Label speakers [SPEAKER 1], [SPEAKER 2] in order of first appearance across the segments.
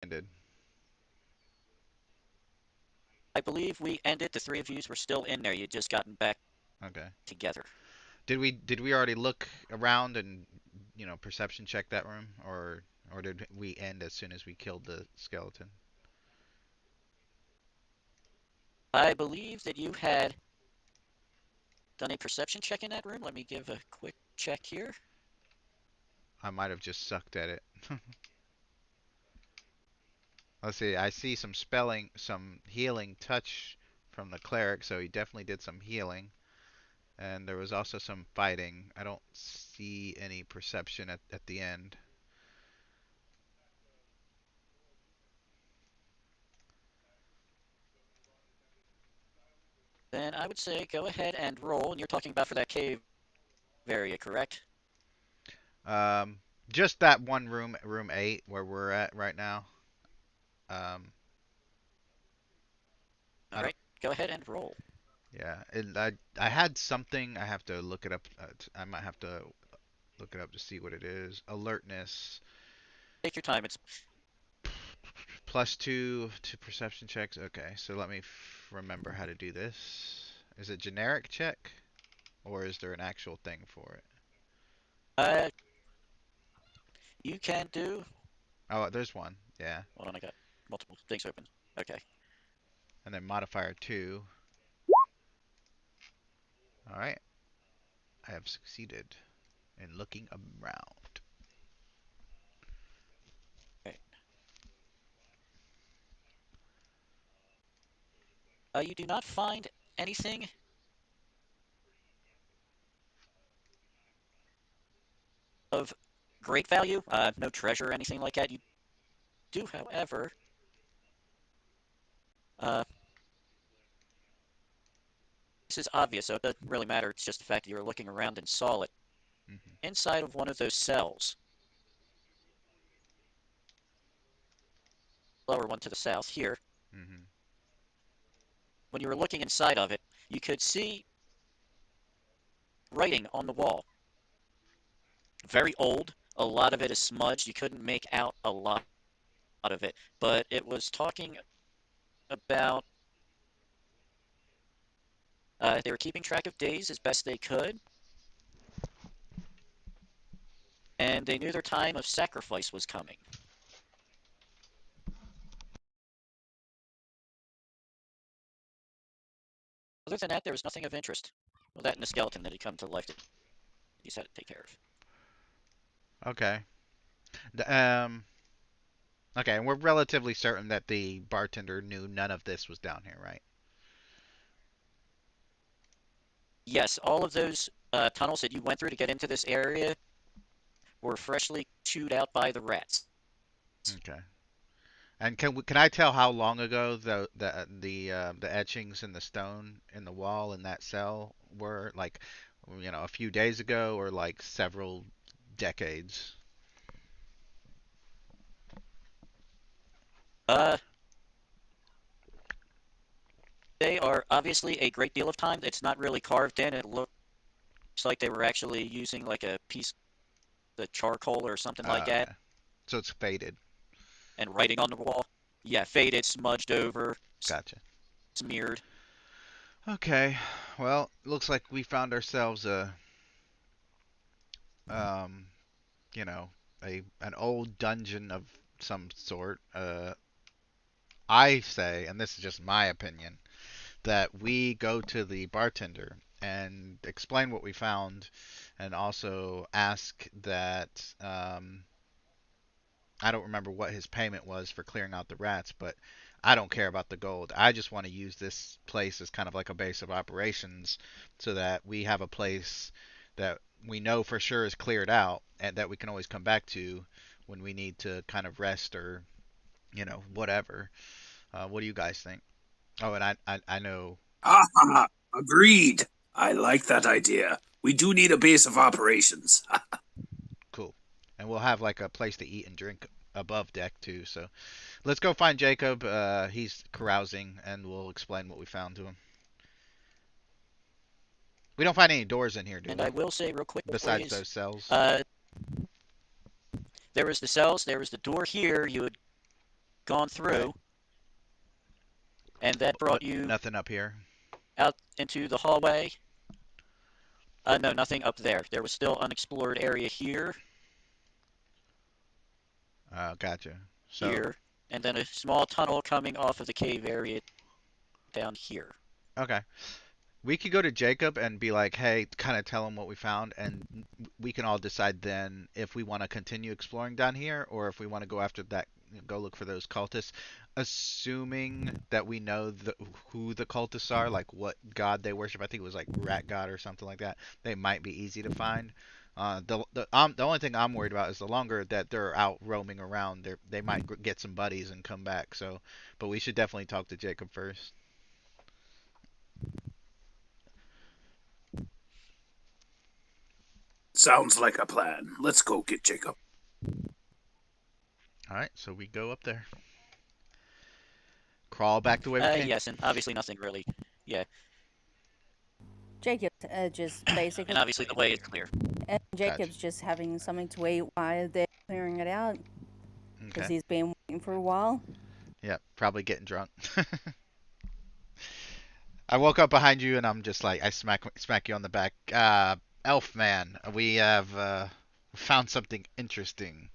[SPEAKER 1] ended?
[SPEAKER 2] I believe we ended. The three of yous were still in there. You'd just gotten back
[SPEAKER 1] Okay.
[SPEAKER 2] together.
[SPEAKER 1] Did we already look around and perception check that room, or did we end as soon as we killed the skeleton?
[SPEAKER 2] I believe that you had done a perception check in that room. Let me give a quick check here.
[SPEAKER 1] I might have just sucked at it. Let's see. I see some healing touch from the cleric, so he definitely did some healing. And there was also some fighting. I don't see any perception at the end.
[SPEAKER 2] Then I would say go ahead and roll. And you're talking about for that cave area, correct?
[SPEAKER 1] Um, just that one room, room 8, where we're at right now. Um,
[SPEAKER 2] All
[SPEAKER 1] I don't.
[SPEAKER 2] right, go ahead and roll.
[SPEAKER 1] Yeah, and I had something. I have to look it up. I might have to look it up to see what it is. Alertness
[SPEAKER 2] Take your time. It's
[SPEAKER 1] +2 to perception checks. Okay, so let me remember how to do this. Is it generic check, or is there an actual thing for it?
[SPEAKER 2] uh, you can do.
[SPEAKER 1] Oh, there's one. Yeah,
[SPEAKER 2] Hold on, I got multiple things open. Okay.
[SPEAKER 1] and then modifier 2. All right, I have succeeded in looking around.
[SPEAKER 2] Right. You do not find anything of great value. No treasure or anything like that. You do, however, uh, this is obvious, so it doesn't really matter. It's just the fact that you were looking around and saw it.
[SPEAKER 1] Hmm.
[SPEAKER 2] Inside of one of those cells, lower one to the south here,
[SPEAKER 1] Hmm.
[SPEAKER 2] when you were looking inside of it, you could see writing on the wall. Very old. A lot of it is smudged. You couldn't make out a lot of it, but it was talking about they were keeping track of days as best they could, and they knew their time of sacrifice was coming. Other than that, there was nothing of interest. Well, that and the skeleton that had come to life that you had to take care of.
[SPEAKER 1] Okay. The, um. Okay, and we're relatively certain that the bartender knew none of this was down here, right?
[SPEAKER 2] Yes, all of those tunnels that you went through to get into this area were freshly chewed out by the rats.
[SPEAKER 1] Okay. And can I tell how long ago the etchings in the stone in the wall in that cell were? Like, a few days ago, or like several decades?
[SPEAKER 2] Uh, they are obviously a great deal of time. It's not really carved in. It looks like they were actually using like a piece of charcoal or something like that
[SPEAKER 1] Okay. So it's faded.
[SPEAKER 2] and writing on the wall. Yeah, faded, smudged over,
[SPEAKER 1] Gotcha.
[SPEAKER 2] smeared.
[SPEAKER 1] Okay. Well, looks like we found ourselves um, you know, an old dungeon of some sort. I say, and this is just my opinion, that we go to the bartender and explain what we found, and also ask that I don't remember what his payment was for clearing out the rats, but I don't care about the gold. I just want to use this place as kind of like a base of operations so that we have a place that we know for sure is cleared out and that we can always come back to when we need to kind of rest or, whatever. What do you guys think? Oh, and I know.
[SPEAKER 3] Ah, agreed. I like that idea. We do need a base of operations.
[SPEAKER 1] Cool. And we'll have like a place to eat and drink above deck too. So let's go find Jacob. He's carousing, and we'll explain what we found to him. We don't find any doors in here, do
[SPEAKER 2] And I
[SPEAKER 1] we?
[SPEAKER 2] will say real quick,
[SPEAKER 1] Besides
[SPEAKER 2] boys,
[SPEAKER 1] those cells.
[SPEAKER 2] uh, there was the cells, there was the door here. You would gone
[SPEAKER 1] Right.
[SPEAKER 2] through, and that brought you
[SPEAKER 1] Nothing up here.
[SPEAKER 2] out into the hallway. No, nothing up there. There was still unexplored area here,
[SPEAKER 1] Gotcha. So,
[SPEAKER 2] here, and then a small tunnel coming off of the cave area down here.
[SPEAKER 1] okay. We could go to Jacob and be like, hey, kind of tell him what we found, and we can all decide then if we want to continue exploring down here or if we want to go after that, go look for those cultists. Assuming that we know who the cultists are, like what god they worship. I think it was like Rat God or something like that. They might be easy to find. The only thing I'm worried about is the longer that they're out roaming around, they might get some buddies and come back. So, but we should definitely talk to Jacob first.
[SPEAKER 3] Sounds like a plan. Let's go get Jacob.
[SPEAKER 1] All right, so we go up there. Crawl back the way we came.
[SPEAKER 2] Yes, and obviously nothing really. Yeah,
[SPEAKER 4] Jacob just
[SPEAKER 2] and
[SPEAKER 4] basically,
[SPEAKER 2] obviously the way is clear.
[SPEAKER 4] and
[SPEAKER 1] Gotcha.
[SPEAKER 4] Jacob's just having something to eat while they're clearing it out because
[SPEAKER 1] Okay.
[SPEAKER 4] he's been waiting for a while.
[SPEAKER 1] Yeah, probably getting drunk. I woke up behind you and I'm just like I smack you on the back. Elf man, we have found something interesting.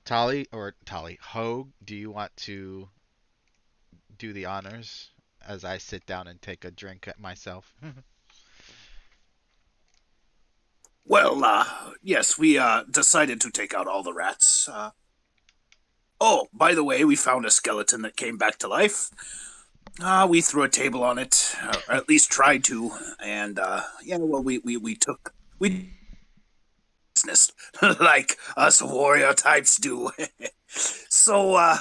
[SPEAKER 1] Tali, Hogue, do you want to do the honors as I sit down and take a drink at myself?
[SPEAKER 3] Well, yes, we decided to take out all the rats. Oh, by the way, we found a skeleton that came back to life. We threw a table on it, or at least tried to, and yeah, well, we took we business like us warrior types do. So,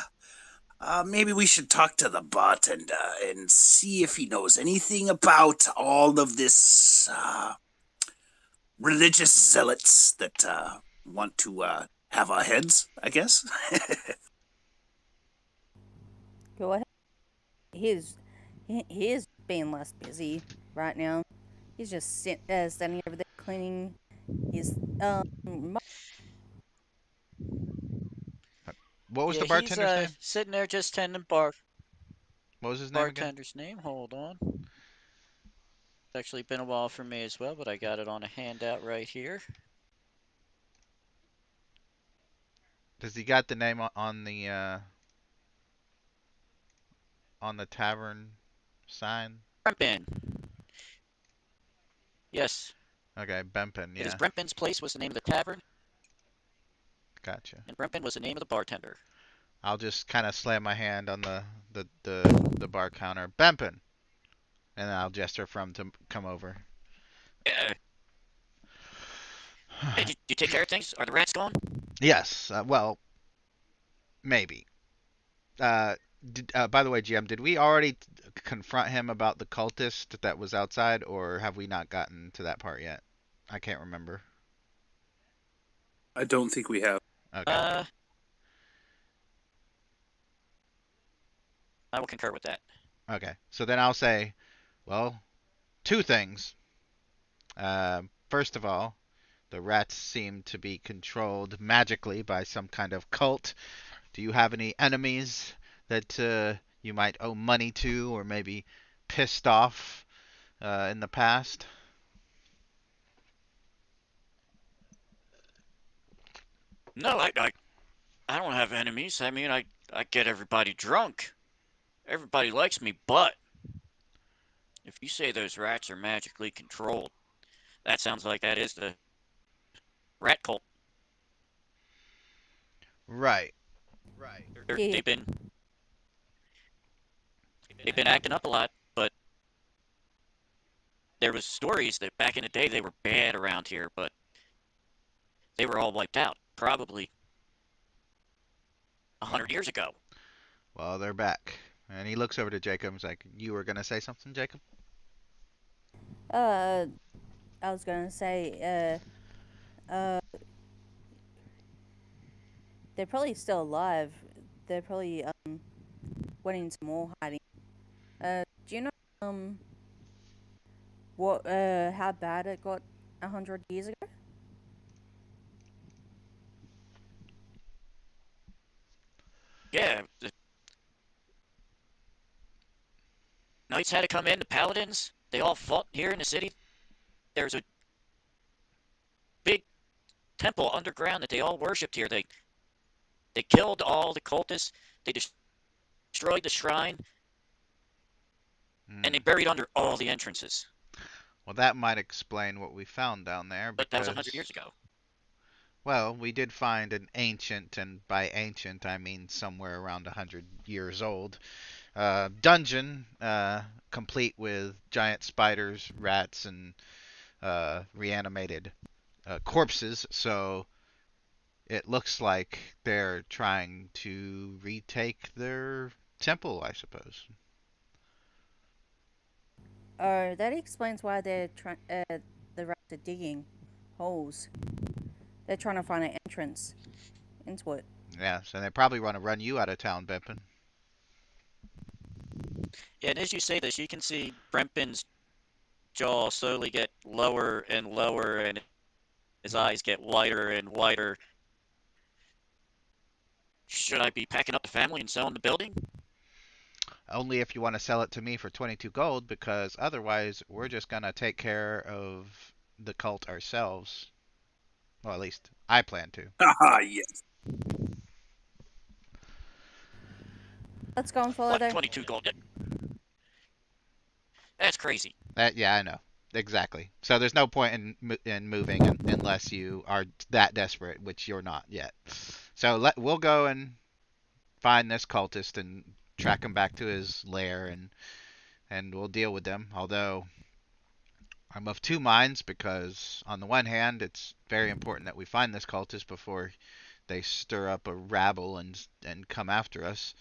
[SPEAKER 3] maybe we should talk to the bartender and see if he knows anything about all of this religious zealots that want to have our heads, I guess.
[SPEAKER 4] Go ahead. He's he is being less busy right now. He's just standing over there cleaning his
[SPEAKER 1] What was
[SPEAKER 2] Yeah,
[SPEAKER 1] the
[SPEAKER 2] he's
[SPEAKER 1] bartender's name?
[SPEAKER 2] sitting there just tending
[SPEAKER 1] What was his name again?
[SPEAKER 2] bartender's name. Hold on. It's actually been a while for me as well, but I got it on a handout right here.
[SPEAKER 1] Does he got the name on the tavern sign?
[SPEAKER 2] Brempin. Yes,
[SPEAKER 1] Okay, Bempin,
[SPEAKER 2] it is
[SPEAKER 1] yeah.
[SPEAKER 2] Brempin's Place was the name of the tavern,
[SPEAKER 1] Gotcha.
[SPEAKER 2] and Brempin was the name of the bartender.
[SPEAKER 1] I'll just kind of slam my hand on the bar counter. Bempin! And then I'll gesture for him to come over.
[SPEAKER 2] Yeah. Hey, did you take care of things? Are the rats gone?
[SPEAKER 1] Yes, well, maybe. Uh, by the way, GM, did we already confront him about the cultist that was outside, or have we not gotten to that part yet? I can't remember.
[SPEAKER 3] I don't think we have.
[SPEAKER 1] Okay.
[SPEAKER 2] I will concur with that.
[SPEAKER 1] Okay. So then I'll say, well, two things. First of all, the rats seem to be controlled magically by some kind of cult. Do you have any enemies that you might owe money to or maybe pissed off in the past?
[SPEAKER 2] No, I don't have enemies. I mean, I get everybody drunk. Everybody likes me, but if you say those rats are magically controlled, that sounds like that is the rat cult.
[SPEAKER 1] Right.
[SPEAKER 4] he,
[SPEAKER 2] They've been acting up a lot, but there was stories that back in the day they were bad around here, but they were all wiped out, probably 100 years ago.
[SPEAKER 1] Well, they're back. And he looks over to Jacob and is like, you were going to say something, Jacob?
[SPEAKER 4] uh I was gonna say they're probably still alive. They're probably wanting some more hiding. Do you know what how bad it got 100 years ago?
[SPEAKER 2] Yeah, the knights had to come in. The paladins, they all fought here in the city. There's a big temple underground that they all worshipped here. They killed all the cultists. They destroyed the shrine, and they
[SPEAKER 1] Hmm.
[SPEAKER 2] buried under all the entrances.
[SPEAKER 1] Well, that might explain what we found down there
[SPEAKER 2] But that was 100 years
[SPEAKER 1] because,
[SPEAKER 2] ago.
[SPEAKER 1] well, we did find an ancient, and by ancient I mean somewhere around 100 years old, dungeon, complete with giant spiders, rats, and reanimated corpses. So it looks like they're trying to retake their temple, I suppose.
[SPEAKER 4] Oh, that explains why the rats are digging holes. They're trying to find an entrance into it.
[SPEAKER 1] Yeah, so they probably want to run you out of town, Bimpin.
[SPEAKER 2] Yeah, and as you say this, you can see Brempin's jaw slowly get lower and lower, and his eyes get wider and wider. Should I be packing up the family and selling the building?
[SPEAKER 1] Only if you want to sell it to me for 22 gold, because otherwise we're just going to take care of the cult ourselves. Well, at least I plan to.
[SPEAKER 3] Haha, yes.
[SPEAKER 4] Let's go and follow
[SPEAKER 2] What,
[SPEAKER 4] them.
[SPEAKER 2] 22 gold? That's crazy.
[SPEAKER 1] Yeah, I know. Exactly. So there's no point in moving unless you are that desperate, which you're not yet. So we'll go and find this cultist and track him back to his lair, and we'll deal with them. Although I'm of two minds, because on the one hand, it's very important that we find this cultist before they stir up a rabble and come after us.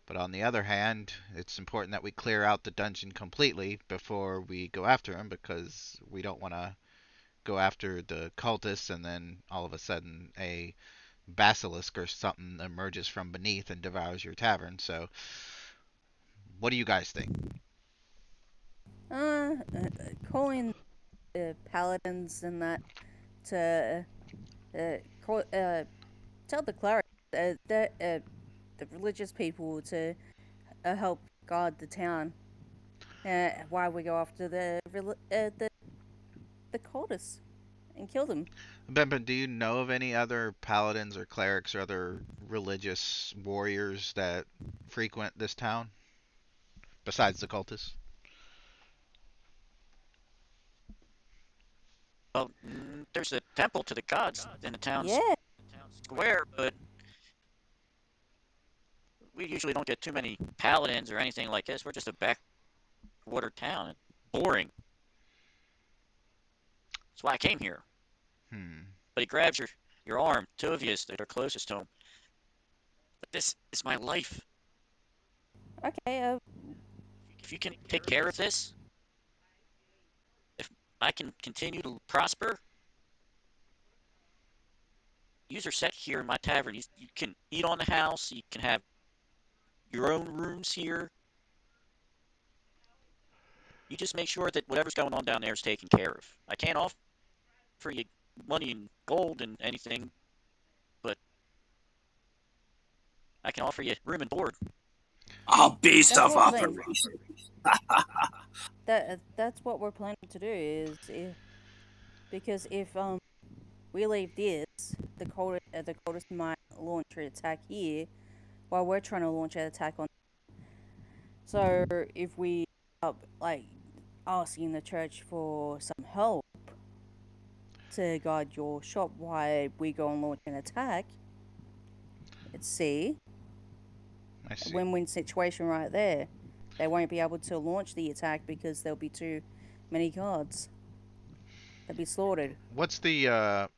[SPEAKER 1] But on the other hand, it's important that we clear out the dungeon completely before we go after him, because we don't want to go after the cultists and then all of a sudden a basilisk or something emerges from beneath and devours your tavern. So, what do you guys think?
[SPEAKER 4] Uh, calling the paladins and that to call, tell the clerics, the religious people to help guard the town. Why we go after the cultists and kill them.
[SPEAKER 1] Benben, do you know of any other paladins or clerics or other religious warriors that frequent this town besides the cultists?
[SPEAKER 2] Well, there's a temple to the gods in the town
[SPEAKER 4] Yeah.
[SPEAKER 2] square, but we usually don't get too many paladins or anything like this. We're just a backwater town. It's boring. That's why I came here.
[SPEAKER 1] Hmm.
[SPEAKER 2] But he grabs your arm, two of you that are closest to him. But this is my life.
[SPEAKER 4] Okay.
[SPEAKER 2] If you can take care of this, if I can continue to prosper, you are set here in my tavern. You can eat on the house. You can have your own rooms here. You just make sure that whatever's going on down there is taken care of. I can't offer you money and gold and anything, but I can offer you room and board.
[SPEAKER 3] A beast
[SPEAKER 4] That's
[SPEAKER 3] of
[SPEAKER 4] what we're planning.
[SPEAKER 3] operation.
[SPEAKER 4] That's what we're planning to do. Because if we leave this, the cultists might launch an attack here, while we're trying to launch an attack on. So if we up like asking the church for some help to guard your shop while we go and launch an attack, it's
[SPEAKER 1] I
[SPEAKER 4] a
[SPEAKER 1] see.
[SPEAKER 4] win-win situation right there. They won't be able to launch the attack because there'll be too many guards. They'll be slaughtered.
[SPEAKER 1] What's the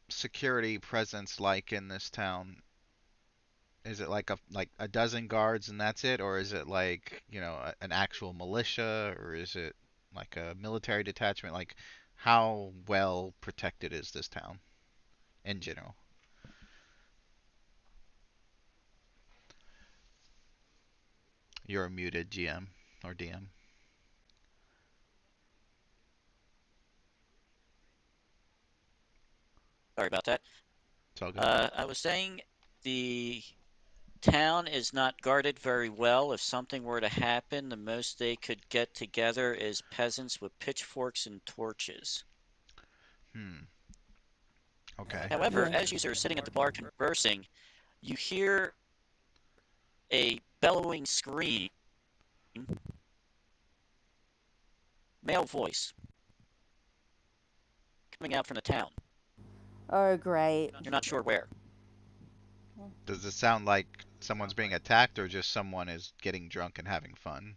[SPEAKER 1] security presence like in this town? Is it like a dozen guards and that's it, or is it like, an actual militia, or is it like a military detachment? Like, how well protected is this town in general? You're muted, GM or DM.
[SPEAKER 2] Sorry about that.
[SPEAKER 1] It's all good.
[SPEAKER 2] I was saying the town is not guarded very well. If something were to happen, the most they could get together is peasants with pitchforks and torches.
[SPEAKER 1] Hmm. Okay.
[SPEAKER 2] However,
[SPEAKER 4] Yeah.
[SPEAKER 2] as you are sitting at the bar conversing, you hear a bellowing scream, male voice, coming out from the town.
[SPEAKER 4] Oh, great.
[SPEAKER 2] You're not sure where.
[SPEAKER 1] Does it sound like someone's being attacked or just someone is getting drunk and having fun?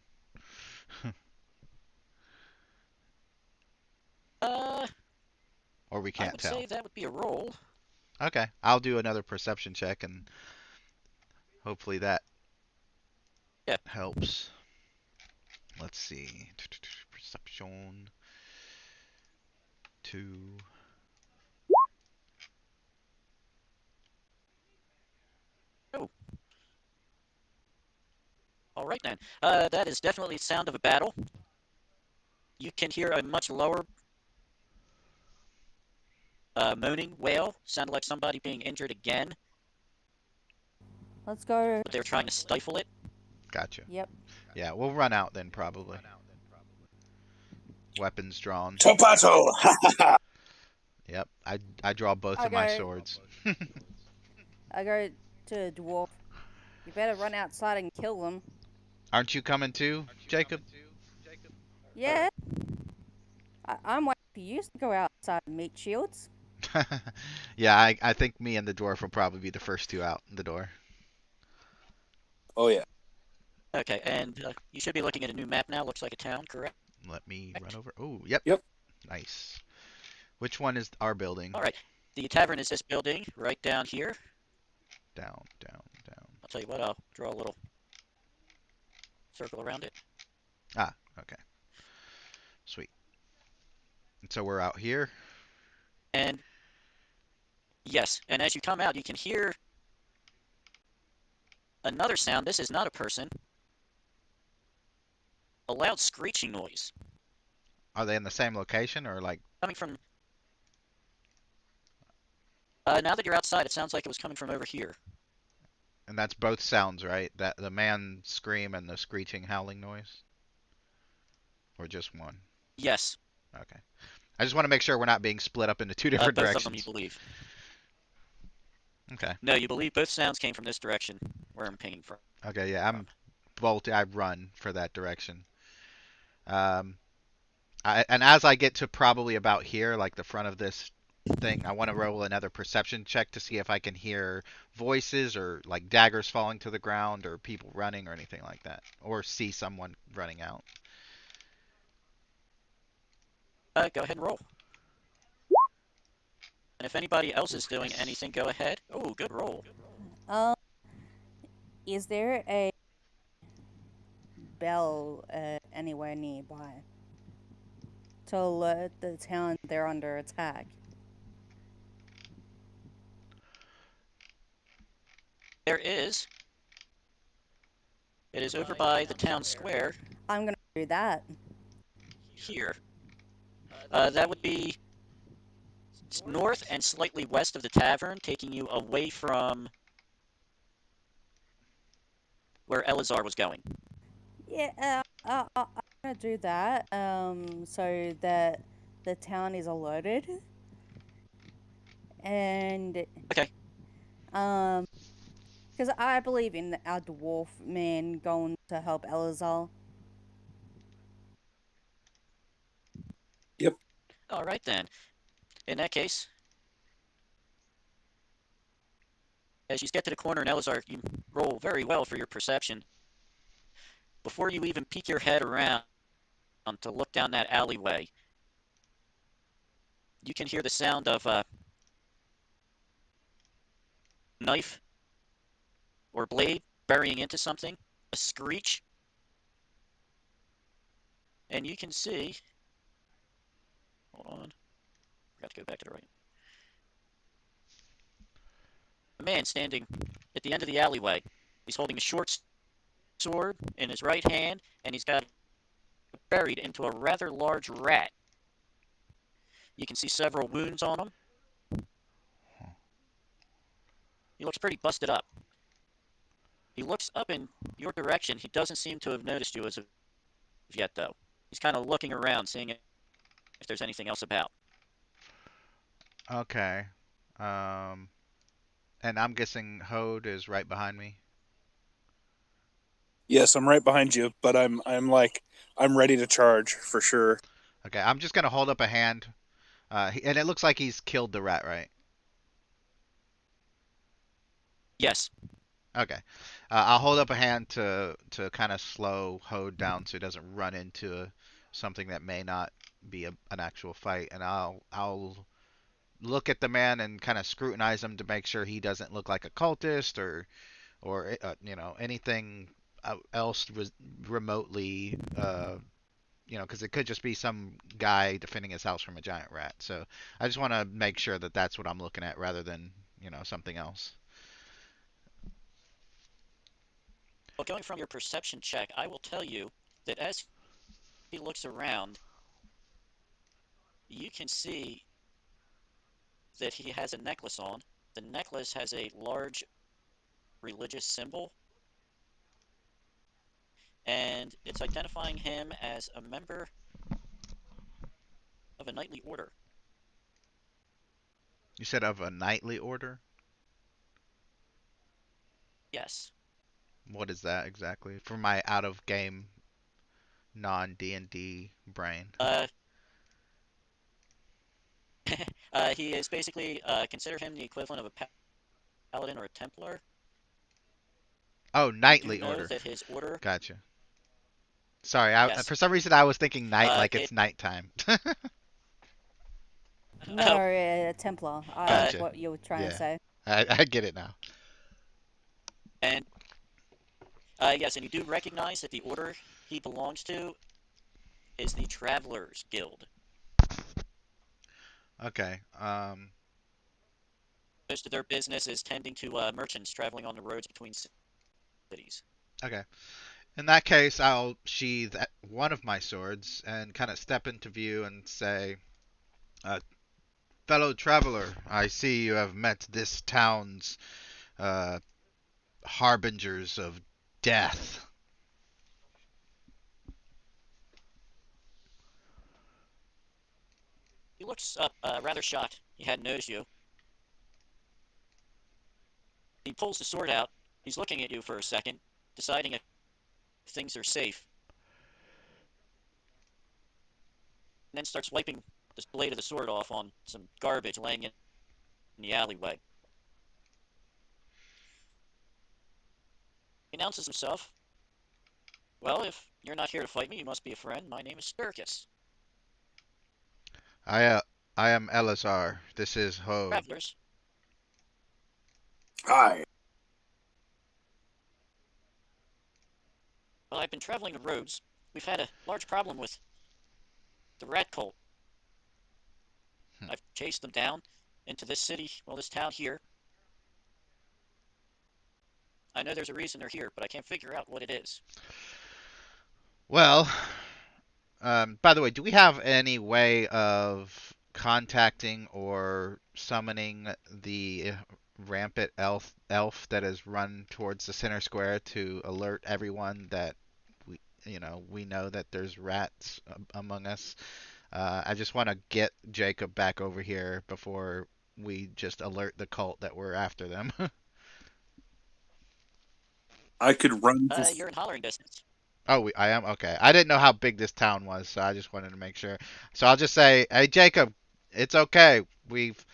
[SPEAKER 2] Uh,
[SPEAKER 1] Or we
[SPEAKER 2] I
[SPEAKER 1] can't
[SPEAKER 2] would
[SPEAKER 1] tell.
[SPEAKER 2] say that would be a roll.
[SPEAKER 1] Okay, I'll do another perception check and hopefully that
[SPEAKER 2] Yeah.
[SPEAKER 1] helps. Let's see. Perception 2.
[SPEAKER 2] Oh. All right then. That is definitely the sound of a battle. You can hear a much lower moaning wail. Sounded like somebody being injured again,
[SPEAKER 4] Let's go.
[SPEAKER 2] but they're trying to stifle it.
[SPEAKER 1] Gotcha.
[SPEAKER 4] Yep.
[SPEAKER 1] Yeah, we'll run out then probably. Weapons drawn.
[SPEAKER 3] To battle!
[SPEAKER 1] Yep, I draw both
[SPEAKER 4] I
[SPEAKER 1] of my
[SPEAKER 4] go.
[SPEAKER 1] swords.
[SPEAKER 4] I go to dwarf. You better run outside and kill them.
[SPEAKER 1] Aren't you coming too, Jacob?
[SPEAKER 4] Yeah. I'm waiting for you to go outside and meet shields.
[SPEAKER 1] Yeah, I think me and the dwarf will probably be the first two out the door.
[SPEAKER 3] Oh, yeah.
[SPEAKER 2] Okay, and you should be looking at a new map now. Looks like a town, correct?
[SPEAKER 1] Let me run over. Oh, yep.
[SPEAKER 3] Yep.
[SPEAKER 1] Nice. Which one is our building?
[SPEAKER 2] All right. The tavern is this building right down here.
[SPEAKER 1] Down, down, down.
[SPEAKER 2] I'll tell you what, I'll draw a little circle around it.
[SPEAKER 1] Ah, okay. Sweet. And so we're out here.
[SPEAKER 2] And yes, and as you come out, you can hear another sound. This is not a person. A loud screeching noise
[SPEAKER 1] Are they in the same location or like?
[SPEAKER 2] coming from. Now that you're outside, it sounds like it was coming from over here.
[SPEAKER 1] And that's both sounds, right? That the man scream and the screeching, howling noise, or just one?
[SPEAKER 2] Yes,
[SPEAKER 1] Okay. I just want to make sure we're not being split up into two different
[SPEAKER 2] both
[SPEAKER 1] directions.
[SPEAKER 2] of them you believe.
[SPEAKER 1] Okay.
[SPEAKER 2] No, you believe both sounds came from this direction where I'm pinging from.
[SPEAKER 1] Okay. Yeah, I'm bolting. I run for that direction. Um, and as I get to probably about here, like the front of this thing, I want to roll another perception check to see if I can hear voices or like daggers falling to the ground or people running or anything like that, or see someone running out.
[SPEAKER 2] Go ahead and roll. And if anybody else is doing anything, go ahead. Oh, good roll.
[SPEAKER 4] Um, is there a bell anywhere nearby to alert the town they're under attack?
[SPEAKER 2] There is. It is over by the town square
[SPEAKER 4] I'm gonna do that.
[SPEAKER 2] here. That would be north and slightly west of the tavern, taking you away from where Elazar was going.
[SPEAKER 4] Yeah, I'm gonna do that. So that the town is alerted. And
[SPEAKER 2] Okay.
[SPEAKER 4] because I believe in our dwarf man going to help Elazar.
[SPEAKER 3] Yep.
[SPEAKER 2] All right then. In that case, as you get to the corner in Elazar, you roll very well for your perception. Before you even peek your head around to look down that alleyway, you can hear the sound of a knife or blade burying into something, a screech, and you can see. Hold on. Forgot to go back to the right. A man standing at the end of the alleyway. He's holding a short sword in his right hand, and he's got it buried into a rather large rat. You can see several wounds on him. He looks pretty busted up. He looks up in your direction. He doesn't seem to have noticed you as of yet, though. He's kind of looking around, seeing if there's anything else about.
[SPEAKER 1] Okay. Um, and I'm guessing Hode is right behind me.
[SPEAKER 3] Yes, I'm right behind you, but I'm ready to charge for sure.
[SPEAKER 1] Okay, I'm just gonna hold up a hand. And it looks like he's killed the rat, right?
[SPEAKER 2] Yes.
[SPEAKER 1] Okay. I'll hold up a hand to kind of slow Hode down so he doesn't run into something that may not be an actual fight, and I'll look at the man and kind of scrutinize him to make sure he doesn't look like a cultist or anything else remotely because it could just be some guy defending his house from a giant rat. So I just want to make sure that that's what I'm looking at rather than something else.
[SPEAKER 2] Well, going from your perception check, I will tell you that as he looks around, you can see that he has a necklace on. The necklace has a large religious symbol, and it's identifying him as a member of a knightly order.
[SPEAKER 1] You said of a knightly order?
[SPEAKER 2] Yes.
[SPEAKER 1] What is that exactly? For my out of game non D&D brain.
[SPEAKER 2] He is basically, consider him the equivalent of a paladin or a templar.
[SPEAKER 1] Oh,
[SPEAKER 2] You do
[SPEAKER 1] knightly
[SPEAKER 2] know
[SPEAKER 1] order.
[SPEAKER 2] that his order,
[SPEAKER 1] Gotcha. Sorry,
[SPEAKER 2] yes,
[SPEAKER 1] for some reason I was thinking night like
[SPEAKER 2] it,
[SPEAKER 1] it's nighttime.
[SPEAKER 4] No,
[SPEAKER 2] oh,
[SPEAKER 4] Templar. Is
[SPEAKER 1] Gotcha.
[SPEAKER 4] what you were trying to
[SPEAKER 1] Yeah,
[SPEAKER 4] say.
[SPEAKER 1] I get it now.
[SPEAKER 2] and yes, and you do recognize that the order he belongs to is the Travelers Guild.
[SPEAKER 1] Okay.
[SPEAKER 2] Most of their business is tending to merchants traveling on the roads between cities.
[SPEAKER 1] Okay. In that case, I'll sheathe one of my swords and kind of step into view and say, uh, "Fellow traveler, I see you have met this town's uh, harbingers of death."
[SPEAKER 2] He looks up, rather shocked. He hadn't noticed you. He pulls the sword out. He's looking at you for a second, deciding if things are safe, and then starts wiping the blade of the sword off on some garbage laying in the alleyway. He announces himself. Well, if you're not here to fight me, you must be a friend. My name is Sturkis.
[SPEAKER 1] I uh, I am Elazar. This is Hode.
[SPEAKER 2] Travelers.
[SPEAKER 3] Hi.
[SPEAKER 2] Well, I've been traveling the roads. We've had a large problem with the rat cult.
[SPEAKER 1] Hmm.
[SPEAKER 2] I've chased them down into this city, well, this town here. I know there's a reason they're here, but I can't figure out what it is.
[SPEAKER 1] Well, by the way, do we have any way of contacting or summoning the rampant elf that has run towards the center square to alert everyone that we know that there's rats among us? I just want to get Jacob back over here before we just alert the cult that we're after them.
[SPEAKER 3] I could run.
[SPEAKER 2] You're in hollering distance.
[SPEAKER 1] Oh, I am? Okay. I didn't know how big this town was, so I just wanted to make sure. So I'll just say, "Hey Jacob, it's okay. We've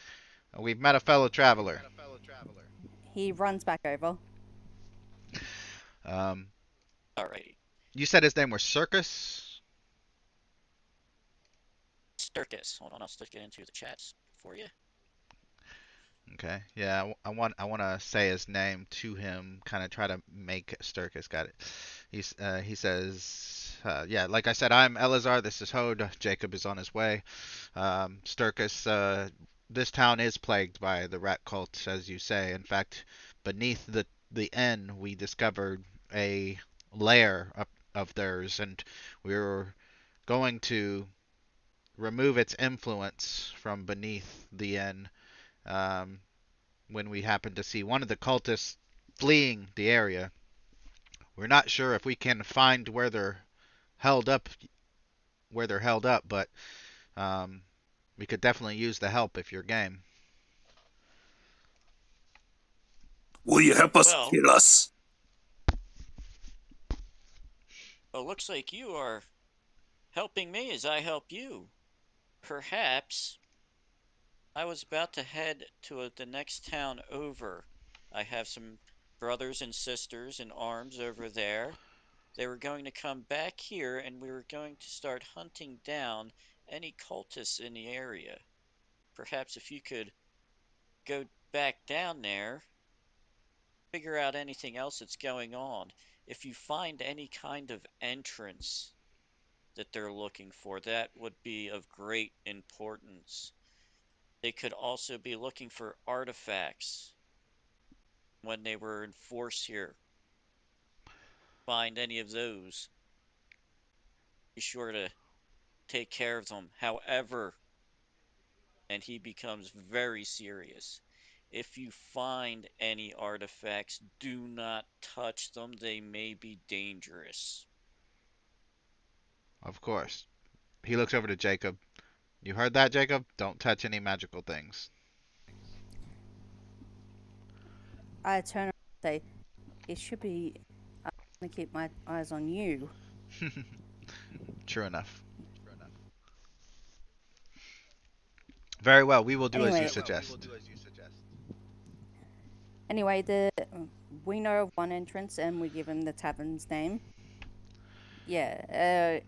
[SPEAKER 1] met a fellow traveler."
[SPEAKER 4] He runs back over.
[SPEAKER 1] Um,
[SPEAKER 2] Alrighty.
[SPEAKER 1] you said his name was Circus?
[SPEAKER 2] Sturkis. Hold on, I'll stick it into the chats for you.
[SPEAKER 1] Okay. Yeah, I want to say his name to him, kind of try to make Sturkis got it. He says, yeah, like I said, I'm Elazar. This is Hode. Jacob is on his way. Sturkis, this town is plagued by the rat cult, as you say. In fact, beneath the inn, we discovered a lair of theirs, and we were going to remove its influence from beneath the inn. Um, when we happened to see one of the cultists fleeing the area. We're not sure if we can find held up, where they're held up, but um, we could definitely use the help if you're game.
[SPEAKER 3] Will you help us
[SPEAKER 2] Well,
[SPEAKER 3] kill us?
[SPEAKER 2] it looks like you are helping me as I help you. Perhaps I was about to head to the next town over. I have some brothers and sisters in arms over there. They were going to come back here and we were going to start hunting down any cultists in the area. Perhaps if you could go back down there, figure out anything else that's going on. If you find any kind of entrance that they're looking for, that would be of great importance. They could also be looking for artifacts when they were in force here. Find any of those, be sure to take care of them. However, and he becomes very serious. If you find any artifacts, do not touch them. They may be dangerous.
[SPEAKER 1] Of course. He looks over to Jacob. You heard that, Jacob? Don't touch any magical things.
[SPEAKER 4] I turn around and say, it should be. I'm gonna keep my eyes on you.
[SPEAKER 1] True enough. Very well. We will do as you
[SPEAKER 4] Anyway,
[SPEAKER 1] suggest.
[SPEAKER 4] anyway, we know of one entrance, and we give him the tavern's name. Yeah,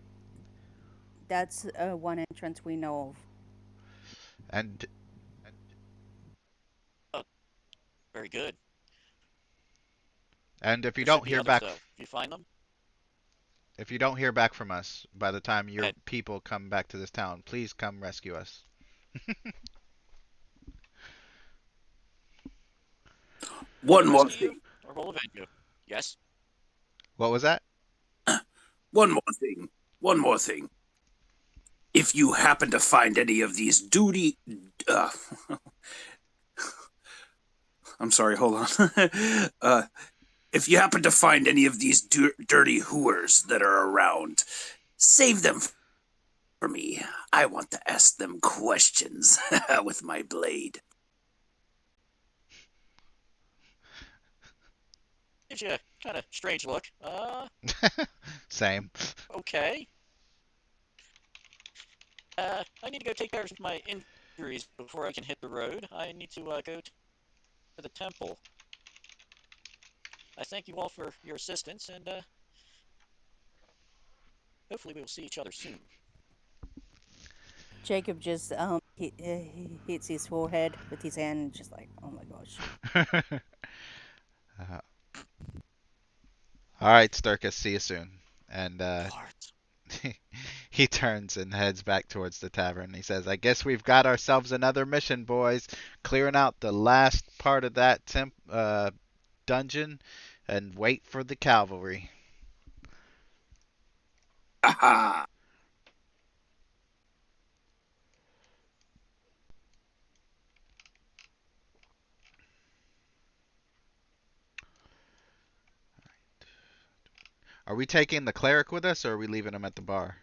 [SPEAKER 4] that's one entrance we know of.
[SPEAKER 1] And
[SPEAKER 2] Oh, very good.
[SPEAKER 1] and if you
[SPEAKER 2] There should
[SPEAKER 1] don't
[SPEAKER 2] be
[SPEAKER 1] hear
[SPEAKER 2] others,
[SPEAKER 1] back
[SPEAKER 2] though. If you find them,
[SPEAKER 1] if you don't hear back from us by the time
[SPEAKER 2] go
[SPEAKER 1] your
[SPEAKER 2] ahead.
[SPEAKER 1] people come back to this town, please come rescue us.
[SPEAKER 3] One
[SPEAKER 2] We'll
[SPEAKER 3] more
[SPEAKER 2] rescue
[SPEAKER 3] thing.
[SPEAKER 2] you, or we'll avenge you. Yes?
[SPEAKER 1] What was that?
[SPEAKER 3] One more thing. One more thing. If you happen to find any of these uh, I'm sorry, hold on. If you happen to find any of these dirty hooers that are around, save them for me. I want to ask them questions with my blade.
[SPEAKER 2] Gives you a kind of strange look.
[SPEAKER 1] Same.
[SPEAKER 2] Okay. I need to go take care of my injuries before I can hit the road. I need to go to the temple. I thank you all for your assistance, and hopefully we will see each other soon.
[SPEAKER 4] Jacob just hits his forehead with his hand, and just like, oh my gosh.
[SPEAKER 1] uh, all right, Sturkis. See you soon. And
[SPEAKER 2] Bart.
[SPEAKER 1] he turns and heads back towards the tavern. He says, "I guess we've got ourselves another mission, boys. Clearing out the last part of that dungeon, and wait for the cavalry."
[SPEAKER 3] Aha!
[SPEAKER 1] Are we taking the cleric with us, or are we leaving him at the bar?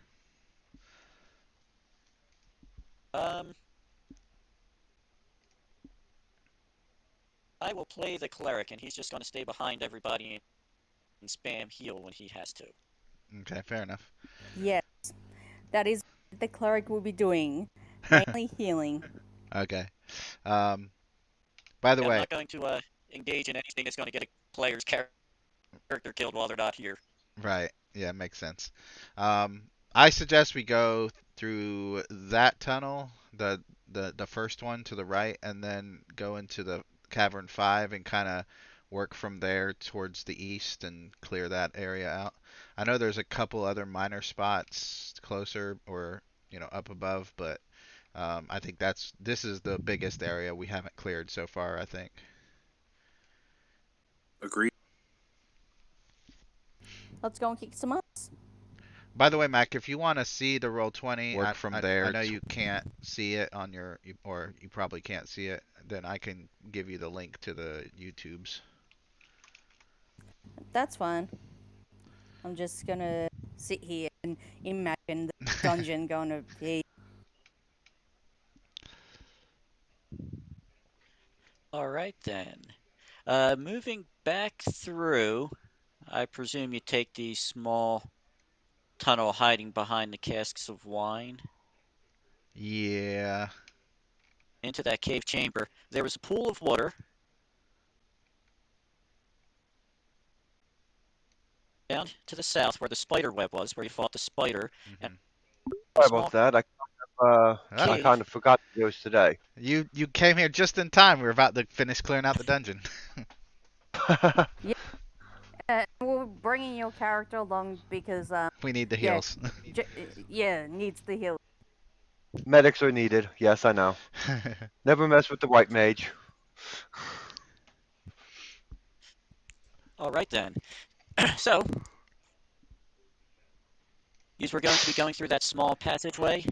[SPEAKER 2] Um, I will play the cleric, and he's just going to stay behind everybody and spam heal when he has to.
[SPEAKER 1] Okay, fair enough.
[SPEAKER 4] Yes, that is what the cleric will be doing, mainly healing.
[SPEAKER 1] Okay. Um, by the
[SPEAKER 2] Yeah, I'm
[SPEAKER 1] way,
[SPEAKER 2] not going to engage in anything that's going to get a player's character killed while they're not here.
[SPEAKER 1] right. Yeah, makes sense. Um, I suggest we go through that tunnel, the first one to the right, and then go into the Cavern 5 and kind of work from there towards the east and clear that area out. I know there's a couple other minor spots closer or, up above, but I think this is the biggest area we haven't cleared so far, I think.
[SPEAKER 3] Agreed.
[SPEAKER 4] Let's go and kick some ass.
[SPEAKER 1] By the way, Mac, if you want to see the roll 20, work from there. I know you can't see it on or you probably can't see it. Then I can give you the link to the YouTubes.
[SPEAKER 4] That's fine. I'm just gonna sit here and imagine the dungeon going to be.
[SPEAKER 2] All right then. Moving back through, I presume you take the small tunnel hiding behind the casks of wine
[SPEAKER 1] Yeah.
[SPEAKER 2] into that cave chamber. There was a pool of water down to the south where the spider web was, where you fought the spider, and
[SPEAKER 1] Hmm.
[SPEAKER 2] a
[SPEAKER 5] Sorry about
[SPEAKER 2] small
[SPEAKER 5] that.
[SPEAKER 1] Ah,
[SPEAKER 5] I
[SPEAKER 2] cave.
[SPEAKER 5] kind of forgot it was today.
[SPEAKER 1] you came here just in time. We were about to finish clearing out the dungeon.
[SPEAKER 4] Yeah, we're bringing your character along because
[SPEAKER 1] We need the
[SPEAKER 4] yeah,
[SPEAKER 1] heals.
[SPEAKER 4] yeah, needs the heal.
[SPEAKER 5] Medics are needed. Yes, I know. Never mess with the white mage.
[SPEAKER 2] All right then. So, you were going to be going through that small passageway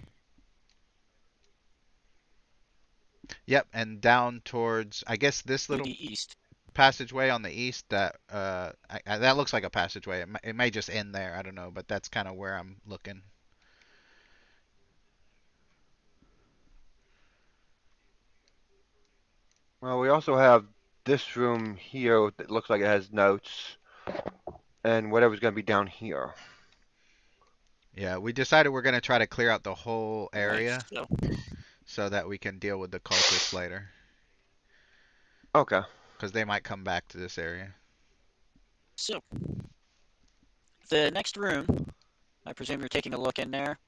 [SPEAKER 1] Yep, and down towards I guess this
[SPEAKER 2] to
[SPEAKER 1] little
[SPEAKER 2] the east.
[SPEAKER 1] passageway on the east that looks like a passageway. It may just end there. I don't know, but that's kind of where I'm looking.
[SPEAKER 5] Well, we also have this room here that looks like it has notes, and whatever's going to be down here.
[SPEAKER 1] Yeah, we decided we're gonna try to clear out the whole
[SPEAKER 2] All right.
[SPEAKER 1] area so that we can deal with the cultists later,
[SPEAKER 5] Okay.
[SPEAKER 1] because they might come back to this area.
[SPEAKER 2] So the next room, I presume you're taking a look in there.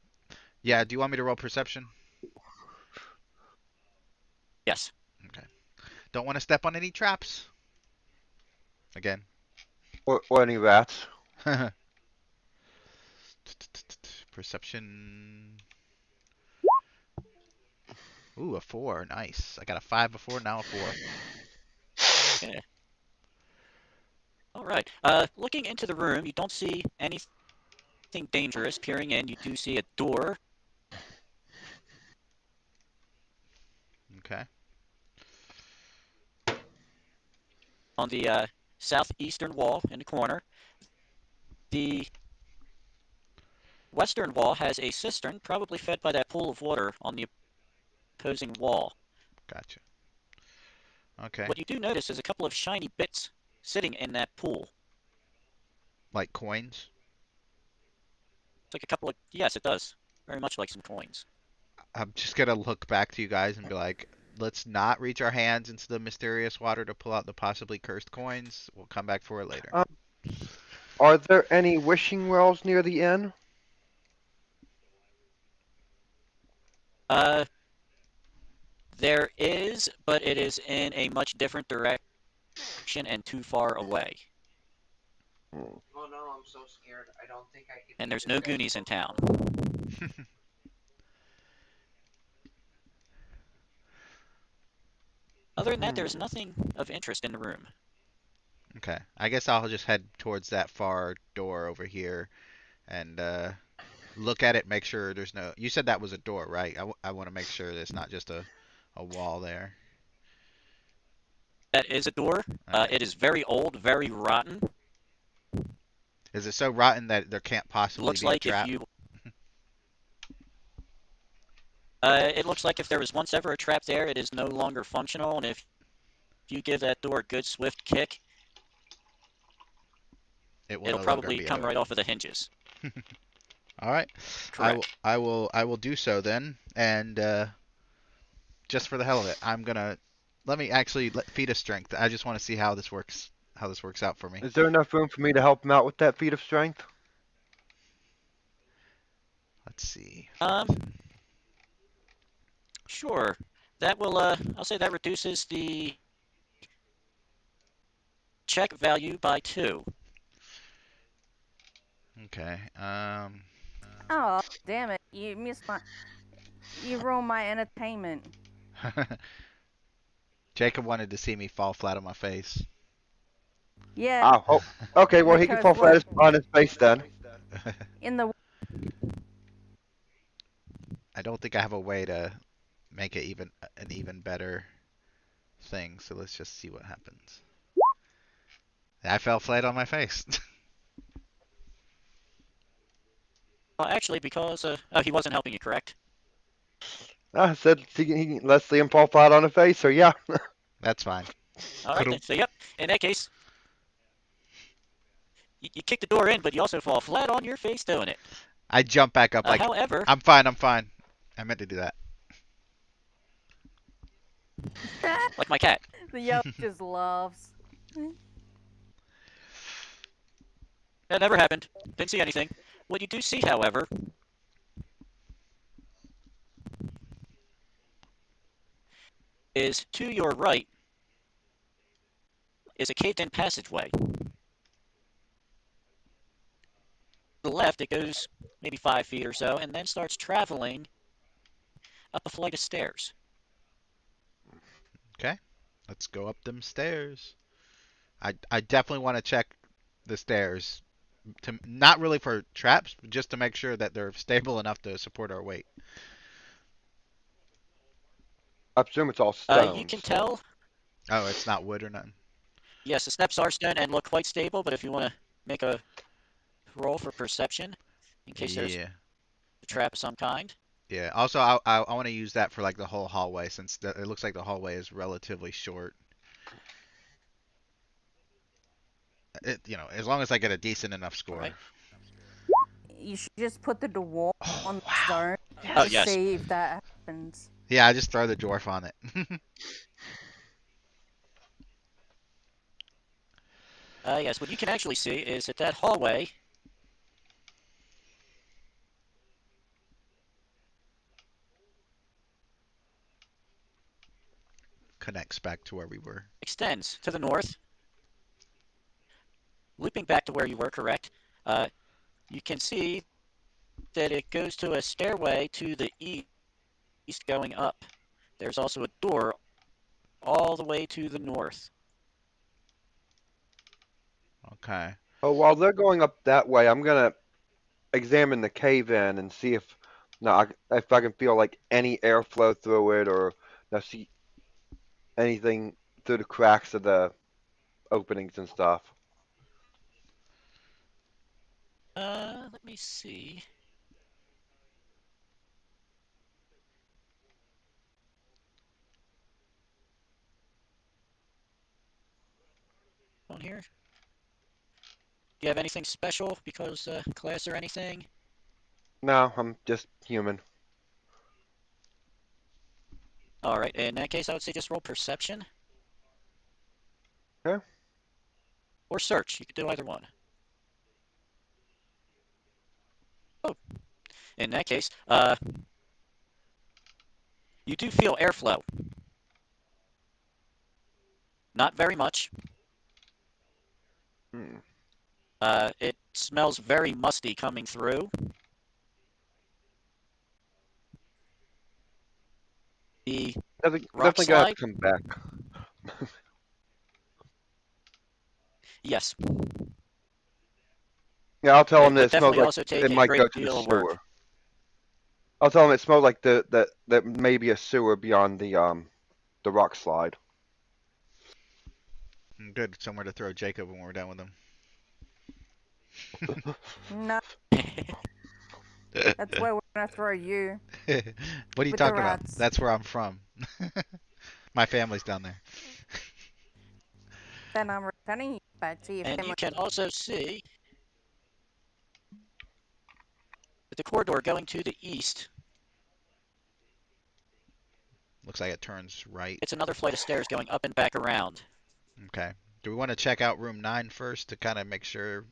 [SPEAKER 1] Yeah, do you want me to roll perception?
[SPEAKER 2] Yes.
[SPEAKER 1] Okay. Don't want to step on any traps. Again.
[SPEAKER 5] Or any rats.
[SPEAKER 1] Perception. Ooh, a 4. Nice. I got a 5 before, now a 4.
[SPEAKER 2] Okay. All right. Looking into the room, you don't see anything dangerous. Peering in, you do see a door.
[SPEAKER 1] Okay.
[SPEAKER 2] On the southeastern wall in the corner. The western wall has a cistern, probably fed by that pool of water on the opposing wall.
[SPEAKER 1] Gotcha. Okay.
[SPEAKER 2] What you do notice is a couple of shiny bits sitting in that pool.
[SPEAKER 1] Like coins?
[SPEAKER 2] It's like a couple of, yes, it does. Very much like some coins.
[SPEAKER 1] I'm just gonna look back to you guys and be like, let's not reach our hands into the mysterious water to pull out the possibly cursed coins. We'll come back for it later.
[SPEAKER 5] Um, are there any wishing wells near the inn?
[SPEAKER 2] Uh, there is, but it is in a much different direction and too far away.
[SPEAKER 5] Hmm.
[SPEAKER 6] Oh no, I'm so scared. I don't think I can.
[SPEAKER 2] And there's no Goonies in town. Other than that, there's
[SPEAKER 5] Hmm.
[SPEAKER 2] nothing of interest in the room.
[SPEAKER 1] Okay. I guess I'll just head towards that far door over here and look at it, make sure there's no. You said that was a door, right? I want to make sure there's not just a wall there.
[SPEAKER 2] That is a door.
[SPEAKER 1] Okay.
[SPEAKER 2] It is very old, very rotten.
[SPEAKER 1] Is it so rotten that there can't
[SPEAKER 2] It
[SPEAKER 1] possibly
[SPEAKER 2] looks
[SPEAKER 1] be a
[SPEAKER 2] like if
[SPEAKER 1] trap?
[SPEAKER 2] you it looks like if there was once ever a trap there, it is no longer functional, and if you give that door a good swift kick,
[SPEAKER 1] It will
[SPEAKER 2] it'll
[SPEAKER 1] no longer
[SPEAKER 2] probably
[SPEAKER 1] be
[SPEAKER 2] come right
[SPEAKER 1] open.
[SPEAKER 2] off of the hinges.
[SPEAKER 1] All right.
[SPEAKER 2] Correct.
[SPEAKER 1] I will do so then, and just for the hell of it, I'm gonna let me actually feat of strength. I just want to see how this works out for me.
[SPEAKER 5] Is there enough room for me to help him out with that feat of strength?
[SPEAKER 1] Let's see.
[SPEAKER 2] Um, sure. That will I'll say that reduces the check value by 2.
[SPEAKER 1] Okay.
[SPEAKER 4] Oh, damn it! You missed my. You ruined my entertainment.
[SPEAKER 1] Jacob wanted to see me fall flat on my face.
[SPEAKER 4] Yeah,
[SPEAKER 5] Ah, oh, okay. Well, he can
[SPEAKER 4] because
[SPEAKER 5] fall flat
[SPEAKER 4] look,
[SPEAKER 5] on his face then.
[SPEAKER 4] in the
[SPEAKER 1] I don't think I have a way to make it an even better thing. So let's just see what happens. I fell flat on my face.
[SPEAKER 2] Well, actually, because oh, he wasn't helping you, correct?
[SPEAKER 5] I said let's see him fall flat on the face, so yeah.
[SPEAKER 1] That's fine.
[SPEAKER 2] All right, then. So, yep. In that case, you kick the door in, but you also fall flat on your face doing it.
[SPEAKER 1] I jump back up like,
[SPEAKER 2] However,
[SPEAKER 1] I'm fine, I'm fine. I meant to do that.
[SPEAKER 2] like my cat.
[SPEAKER 4] The yellow just laughs.
[SPEAKER 2] That never happened. Didn't see anything. What you do see, however, is to your right is a caved-in passageway. To the left, it goes maybe 5 feet or so, and then starts traveling up a flight of stairs.
[SPEAKER 1] Okay, let's go up them stairs. I definitely want to check the stairs. Not really for traps, but just to make sure that they're stable enough to support our weight.
[SPEAKER 5] I presume it's all stone.
[SPEAKER 2] You can
[SPEAKER 5] so-
[SPEAKER 2] tell,
[SPEAKER 1] Oh, it's not wood or nothing.
[SPEAKER 2] yes, the steps are stone and look quite stable, but if you want to make a roll for perception, in case there's
[SPEAKER 1] Yeah.
[SPEAKER 2] a trap of some kind.
[SPEAKER 1] Yeah. Also, I want to use that for like the whole hallway since it looks like the hallway is relatively short. As long as I get a decent enough score.
[SPEAKER 2] Right.
[SPEAKER 4] You should just put the dwarf
[SPEAKER 1] Oh,
[SPEAKER 4] on the
[SPEAKER 1] wow.
[SPEAKER 4] stone
[SPEAKER 2] Oh,
[SPEAKER 4] to
[SPEAKER 2] yes.
[SPEAKER 4] see if that happens.
[SPEAKER 1] Yeah, I just throw the dwarf on it.
[SPEAKER 2] Yes, what you can actually see is that hallway
[SPEAKER 1] Connects back to where we were.
[SPEAKER 2] extends to the north, looping back to where you were, correct? You can see that it goes to a stairway to the east going up. There's also a door all the way to the north.
[SPEAKER 1] Okay.
[SPEAKER 5] Oh, while they're going up that way, I'm gonna examine the cave in and see if I can feel like any airflow through it or see anything through the cracks of the openings and stuff.
[SPEAKER 2] Let me see. On here. Do you have anything special because class or anything?
[SPEAKER 5] No, I'm just human.
[SPEAKER 2] All right. In that case, I would say just roll perception.
[SPEAKER 5] Okay.
[SPEAKER 2] Or search. You could do either one. Oh. In that case, you do feel airflow. Not very much.
[SPEAKER 5] Hmm.
[SPEAKER 2] It smells very musty coming through. The rock
[SPEAKER 5] Definitely gonna have
[SPEAKER 2] slide?
[SPEAKER 5] to come back.
[SPEAKER 2] Yes.
[SPEAKER 5] Yeah, I'll tell
[SPEAKER 2] It
[SPEAKER 5] him that
[SPEAKER 2] would
[SPEAKER 5] it smells
[SPEAKER 2] definitely
[SPEAKER 5] like
[SPEAKER 2] also take
[SPEAKER 5] it
[SPEAKER 2] a
[SPEAKER 5] might
[SPEAKER 2] great
[SPEAKER 5] go to the
[SPEAKER 2] deal of work.
[SPEAKER 5] sewer. I'll tell him it smells like that may be a sewer beyond the rock slide.
[SPEAKER 1] Good. Somewhere to throw Jacob when we're done with him.
[SPEAKER 4] No, that's where we're gonna throw you.
[SPEAKER 1] What are you
[SPEAKER 4] With the
[SPEAKER 1] talking about?
[SPEAKER 4] rats.
[SPEAKER 1] That's where I'm from. My family's down there.
[SPEAKER 4] Then I'm returning you back to your
[SPEAKER 2] And
[SPEAKER 4] family.
[SPEAKER 2] you can also see that the corridor going to the east,
[SPEAKER 1] Looks like it turns right.
[SPEAKER 2] it's another flight of stairs going up and back around.
[SPEAKER 1] Okay. Do we want to check out room 9 first to kind of make sure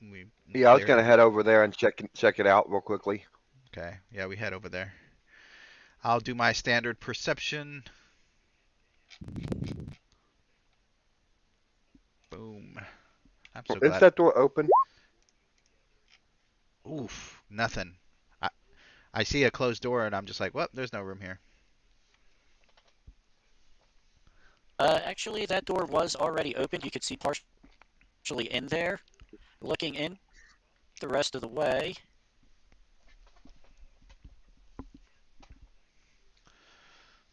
[SPEAKER 1] we
[SPEAKER 5] Yeah, I was
[SPEAKER 1] cleared
[SPEAKER 5] gonna
[SPEAKER 1] it?
[SPEAKER 5] head over there and check it out real quickly.
[SPEAKER 1] Okay. Yeah, we head over there. I'll do my standard perception. Boom. I'm so
[SPEAKER 5] Is
[SPEAKER 1] glad.
[SPEAKER 5] that door open?
[SPEAKER 1] Oof. Nothing. I I see a closed door and I'm just like, well, there's no room here.
[SPEAKER 2] Actually, that door was already opened. You could see partially in there. Looking in the rest of the way,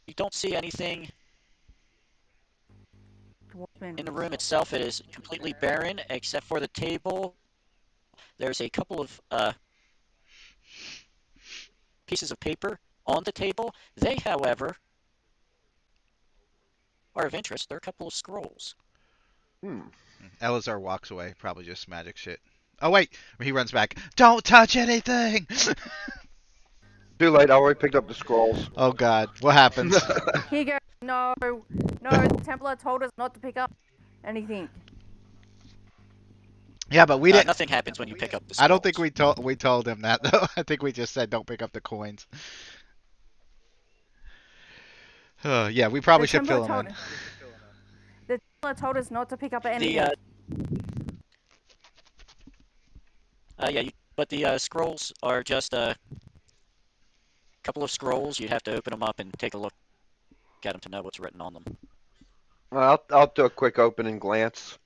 [SPEAKER 2] you don't see anything in the room itself. It is completely barren except for the table. There's a couple of pieces of paper on the table. They, however, are of interest. They're a couple of scrolls.
[SPEAKER 1] Elazar walks away, probably just magic shit. Oh wait, he runs back. Don't touch anything.
[SPEAKER 5] Too late. I already picked up the scrolls.
[SPEAKER 1] Oh god, what happens?
[SPEAKER 4] Here you go. No, the Templar told us not to pick up anything.
[SPEAKER 1] Yeah, but we didn't.
[SPEAKER 2] Nothing happens when you pick up the scrolls.
[SPEAKER 1] I don't think we told him that though. I think we just said don't pick up the coins. Yeah, we probably should fill him in.
[SPEAKER 4] The Templar told us not to pick up anything.
[SPEAKER 2] But the scrolls are just a couple of scrolls. You have to open them up and take a look at them to know what's written on them.
[SPEAKER 5] I'll do a quick opening glance.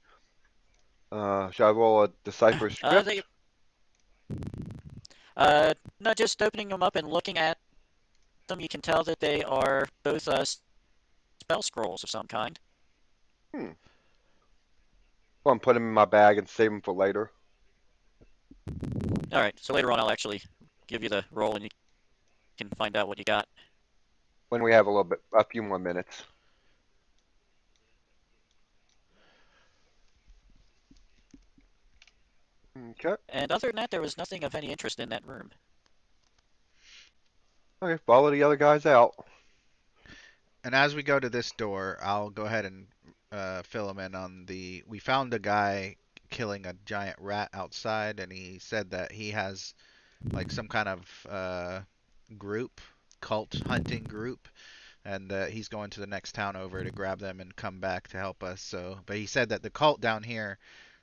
[SPEAKER 5] Should I roll a decipher script?
[SPEAKER 2] No, just opening them up and looking at them, you can tell that they are both spell scrolls of some kind.
[SPEAKER 5] Well, I'm putting them in my bag and save them for later.
[SPEAKER 2] All right, so later on I'll actually give you the roll and you can find out what you got.
[SPEAKER 5] When we have a few more minutes. Okay.
[SPEAKER 2] And other than that, there was nothing of any interest in that room.
[SPEAKER 5] Okay, follow the other guys out.
[SPEAKER 1] And as we go to this door, I'll go ahead and fill him in on we found a guy killing a giant rat outside, and he said that he has like some kind of cult hunting group, and he's going to the next town over to grab them and come back to help us. So, but he said that the cult down here,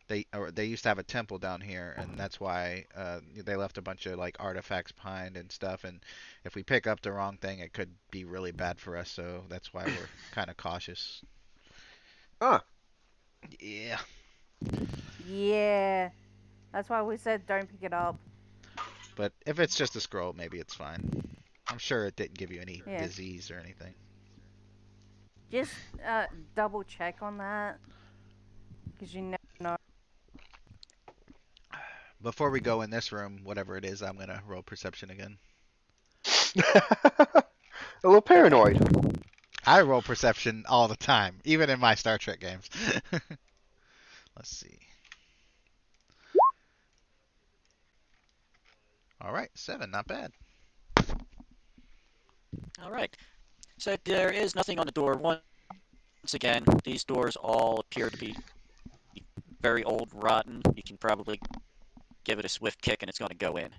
[SPEAKER 1] they used to have a temple down here, and that's why they left a bunch of like artifacts behind and stuff. And if we pick up the wrong thing, it could be really bad for us. So that's why we're kind of cautious. Yeah.
[SPEAKER 4] Yeah. That's why we said don't pick it up.
[SPEAKER 1] But if it's just a scroll, maybe it's fine. I'm sure it didn't give you any disease or anything.
[SPEAKER 4] Just double check on that, because you never know.
[SPEAKER 1] Before we go in this room, whatever it is, I'm gonna roll perception again.
[SPEAKER 5] A little paranoid.
[SPEAKER 1] I roll perception all the time, even in my Star Trek games. Let's see. All right, 7, not bad.
[SPEAKER 2] All right. So there is nothing on the door. Once again, these doors all appear to be very old, rotten. You can probably give it a swift kick and it's going to go in.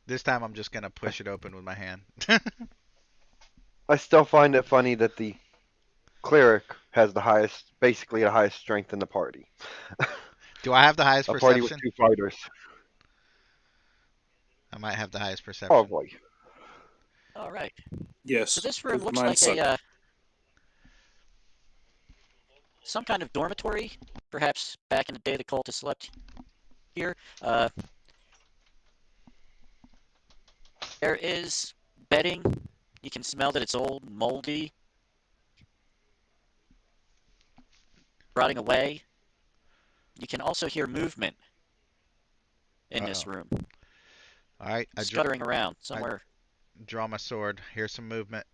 [SPEAKER 1] This time I'm just gonna push it open with my hand.
[SPEAKER 5] I still find it funny that the cleric has basically the highest strength in the party.
[SPEAKER 1] Do I have the highest perception?
[SPEAKER 5] A party with 2 fighters.
[SPEAKER 1] I might have the highest perception.
[SPEAKER 5] Probably.
[SPEAKER 2] All right.
[SPEAKER 3] Yes.
[SPEAKER 2] So this room looks like some kind of dormitory. Perhaps back in the day the cultists slept here. There is bedding. You can smell that it's old, moldy, rotting away. You can also hear movement in this room.
[SPEAKER 1] All right,
[SPEAKER 2] scuttering around somewhere.
[SPEAKER 1] Draw my sword. Here's some movement.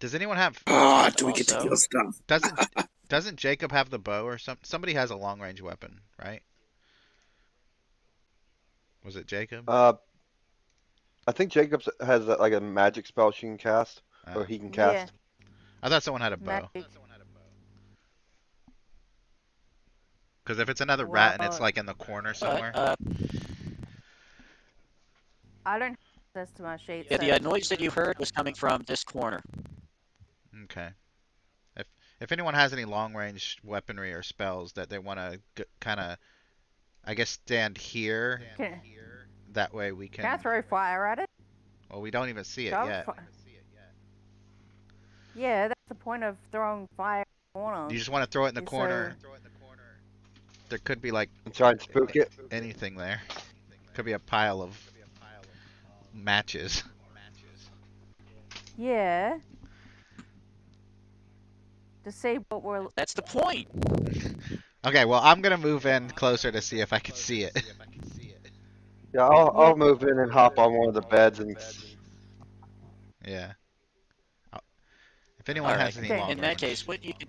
[SPEAKER 1] Does anyone have?
[SPEAKER 3] Do we get to kill stuff?
[SPEAKER 1] Doesn't Jacob have the bow or something? Somebody has a long range weapon, right? Was it Jacob?
[SPEAKER 5] I think Jacob has like a magic spell she can cast, or he can cast.
[SPEAKER 4] Yeah.
[SPEAKER 1] I thought someone had a bow. Because if it's another rat and it's like in the corner somewhere.
[SPEAKER 4] I don't have access to my sheet.
[SPEAKER 2] Yeah, the noise that you heard was coming from this corner.
[SPEAKER 1] Okay. If anyone has any long range weaponry or spells that they want to kind of, I guess, stand here. That way we can.
[SPEAKER 4] Can I throw fire at it?
[SPEAKER 1] Well, we don't even see it yet.
[SPEAKER 4] Yeah, that's the point of throwing fire in the corner.
[SPEAKER 1] You just want to throw it in the corner. There could be like
[SPEAKER 5] try and spook it.
[SPEAKER 1] Anything there. Could be a pile of matches.
[SPEAKER 4] Yeah. To see what we're.
[SPEAKER 2] That's the point.
[SPEAKER 1] Okay, well I'm gonna move in closer to see if I can see it.
[SPEAKER 5] Yeah, I'll
[SPEAKER 4] Yeah.
[SPEAKER 5] I'll move in and hop on one of the beds and
[SPEAKER 1] Yeah. Uh, If anyone
[SPEAKER 2] All right.
[SPEAKER 1] has any
[SPEAKER 4] Okay.
[SPEAKER 2] In
[SPEAKER 1] longer
[SPEAKER 2] that case,
[SPEAKER 1] ones.
[SPEAKER 2] what you can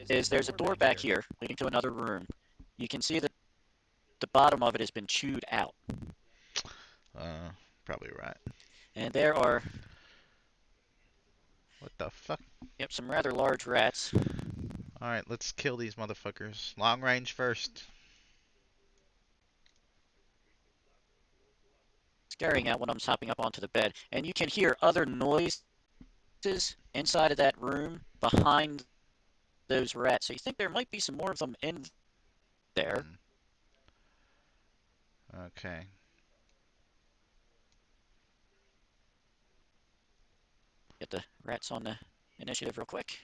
[SPEAKER 2] is there's a door back here leading to another room. You can see that the bottom of it has been chewed out,
[SPEAKER 1] Uh, Probably right.
[SPEAKER 2] and there are
[SPEAKER 1] What the fuck?
[SPEAKER 2] some rather large rats.
[SPEAKER 1] All right, let's kill these motherfuckers. Long range first.
[SPEAKER 2] Scaring out one of them's hopping up onto the bed, and you can hear other noises inside of that room behind those rats. So you think there might be some more of them in there.
[SPEAKER 1] Hmm. Okay.
[SPEAKER 2] Get the rats on the initiative real quick.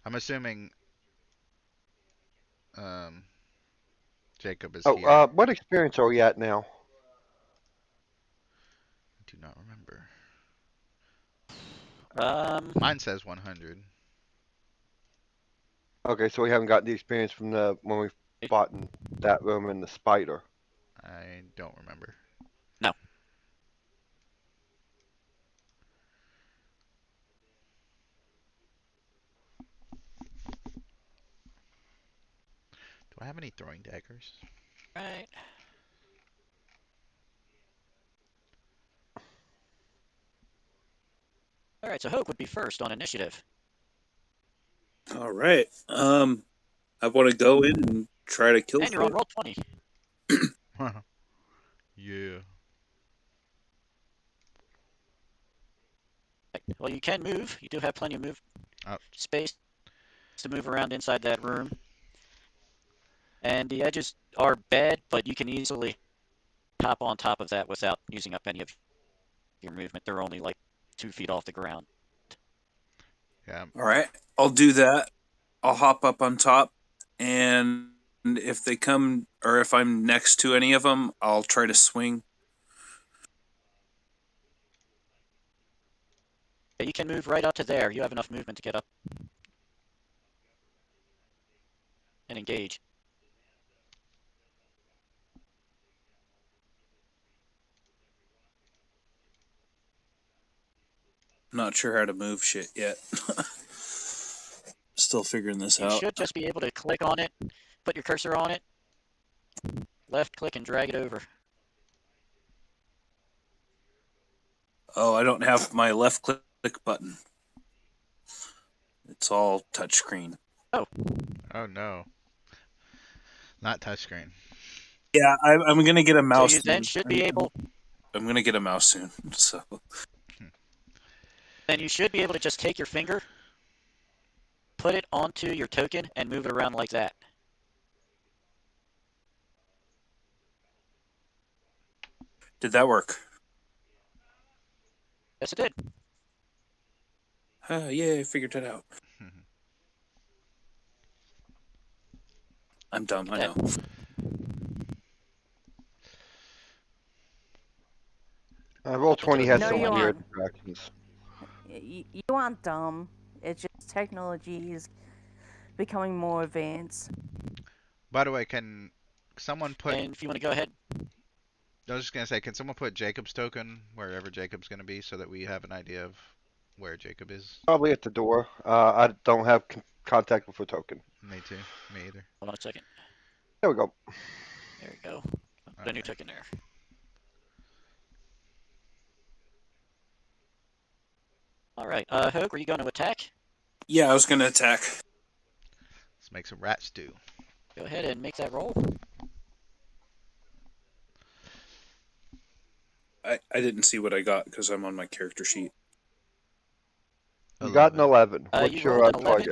[SPEAKER 1] I'm assuming um, Jacob is
[SPEAKER 5] oh,
[SPEAKER 1] here.
[SPEAKER 5] what experience are we at now?
[SPEAKER 1] I do not remember.
[SPEAKER 2] Um,
[SPEAKER 1] Mine says 100.
[SPEAKER 5] Okay, so we haven't got the experience from the when we fought in that room in the spider.
[SPEAKER 1] I don't remember.
[SPEAKER 2] no.
[SPEAKER 1] Do I have any throwing daggers?
[SPEAKER 2] Right. All right. So Hoke would be first on initiative.
[SPEAKER 3] All right. I want to go in and try to kill
[SPEAKER 2] And you're on
[SPEAKER 3] it.
[SPEAKER 2] roll 20.
[SPEAKER 1] Yeah.
[SPEAKER 2] Well, you can move. You do have plenty of move
[SPEAKER 1] Oh,
[SPEAKER 2] space to move around inside that room. And the edges are bad, but you can easily hop on top of that without using up any of your movement. They're only like 2 feet off the ground.
[SPEAKER 1] yeah.
[SPEAKER 3] All right. I'll do that. I'll hop up on top, and if they come, or if I'm next to any of them, I'll try to swing.
[SPEAKER 2] Yeah, you can move right up to there. You have enough movement to get up and engage.
[SPEAKER 3] Not sure how to move shit yet. Still figuring this
[SPEAKER 2] You
[SPEAKER 3] out.
[SPEAKER 2] should just be able to click on it, put your cursor on it, left click, and drag it over.
[SPEAKER 3] Oh, I don't have my left click button. It's all touchscreen.
[SPEAKER 2] Oh,
[SPEAKER 1] Oh no. Not touchscreen.
[SPEAKER 3] Yeah, I'm gonna get a
[SPEAKER 2] so
[SPEAKER 3] mouse.
[SPEAKER 2] you then
[SPEAKER 3] Soon.
[SPEAKER 2] should be able.
[SPEAKER 3] I'm gonna get a mouse soon. So
[SPEAKER 2] Then you should be able to just take your finger, put it onto your token, and move it around like that.
[SPEAKER 3] did that work?
[SPEAKER 2] Yes, it did.
[SPEAKER 3] Yeah, I figured it out. I'm dumb. I know.
[SPEAKER 5] Roll 20 has
[SPEAKER 4] No,
[SPEAKER 5] some
[SPEAKER 4] you
[SPEAKER 5] weird
[SPEAKER 4] aren't.
[SPEAKER 5] interactions.
[SPEAKER 4] You aren't dumb. It's just technology is becoming more advanced.
[SPEAKER 1] By the way, can someone put?
[SPEAKER 2] And if you want to go ahead,
[SPEAKER 1] I was just gonna say, can someone put Jacob's token wherever Jacob's gonna be, so that we have an idea of where Jacob is?
[SPEAKER 5] Probably at the door. I don't have contact with a token.
[SPEAKER 1] Me too. Me either.
[SPEAKER 2] hold on a second.
[SPEAKER 5] There we go.
[SPEAKER 2] There you go. Put a new
[SPEAKER 1] Okay.
[SPEAKER 2] token there. All right. Hoke, are you going to attack?
[SPEAKER 3] Yeah, I was gonna attack.
[SPEAKER 1] Let's make some rat stew.
[SPEAKER 2] Go ahead and make that roll.
[SPEAKER 3] I didn't see what I got because I'm on my character sheet.
[SPEAKER 5] You got an 11. What's
[SPEAKER 2] You
[SPEAKER 5] your
[SPEAKER 2] rolled an 11.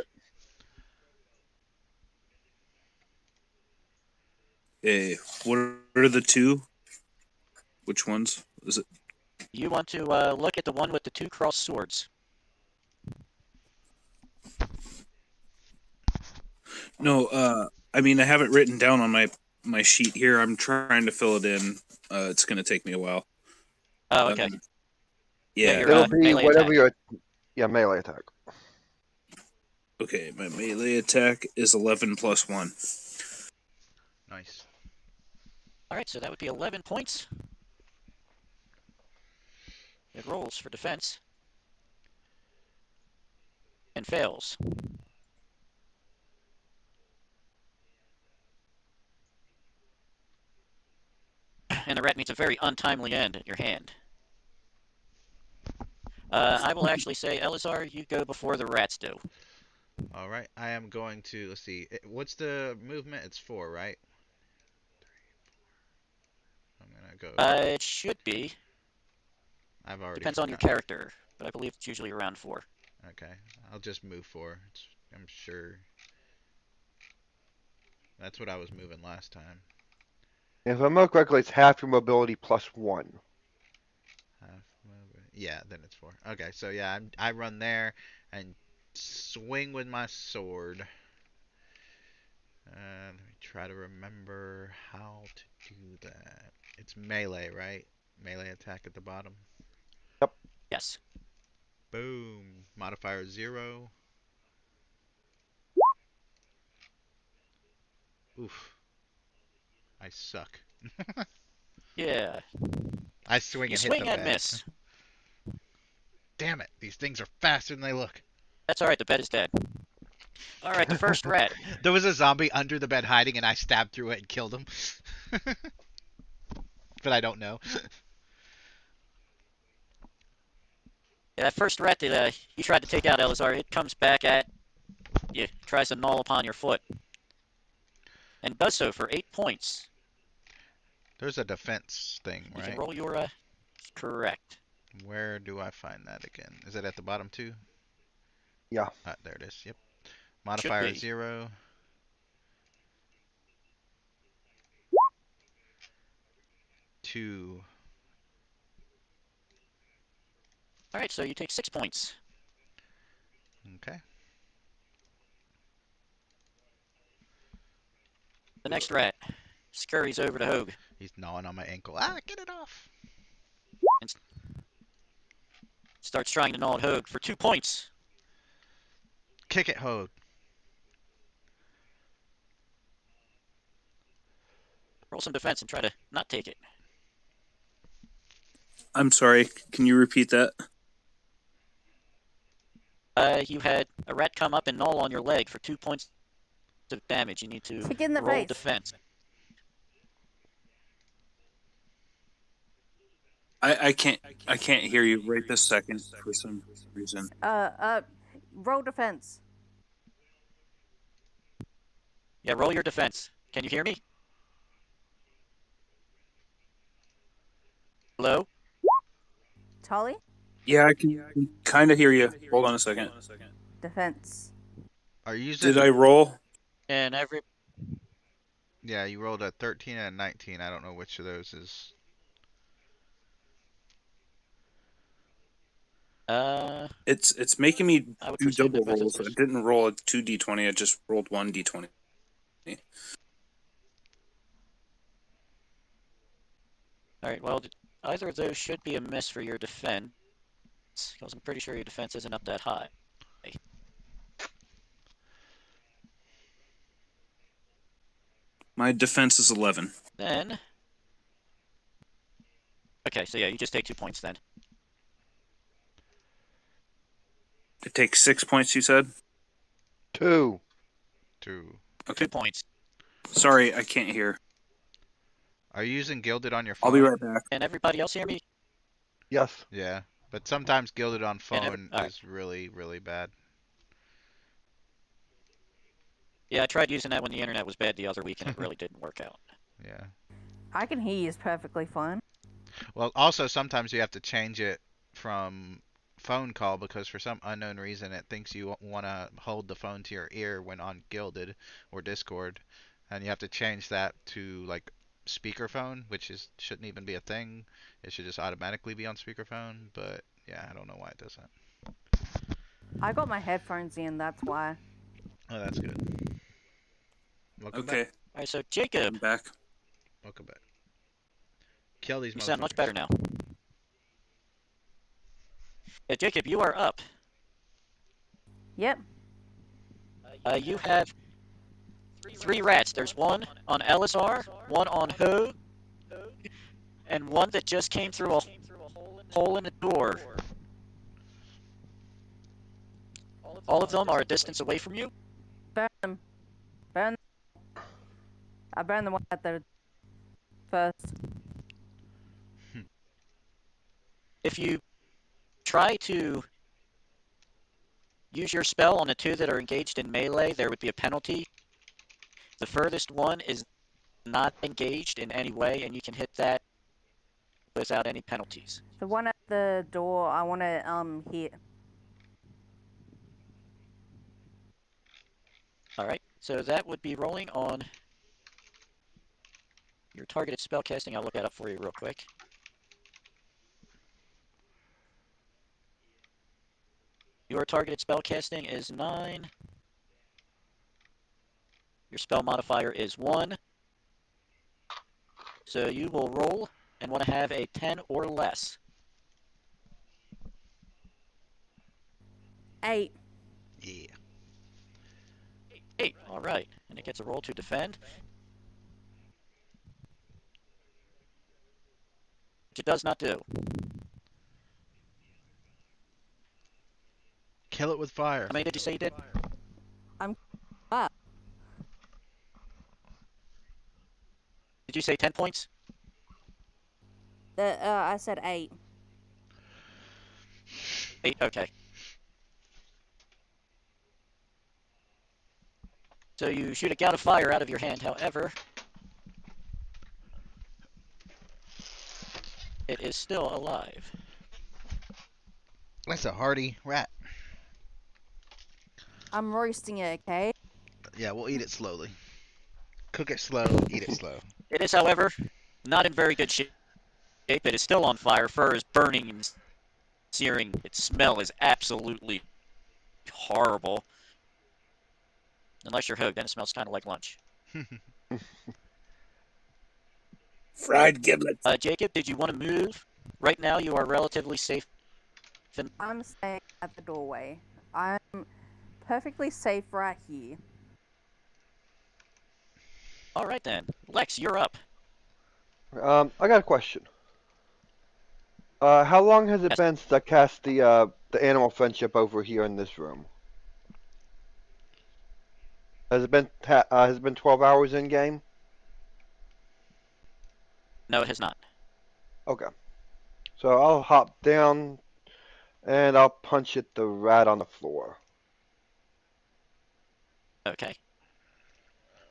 [SPEAKER 5] target?
[SPEAKER 3] What are the two? Which ones? Is it?
[SPEAKER 2] You want to look at the one with the 2 crossed swords.
[SPEAKER 3] No, I mean I have it written down on my sheet here. I'm trying to fill it in. It's gonna take me a while.
[SPEAKER 2] Oh, okay.
[SPEAKER 3] Yeah.
[SPEAKER 2] your
[SPEAKER 5] It'll be
[SPEAKER 2] melee
[SPEAKER 5] whatever
[SPEAKER 2] attack.
[SPEAKER 5] your melee attack.
[SPEAKER 3] Okay, my melee attack is 11 plus 1.
[SPEAKER 1] Nice.
[SPEAKER 2] All right, so that would be 11 points. It rolls for defense and fails. And the rat meets a very untimely end at your hand. I will actually say, Elazar, you go before the rats do.
[SPEAKER 1] All right. I am going to, let's see. What's the movement? It's 4, right? I'm going to go.
[SPEAKER 2] It should be.
[SPEAKER 1] I've already
[SPEAKER 2] Depends on your
[SPEAKER 1] forgotten.
[SPEAKER 2] character, but I believe it's usually around 4.
[SPEAKER 1] Okay. I'll just move 4. I'm sure. That's what I was moving last time.
[SPEAKER 5] If I remember correctly, it's half your mobility plus 1.
[SPEAKER 1] Yeah, then it's 4. Okay, so yeah, I run there and swing with my sword. Let me try to remember how to do that. It's melee, right? Melee attack at the bottom.
[SPEAKER 5] Yep.
[SPEAKER 2] Yes.
[SPEAKER 1] Boom. Modifier 0. Oof. I suck.
[SPEAKER 2] Yeah.
[SPEAKER 1] I swing
[SPEAKER 2] You
[SPEAKER 1] and hit the
[SPEAKER 2] swing and
[SPEAKER 1] bed.
[SPEAKER 2] miss.
[SPEAKER 1] Damn it. These things are faster than they look.
[SPEAKER 2] That's all right. The bed is dead. All right, the first rat.
[SPEAKER 1] There was a zombie under the bed hiding, and I stabbed through it and killed him. But I don't know.
[SPEAKER 2] Yeah, that first rat that you tried to take out, Elazar, it comes back at you, tries to gnaw upon your foot, and does so for 8 points.
[SPEAKER 1] There's a defense thing,
[SPEAKER 2] You can
[SPEAKER 1] right?
[SPEAKER 2] roll your correct.
[SPEAKER 1] Where do I find that again? Is it at the bottom too?
[SPEAKER 5] Yeah.
[SPEAKER 1] There it is. Yep.
[SPEAKER 2] Should
[SPEAKER 1] Modifier
[SPEAKER 2] be.
[SPEAKER 1] 0. 2.
[SPEAKER 2] All right, so you take 6 points.
[SPEAKER 1] Okay.
[SPEAKER 2] The next rat scurries over to Hogue
[SPEAKER 1] He's gnawing on my ankle. Ah, get it off.
[SPEAKER 2] and starts trying to gnaw at Hogue for 2 points.
[SPEAKER 1] Kick it, Hogue.
[SPEAKER 2] Roll some defense and try to not take it.
[SPEAKER 3] I'm sorry. Can you repeat that?
[SPEAKER 2] You had a rat come up and gnaw on your leg for 2 points of damage. You need to
[SPEAKER 4] Kick in the
[SPEAKER 2] roll
[SPEAKER 4] face.
[SPEAKER 2] defense.
[SPEAKER 3] I can't hear you right this second for some reason.
[SPEAKER 4] Roll defense.
[SPEAKER 2] Yeah, roll your defense. Can you hear me? Hello?
[SPEAKER 4] Tolly?
[SPEAKER 3] Yeah, I can kind of hear you. Hold on a second.
[SPEAKER 4] Defense.
[SPEAKER 1] Are you using...
[SPEAKER 3] Did I roll?
[SPEAKER 2] And every...
[SPEAKER 1] Yeah, you rolled a 13 and a 19. I don't know which of those is...
[SPEAKER 3] It's making me
[SPEAKER 2] I would
[SPEAKER 3] do
[SPEAKER 2] presume
[SPEAKER 3] double
[SPEAKER 2] defense
[SPEAKER 3] rolls. I
[SPEAKER 2] is-
[SPEAKER 3] didn't roll a 2d20. I just rolled 1d20.
[SPEAKER 2] Alright, well, either of those should be a miss for your defense, because I'm pretty sure your defense isn't up that high.
[SPEAKER 3] My defense is 11.
[SPEAKER 2] Then... Okay, so yeah, you just take 2 points then.
[SPEAKER 3] It takes 6 points, you said?
[SPEAKER 5] 2.
[SPEAKER 1] 2.
[SPEAKER 3] Okay.
[SPEAKER 2] 2 points.
[SPEAKER 3] Sorry, I can't hear.
[SPEAKER 1] Are you using Gilded on your phone?
[SPEAKER 3] I'll be right back.
[SPEAKER 2] And everybody else hear me?
[SPEAKER 5] Yes.
[SPEAKER 1] Yeah, but sometimes Gilded on
[SPEAKER 2] And
[SPEAKER 1] phone
[SPEAKER 2] alright.
[SPEAKER 1] is really, really bad.
[SPEAKER 2] Yeah, I tried using that when the internet was bad the other week, and it really didn't work out.
[SPEAKER 1] Yeah.
[SPEAKER 4] I can hear you perfectly fine.
[SPEAKER 1] Well, also sometimes you have to change it from phone call because for some unknown reason it thinks you want to hold the phone to your ear when on Gilded or Discord, and you have to change that to like speakerphone, which shouldn't even be a thing. It should just automatically be on speakerphone. But yeah, I don't know why it does that.
[SPEAKER 4] I got my headphones in, that's why.
[SPEAKER 1] Oh, that's good. Welcome
[SPEAKER 3] Okay,
[SPEAKER 1] back.
[SPEAKER 2] Alright, so
[SPEAKER 3] I'm
[SPEAKER 2] Jacob,
[SPEAKER 3] back.
[SPEAKER 1] Welcome back. Kill these
[SPEAKER 2] you sound much
[SPEAKER 1] motherfuckers.
[SPEAKER 2] better now. Jacob, you are up.
[SPEAKER 4] Yep.
[SPEAKER 2] You have 3 rats. There's one on Elazar, one on Hogue, and one that just came through a hole in the door. All of them are a distance away from you.
[SPEAKER 4] Burn them. Burn. I burned the one at the first.
[SPEAKER 2] If you try to use your spell on the 2 that are engaged in melee, there would be a penalty. The furthest one is not engaged in any way, and you can hit that without any penalties.
[SPEAKER 4] The one at the door, I want to hit.
[SPEAKER 2] Alright, so that would be rolling on your targeted spell casting. I'll look that up for you real quick. Your targeted spell casting is 9. Your spell modifier is 1. So you will roll and want to have a 10 or less.
[SPEAKER 4] 8.
[SPEAKER 1] Yeah.
[SPEAKER 2] 8. Alright, and it gets a roll to defend. Which it does not do.
[SPEAKER 1] Kill it with fire.
[SPEAKER 2] How many did you say you did?
[SPEAKER 4] Ah,
[SPEAKER 2] Did you say 10 points?
[SPEAKER 4] I said 8.
[SPEAKER 2] 8, okay. So you shoot a gout of fire out of your hand, however, it is still alive.
[SPEAKER 1] That's a hardy rat.
[SPEAKER 4] I'm roasting it, okay?
[SPEAKER 1] Yeah, we'll eat it slowly. Cook it slow, eat it slow.
[SPEAKER 2] It is, however, not in very good shape. It is still on fire. Fur is burning and searing. Its smell is absolutely horrible. Unless you're Hogue, then it smells kind of like lunch.
[SPEAKER 3] Fried giblets.
[SPEAKER 2] Jacob, did you want to move? Right now, you are relatively safe.
[SPEAKER 4] I'm staying at the doorway. I'm perfectly safe right here.
[SPEAKER 2] All right then, Lex, you're up.
[SPEAKER 5] I got a question. How long has it
[SPEAKER 2] Yes.
[SPEAKER 5] been since I cast the animal friendship over here in this room? Has it been 12 hours in game?
[SPEAKER 2] No, it has not.
[SPEAKER 5] Okay. So I'll hop down and I'll punch at the rat on the floor.
[SPEAKER 2] Okay.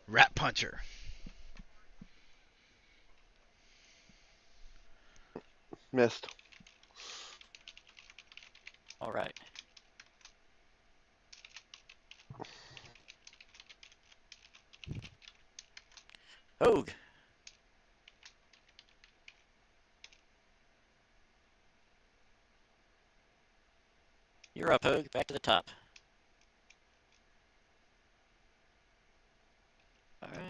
[SPEAKER 1] Rat puncher.
[SPEAKER 5] Missed.
[SPEAKER 2] All right. Hogue. You're up, Hogue. Back to the top. All right.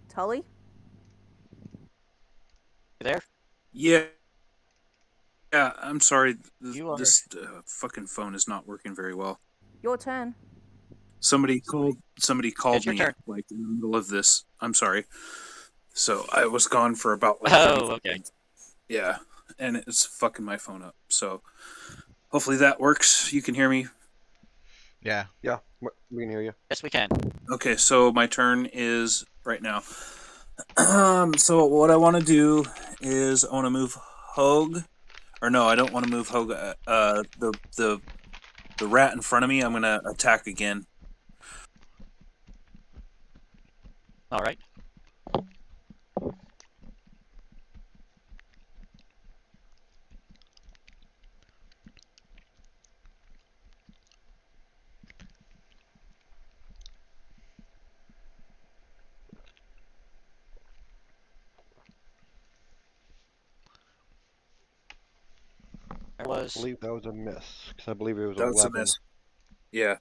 [SPEAKER 4] Tully?
[SPEAKER 2] You there?
[SPEAKER 3] Yeah. Yeah, I'm sorry.
[SPEAKER 2] You are.
[SPEAKER 3] This fucking phone is not working very well.
[SPEAKER 4] Your turn.
[SPEAKER 3] Somebody called. Somebody called
[SPEAKER 2] It's your
[SPEAKER 3] me
[SPEAKER 2] turn.
[SPEAKER 3] like in the middle of this. I'm sorry. So I was gone for about like.
[SPEAKER 2] Oh,
[SPEAKER 3] 45
[SPEAKER 2] okay.
[SPEAKER 3] minutes. Yeah, and it's fucking my phone up. So hopefully that works. You can hear me.
[SPEAKER 1] Yeah.
[SPEAKER 5] Yeah, we can hear you.
[SPEAKER 2] Yes, we can.
[SPEAKER 3] Okay, so my turn is right now. So what I want to do is I want to move Hogue, or no, I don't want to move Hogue. The rat in front of me, I'm gonna attack again.
[SPEAKER 2] All right. was.
[SPEAKER 5] believe that was a miss, because I believe it was
[SPEAKER 3] That was a
[SPEAKER 5] 11.
[SPEAKER 3] miss. Yeah,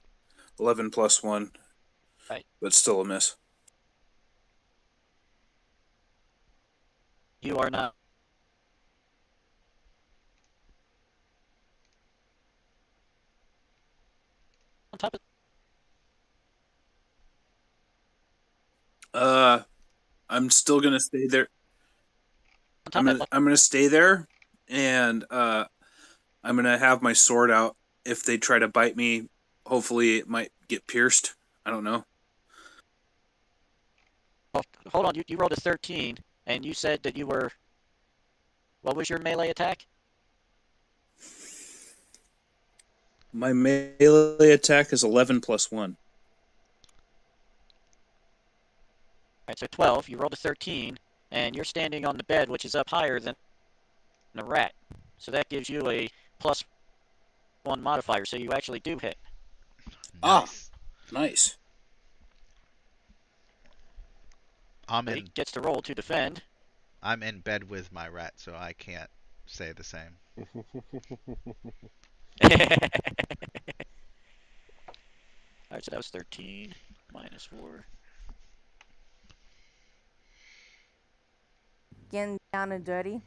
[SPEAKER 3] 11 plus 1,
[SPEAKER 2] Right.
[SPEAKER 3] but still a miss.
[SPEAKER 2] You are now on top of
[SPEAKER 3] I'm still gonna stay there.
[SPEAKER 2] on
[SPEAKER 3] I'm
[SPEAKER 2] top of
[SPEAKER 3] gonna
[SPEAKER 2] that.
[SPEAKER 3] I'm gonna stay there, and I'm gonna have my sword out. If they try to bite me, hopefully it might get pierced. I don't know.
[SPEAKER 2] Oh, hold on. You rolled a 13, and you said that you were. What was your melee attack?
[SPEAKER 3] My melee attack is 11 plus 1.
[SPEAKER 2] Right, so 12. You rolled a 13, and you're standing on the bed, which is up higher than a rat. So that gives you a +1 modifier. So you actually do hit.
[SPEAKER 3] Ah,
[SPEAKER 1] Nice.
[SPEAKER 3] nice.
[SPEAKER 1] I'm
[SPEAKER 2] But he
[SPEAKER 1] in
[SPEAKER 2] gets to roll to defend.
[SPEAKER 1] I'm in bed with my rat, so I can't say the same.
[SPEAKER 2] Alright, so that was 13 minus 4.
[SPEAKER 4] Getting down and dirty.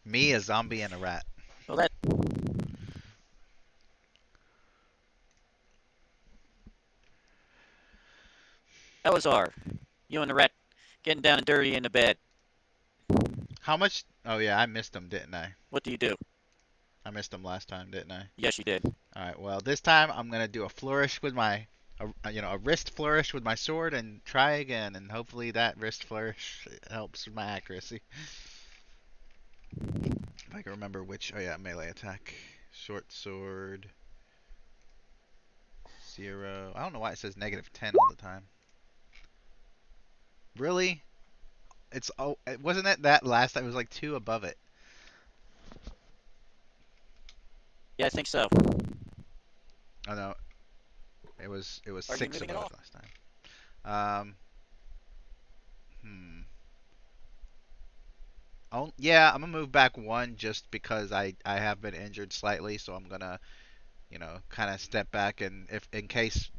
[SPEAKER 1] Me, a zombie, and a rat.
[SPEAKER 2] Well, that was R. You and the rat getting down and dirty in the bed.
[SPEAKER 1] How much? Oh yeah, I missed him, didn't I?
[SPEAKER 2] What do you do?
[SPEAKER 1] I missed him last time, didn't I?
[SPEAKER 2] Yes, you did.
[SPEAKER 1] All right. Well, this time I'm gonna do a flourish with my, a wrist flourish with my sword, and try again, and hopefully that wrist flourish helps with my accuracy. If I can remember which. Oh yeah, melee attack, short sword, 0. I don't know why it says -10 all the time. Really? It's wasn't it that last time? It was like 2 above it.
[SPEAKER 2] Yeah, I think so.
[SPEAKER 1] Oh no, it was
[SPEAKER 2] Are you
[SPEAKER 1] 6
[SPEAKER 2] moving at
[SPEAKER 1] above
[SPEAKER 2] all?
[SPEAKER 1] it last time. Hmm. Oh yeah, I'm gonna move back 1 just because I have been injured slightly, so I'm gonna kind of step back, and if in case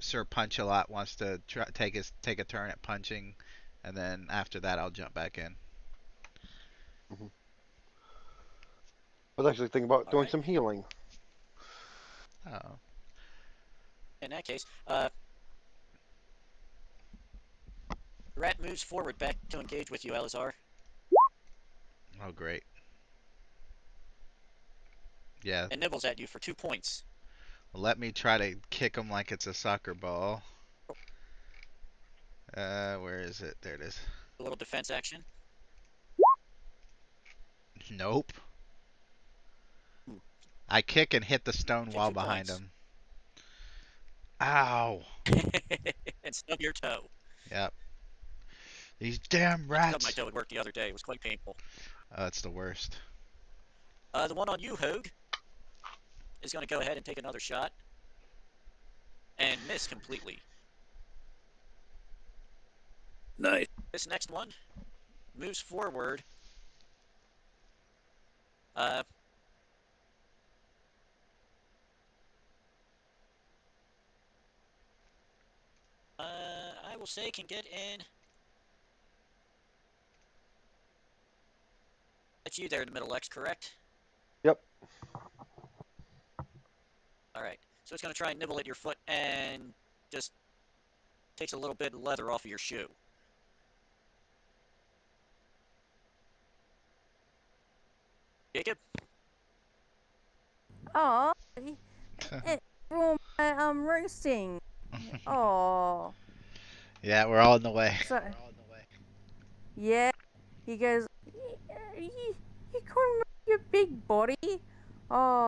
[SPEAKER 1] Sir Punch a lot wants to take a turn at punching, and then after that I'll jump back in.
[SPEAKER 5] I was actually thinking about
[SPEAKER 2] All
[SPEAKER 5] doing
[SPEAKER 2] right.
[SPEAKER 5] some healing.
[SPEAKER 1] Oh,
[SPEAKER 2] In that case, the rat moves forward back to engage with you, Alizar,
[SPEAKER 1] oh great. Yeah,
[SPEAKER 2] and nibbles at you for 2 points.
[SPEAKER 1] let me try to kick him like it's a soccer ball. Where is it? There it is.
[SPEAKER 2] A little defense action.
[SPEAKER 1] Nope.
[SPEAKER 2] Ooh,
[SPEAKER 1] I kick and hit the stone
[SPEAKER 2] take
[SPEAKER 1] wall
[SPEAKER 2] 2
[SPEAKER 1] behind
[SPEAKER 2] points.
[SPEAKER 1] him. Ow.
[SPEAKER 2] And stub your toe.
[SPEAKER 1] Yep. These damn
[SPEAKER 2] I stubbed my
[SPEAKER 1] rats.
[SPEAKER 2] toe at work the other day. It was quite painful.
[SPEAKER 1] Oh, that's the worst.
[SPEAKER 2] The one on you, Hogue, is going to go ahead and take another shot and miss completely.
[SPEAKER 3] Nice.
[SPEAKER 2] This next one moves forward. Uh, I will say can get in. That's you there in the middle, Lex, correct?
[SPEAKER 5] Yep.
[SPEAKER 2] All right. So it's going to try and nibble at your foot and just takes a little bit of leather off of your shoe. Jacob?
[SPEAKER 4] Oh, it ruined my roasting. Oh,
[SPEAKER 1] Yeah, we're all in the way.
[SPEAKER 4] so yeah. He goes. You couldn't move your big body. Oh,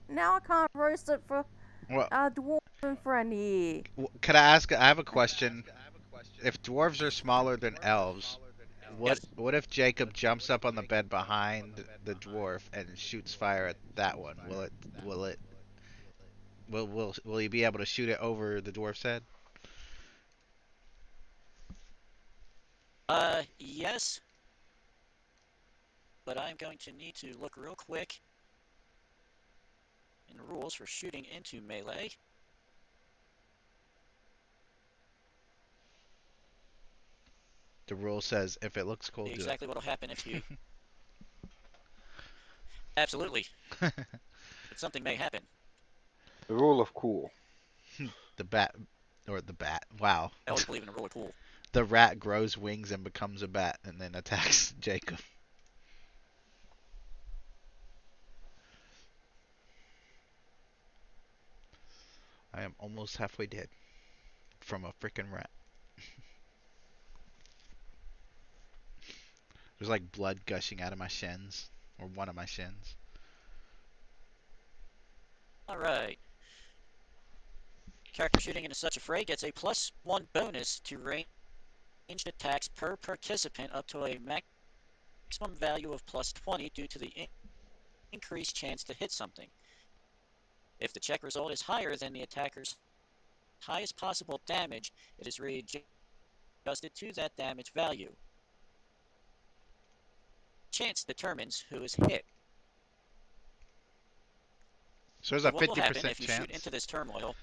[SPEAKER 4] now I can't roast it for
[SPEAKER 1] Well,
[SPEAKER 4] our dwarven friend here.
[SPEAKER 1] could I ask? I have a question. If dwarves are smaller than elves, what
[SPEAKER 2] Yes.
[SPEAKER 1] what if Jacob jumps up on the bed behind the dwarf and shoots fire at that one? Will he be able to shoot it over the dwarf's head?
[SPEAKER 2] Yes. but I'm going to need to look real quick in the rules for shooting into melee.
[SPEAKER 1] The rule says if it looks cool, do
[SPEAKER 2] Exactly what will happen if you. Absolutely,
[SPEAKER 1] it.
[SPEAKER 2] but something may happen.
[SPEAKER 5] The rule of cool.
[SPEAKER 1] The bat, or the bat. Wow.
[SPEAKER 2] I always believe in a rule of cool.
[SPEAKER 1] The rat grows wings and becomes a bat, and then attacks Jacob. I am almost halfway dead from a freaking rat. There's like blood gushing out of my shins, or one of my shins.
[SPEAKER 2] All right. Character shooting into such a fray gets a +1 bonus to ranged attacks per participant up to a maximum value of +20 due to the increased chance to hit something. If the check result is higher than the attacker's highest possible damage, it is readjusted to that damage value. Chance determines who is hit.
[SPEAKER 1] So there's
[SPEAKER 2] So
[SPEAKER 1] a
[SPEAKER 2] what will happen
[SPEAKER 1] 50%
[SPEAKER 2] if you shoot
[SPEAKER 1] chance.
[SPEAKER 2] into this turmoil?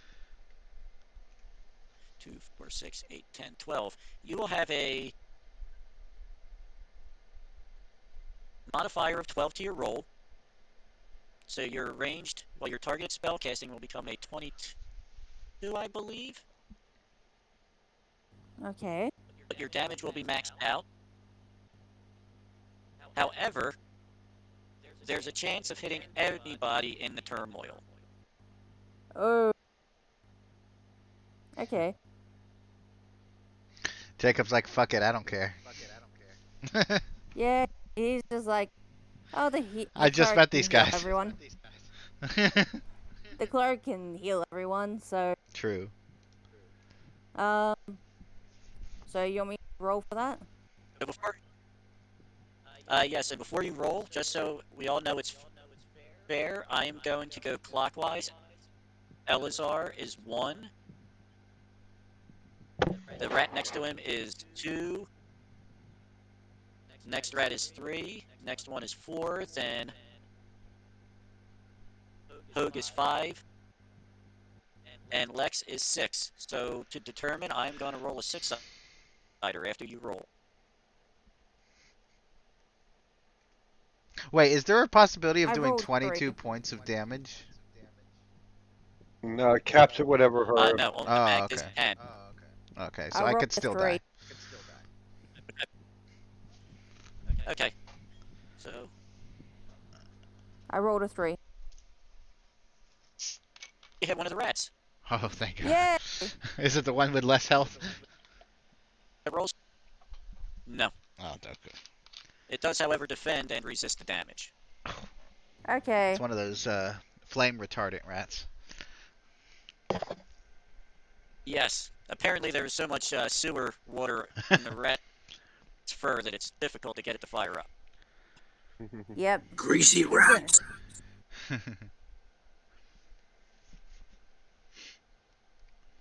[SPEAKER 2] 2, 4, 6, 8, 10, 12. You will have a modifier of 12 to your roll. So your ranged, well, your targeted spell casting will become a 22, I believe.
[SPEAKER 4] Okay.
[SPEAKER 2] But your damage will be maxed out. However, there's a chance of hitting anybody in the turmoil.
[SPEAKER 4] Oh. Okay.
[SPEAKER 1] Jacob's like, fuck it, I don't care.
[SPEAKER 4] Yeah, he's just like, oh,
[SPEAKER 1] I
[SPEAKER 4] the
[SPEAKER 1] just
[SPEAKER 4] cleric
[SPEAKER 1] met
[SPEAKER 4] can
[SPEAKER 1] these
[SPEAKER 4] heal
[SPEAKER 1] guys.
[SPEAKER 4] everyone. The cleric can heal everyone, so
[SPEAKER 1] True.
[SPEAKER 4] um, so you want me to roll for that?
[SPEAKER 2] So before, so before you roll, just so we all know it's fair, I am going to go clockwise. Elazar is 1. The rat next to him is 2. Next rat is 3. Next one is 4. Then Hogue is 5. And Lex is 6. So to determine, I'm going to roll a 6-sider after you roll.
[SPEAKER 1] Wait, is there a possibility of
[SPEAKER 4] I
[SPEAKER 1] doing
[SPEAKER 4] rolled
[SPEAKER 1] 22
[SPEAKER 4] 3.
[SPEAKER 1] points of damage?
[SPEAKER 5] No, caps at whatever her.
[SPEAKER 2] No, only the
[SPEAKER 1] Oh,
[SPEAKER 2] max is
[SPEAKER 1] okay.
[SPEAKER 2] 10.
[SPEAKER 1] Okay,
[SPEAKER 4] I
[SPEAKER 1] so I
[SPEAKER 4] rolled
[SPEAKER 1] could
[SPEAKER 4] a
[SPEAKER 1] still
[SPEAKER 4] 3.
[SPEAKER 1] die.
[SPEAKER 2] Okay. So
[SPEAKER 4] I rolled a 3.
[SPEAKER 2] you hit one of the rats.
[SPEAKER 1] Oh, thank God.
[SPEAKER 4] Yay!
[SPEAKER 1] Is it the one with less health?
[SPEAKER 2] It rolls. No.
[SPEAKER 1] Oh, okay.
[SPEAKER 2] It does, however, defend and resist the damage.
[SPEAKER 4] Okay.
[SPEAKER 1] It's one of those flame retardant rats.
[SPEAKER 2] Yes. Apparently there is so much sewer water in the rat's fur that it's difficult to get it to fire up.
[SPEAKER 4] Yep.
[SPEAKER 3] Greasy
[SPEAKER 4] It's
[SPEAKER 3] rat.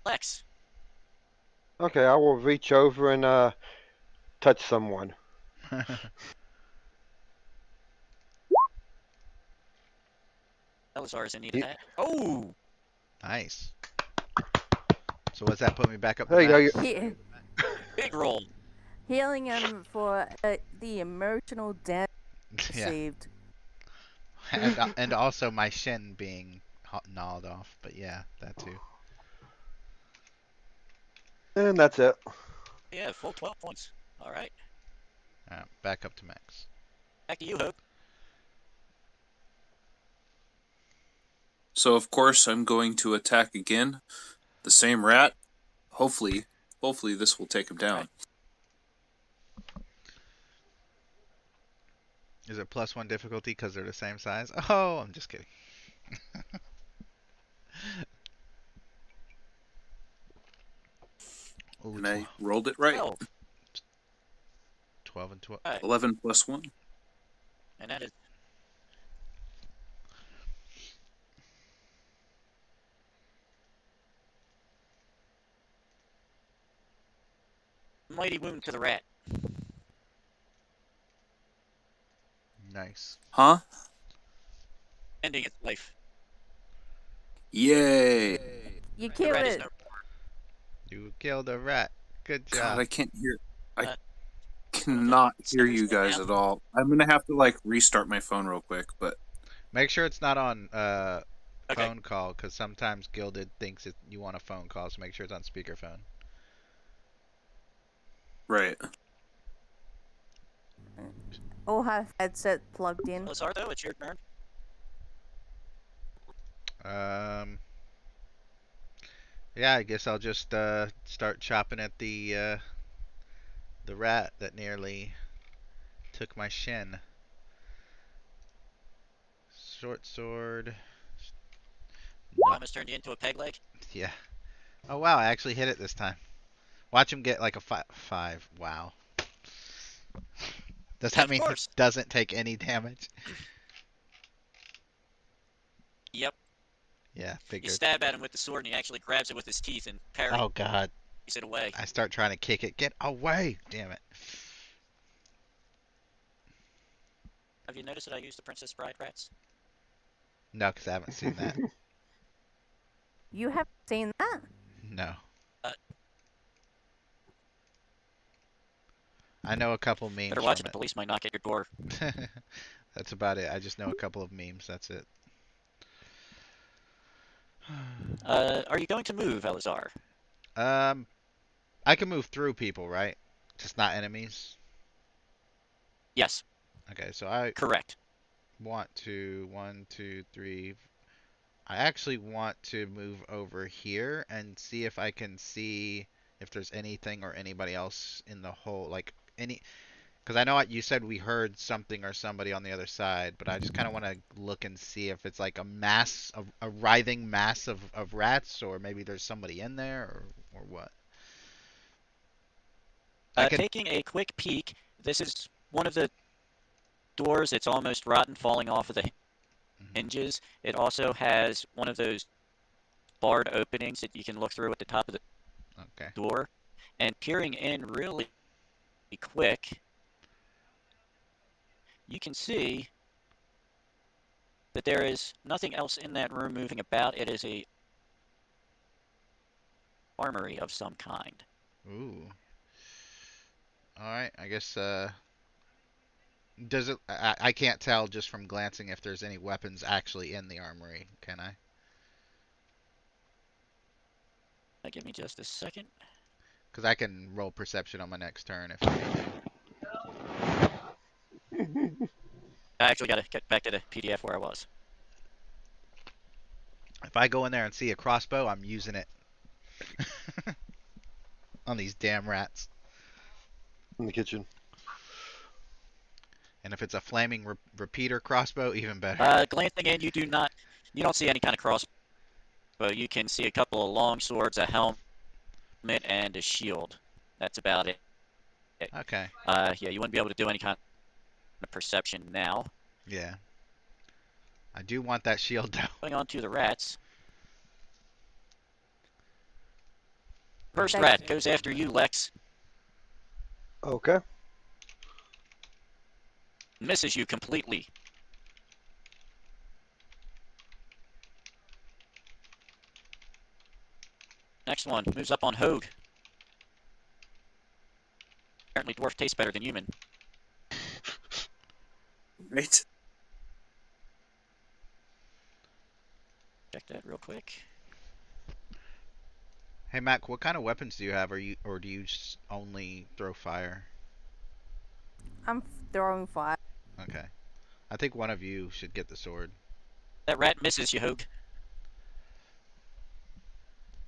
[SPEAKER 2] Lex.
[SPEAKER 5] Okay, I will reach over and touch someone.
[SPEAKER 2] Elazar is in need of that. Oh!
[SPEAKER 1] Nice. So what's that put me back up to
[SPEAKER 5] There you go.
[SPEAKER 1] max?
[SPEAKER 2] Big roll.
[SPEAKER 4] Healing him for the emotional damage
[SPEAKER 1] Yeah.
[SPEAKER 4] received.
[SPEAKER 1] And also my shin being gnawed off. But yeah, that too.
[SPEAKER 5] And that's it.
[SPEAKER 2] Yeah, full 12 points. All right.
[SPEAKER 1] Back up to max.
[SPEAKER 2] Back to you, Hope.
[SPEAKER 3] So of course I'm going to attack again. The same rat. Hopefully this will take him down.
[SPEAKER 1] Is it +1 difficulty because they're the same size? Oh, I'm just kidding. Ooh,
[SPEAKER 3] And I rolled it right.
[SPEAKER 1] 12 and 12.
[SPEAKER 2] Right.
[SPEAKER 3] 11 plus 1.
[SPEAKER 2] And that is mighty wound to the rat.
[SPEAKER 1] Nice.
[SPEAKER 3] Huh?
[SPEAKER 2] Ending its life.
[SPEAKER 3] Yay!
[SPEAKER 4] You
[SPEAKER 2] The
[SPEAKER 4] killed
[SPEAKER 2] rat is
[SPEAKER 4] it.
[SPEAKER 2] no.
[SPEAKER 1] You killed a rat. Good
[SPEAKER 3] God,
[SPEAKER 1] job.
[SPEAKER 3] I can't hear. I
[SPEAKER 2] Uh,
[SPEAKER 3] cannot hear you
[SPEAKER 2] Snickers
[SPEAKER 3] guys
[SPEAKER 2] now.
[SPEAKER 3] at all. I'm gonna have to like restart my phone real quick. But
[SPEAKER 1] Make sure it's not on
[SPEAKER 2] Okay.
[SPEAKER 1] phone call, because sometimes Gilded thinks you want a phone call, so make sure it's on speakerphone.
[SPEAKER 3] right.
[SPEAKER 4] All have headset plugged in.
[SPEAKER 2] Lazar, though, it's your turn.
[SPEAKER 1] Um, yeah, I guess I'll just start chopping at the rat that nearly took my shin. Short sword. No.
[SPEAKER 2] Almost turned you into a peg leg.
[SPEAKER 1] Yeah. Oh wow, I actually hit it this time. Watch him get like a five. Wow. Does that
[SPEAKER 2] Of
[SPEAKER 1] mean he
[SPEAKER 2] course.
[SPEAKER 1] doesn't take any damage?
[SPEAKER 2] Yep.
[SPEAKER 1] Yeah,
[SPEAKER 2] You
[SPEAKER 1] figured.
[SPEAKER 2] stab at him with the sword, and he actually grabs it with his teeth and parries
[SPEAKER 1] Oh god.
[SPEAKER 2] it away.
[SPEAKER 1] I start trying to kick it. Get away! Damn it.
[SPEAKER 2] Have you noticed that I use the Princess Bride rats?
[SPEAKER 1] No, because I haven't seen that.
[SPEAKER 4] You haven't seen that?
[SPEAKER 1] No.
[SPEAKER 2] Uh,
[SPEAKER 1] I know a couple memes
[SPEAKER 2] Better watch it.
[SPEAKER 1] from
[SPEAKER 2] The police might knock at your door.
[SPEAKER 1] it. That's about it. I just know a couple of memes. That's it.
[SPEAKER 2] Are you going to move, Elazar?
[SPEAKER 1] Um, I can move through people, right? Just not enemies.
[SPEAKER 2] Yes,
[SPEAKER 1] Okay, so I
[SPEAKER 2] correct.
[SPEAKER 1] want to 1, 2, 3. I actually want to move over here and see if I can see if there's anything or anybody else in the whole, like any, because I know you said we heard something or somebody on the other side, but I just kind of want to look and see if it's like a mass, a writhing mass of rats, or maybe there's somebody in there, or what. I could.
[SPEAKER 2] Taking a quick peek, this is one of the doors. It's almost rotten, falling off of the
[SPEAKER 1] Mhm.
[SPEAKER 2] hinges. It also has one of those barred openings that you can look through at the top of the
[SPEAKER 1] Okay.
[SPEAKER 2] door. And peering in really quick, you can see that there is nothing else in that room moving about. It is a armory of some kind.
[SPEAKER 1] Ooh. All right. I guess. Does it? I can't tell just from glancing if there's any weapons actually in the armory. Can I?
[SPEAKER 2] Give me just a second.
[SPEAKER 1] Because I can roll perception on my next turn if I need to.
[SPEAKER 2] I actually got to get back to the PDF where I was.
[SPEAKER 1] If I go in there and see a crossbow, I'm using it on these damn rats.
[SPEAKER 5] In the kitchen.
[SPEAKER 1] And if it's a flaming repeater crossbow, even better.
[SPEAKER 2] Glancing in, you don't see any kind of crossbow. You can see a couple of long swords, a helmet, and a shield. That's about it.
[SPEAKER 1] Okay.
[SPEAKER 2] Yeah, you wouldn't be able to do any kind of perception now.
[SPEAKER 1] Yeah. I do want that shield though.
[SPEAKER 2] Going on to the rats. First
[SPEAKER 4] Thanks.
[SPEAKER 2] rat goes after you, Lex.
[SPEAKER 5] Okay.
[SPEAKER 2] Misses you completely. Next one moves up on Hogue. Apparently dwarf tastes better than human.
[SPEAKER 3] Right.
[SPEAKER 2] Check that real quick.
[SPEAKER 1] Hey Mac, what kind of weapons do you have? Or do you just only throw fire?
[SPEAKER 4] I'm throwing fire.
[SPEAKER 1] Okay. I think one of you should get the sword.
[SPEAKER 2] That rat misses you, Hogue.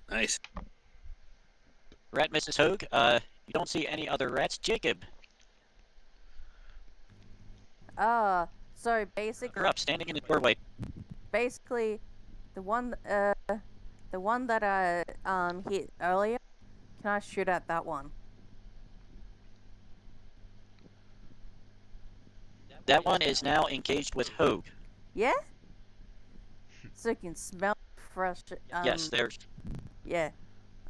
[SPEAKER 3] Nice.
[SPEAKER 2] Rat misses Hogue. You don't see any other rats. Jacob,
[SPEAKER 4] So basically,
[SPEAKER 2] you're up, standing in the doorway.
[SPEAKER 4] basically, the one that I hit earlier. Can I shoot at that one?
[SPEAKER 2] That one is now engaged with Hogue.
[SPEAKER 4] Yeah. So you can smell fresh.
[SPEAKER 2] Yes, there's.
[SPEAKER 4] Yeah.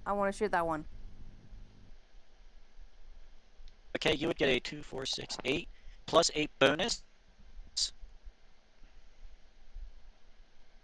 [SPEAKER 4] I want to shoot that one.
[SPEAKER 2] Okay, you would get a 2, 4, 6, 8 plus 8 bonus.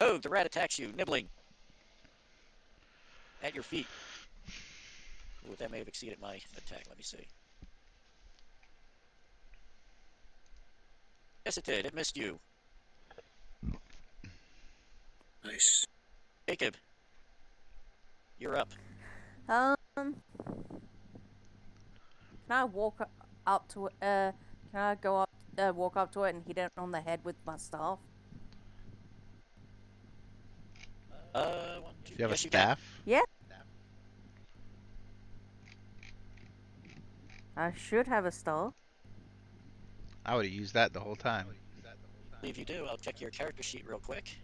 [SPEAKER 2] Oh, the rat attacks you, nibbling at your feet. Ooh, that may have exceeded my attack. Let me see. Yes, it did. It missed you.
[SPEAKER 3] Nice.
[SPEAKER 2] Jacob, you're up.
[SPEAKER 4] Can I walk up to it? Can I go up, walk up to it and hit it on the head with my staff?
[SPEAKER 2] One, two.
[SPEAKER 1] You have a
[SPEAKER 2] Yes, you can.
[SPEAKER 1] staff?
[SPEAKER 4] Yeah. I should have a staff.
[SPEAKER 1] I would have used that the whole time.
[SPEAKER 2] I believe you do. I'll check your character sheet real quick.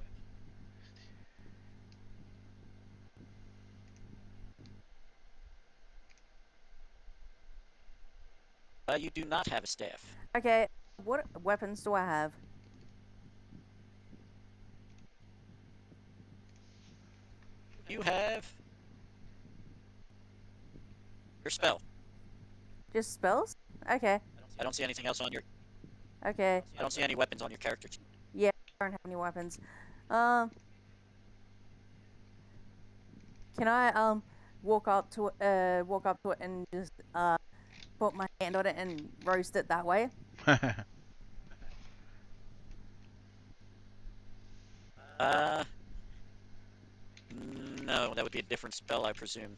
[SPEAKER 2] You do not have a staff.
[SPEAKER 4] Okay. What weapons do I have?
[SPEAKER 2] You have your spell.
[SPEAKER 4] Just spells? Okay.
[SPEAKER 2] I don't see anything else on your.
[SPEAKER 4] Okay.
[SPEAKER 2] I don't see any weapons on your character sheet.
[SPEAKER 4] Yeah, I don't have any weapons. Can I walk up to it and just put my hand on it and roast it that way?
[SPEAKER 2] No, that would be a different spell, I presume.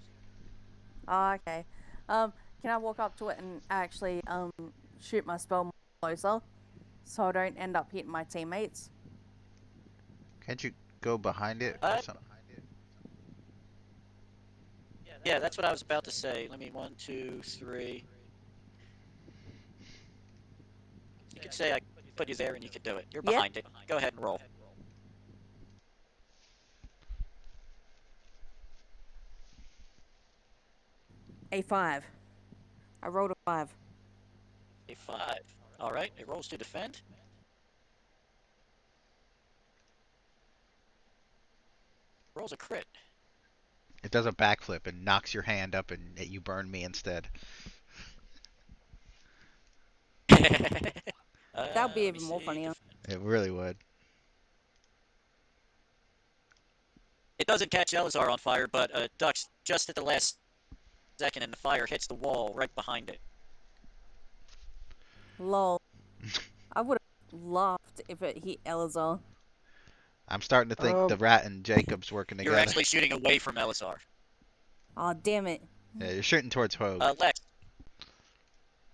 [SPEAKER 4] Oh, okay. Can I walk up to it and actually shoot my spell more closer so I don't end up hitting my teammates?
[SPEAKER 1] Can't you go behind it or something?
[SPEAKER 2] Yeah, that's what I was about to say. Let me 1, 2, 3. You could say I put you there and you could do it. You're
[SPEAKER 4] Yeah.
[SPEAKER 2] behind it. Go ahead and roll.
[SPEAKER 4] A 5. I rolled a 5.
[SPEAKER 2] A 5. Alright, it rolls to defend. Rolls a crit.
[SPEAKER 1] It does a backflip and knocks your hand up and you burn me instead.
[SPEAKER 4] That would be even more funnier.
[SPEAKER 1] It really would.
[SPEAKER 2] It doesn't catch Elazar on fire, but ducks just at the last second and the fire hits the wall right behind it.
[SPEAKER 4] Lol. I would have laughed if it hit Elazar.
[SPEAKER 1] I'm starting to think the rat and Jacob's working
[SPEAKER 2] You're
[SPEAKER 1] together.
[SPEAKER 2] actually shooting away from Elazar.
[SPEAKER 4] Aw, damn it.
[SPEAKER 1] Yeah, you're shooting towards Hogue.
[SPEAKER 2] Lex.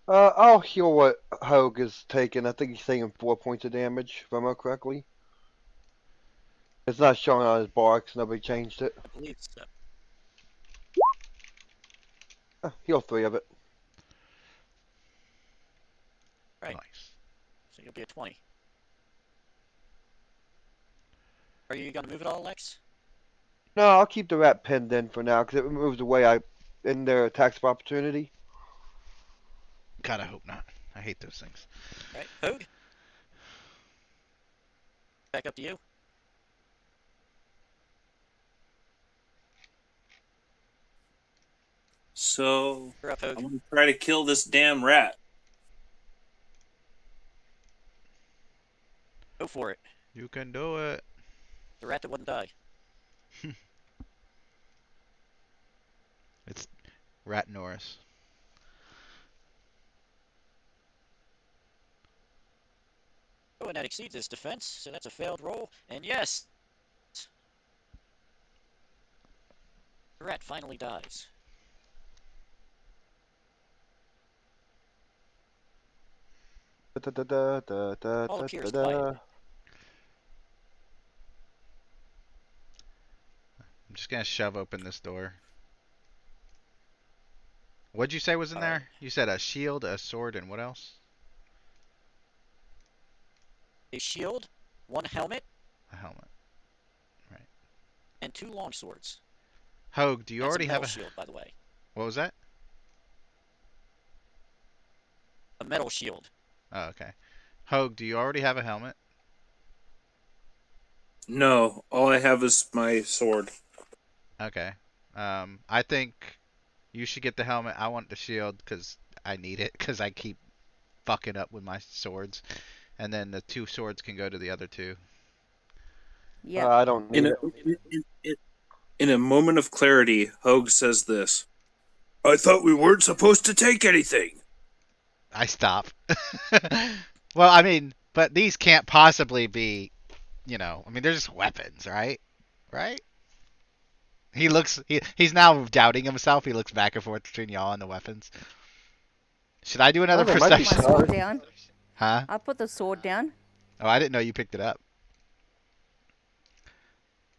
[SPEAKER 5] I'll heal what Hogue is taking. I think he's taking 4 points of damage, if I remember correctly. It's not showing on his bar because nobody changed it.
[SPEAKER 2] I believe so.
[SPEAKER 5] Heal 3 of it.
[SPEAKER 2] Right.
[SPEAKER 1] Nice.
[SPEAKER 2] So you'll be at 20. Are you going to move it all, Lex?
[SPEAKER 5] No, I'll keep the rat pinned in for now because it moves away in their attacks of opportunity.
[SPEAKER 1] God, I hope not. I hate those things.
[SPEAKER 2] Right. Hogue? Back up to you.
[SPEAKER 3] So
[SPEAKER 2] You're up, Hogue.
[SPEAKER 3] I'm gonna try to kill this damn rat.
[SPEAKER 2] Go for it.
[SPEAKER 1] You can do it.
[SPEAKER 2] The rat that wouldn't die.
[SPEAKER 1] It's Rat Norris.
[SPEAKER 2] Oh, and that exceeds his defense, so that's a failed roll. And yes! The rat finally dies. All appears quiet.
[SPEAKER 1] I'm just gonna shove open this door. What'd you say was in
[SPEAKER 2] All
[SPEAKER 1] there?
[SPEAKER 2] right.
[SPEAKER 1] You said a shield, a sword, and what else?
[SPEAKER 2] A shield, 1 helmet,
[SPEAKER 1] A helmet.
[SPEAKER 2] and 2 longswords.
[SPEAKER 1] Hogue, do you
[SPEAKER 2] That's
[SPEAKER 1] already
[SPEAKER 2] a
[SPEAKER 1] have
[SPEAKER 2] metal
[SPEAKER 1] a...
[SPEAKER 2] shield, by the way.
[SPEAKER 1] What was that?
[SPEAKER 2] A metal shield.
[SPEAKER 1] Oh, okay. Hogue, do you already have a helmet?
[SPEAKER 3] No, all I have is my sword.
[SPEAKER 1] Okay. I think you should get the helmet. I want the shield because I need it because I keep fucking up with my swords. And then the 2 swords can go to the other 2.
[SPEAKER 4] Yep.
[SPEAKER 5] I don't
[SPEAKER 3] In
[SPEAKER 5] need
[SPEAKER 3] a,
[SPEAKER 5] it.
[SPEAKER 3] in a moment of clarity, Hogue says this. I thought we weren't supposed to take anything.
[SPEAKER 1] I stop. Well, I mean, but these can't possibly be, I mean, they're just weapons, right? Right? He's now doubting himself. He looks back and forth between y'all and the weapons. Should I do another
[SPEAKER 5] Oh, they might
[SPEAKER 4] Put
[SPEAKER 5] be
[SPEAKER 4] my
[SPEAKER 1] perception?
[SPEAKER 4] sword
[SPEAKER 5] cars.
[SPEAKER 4] down.
[SPEAKER 1] Huh?
[SPEAKER 4] I put the sword down.
[SPEAKER 1] Oh, I didn't know you picked it up.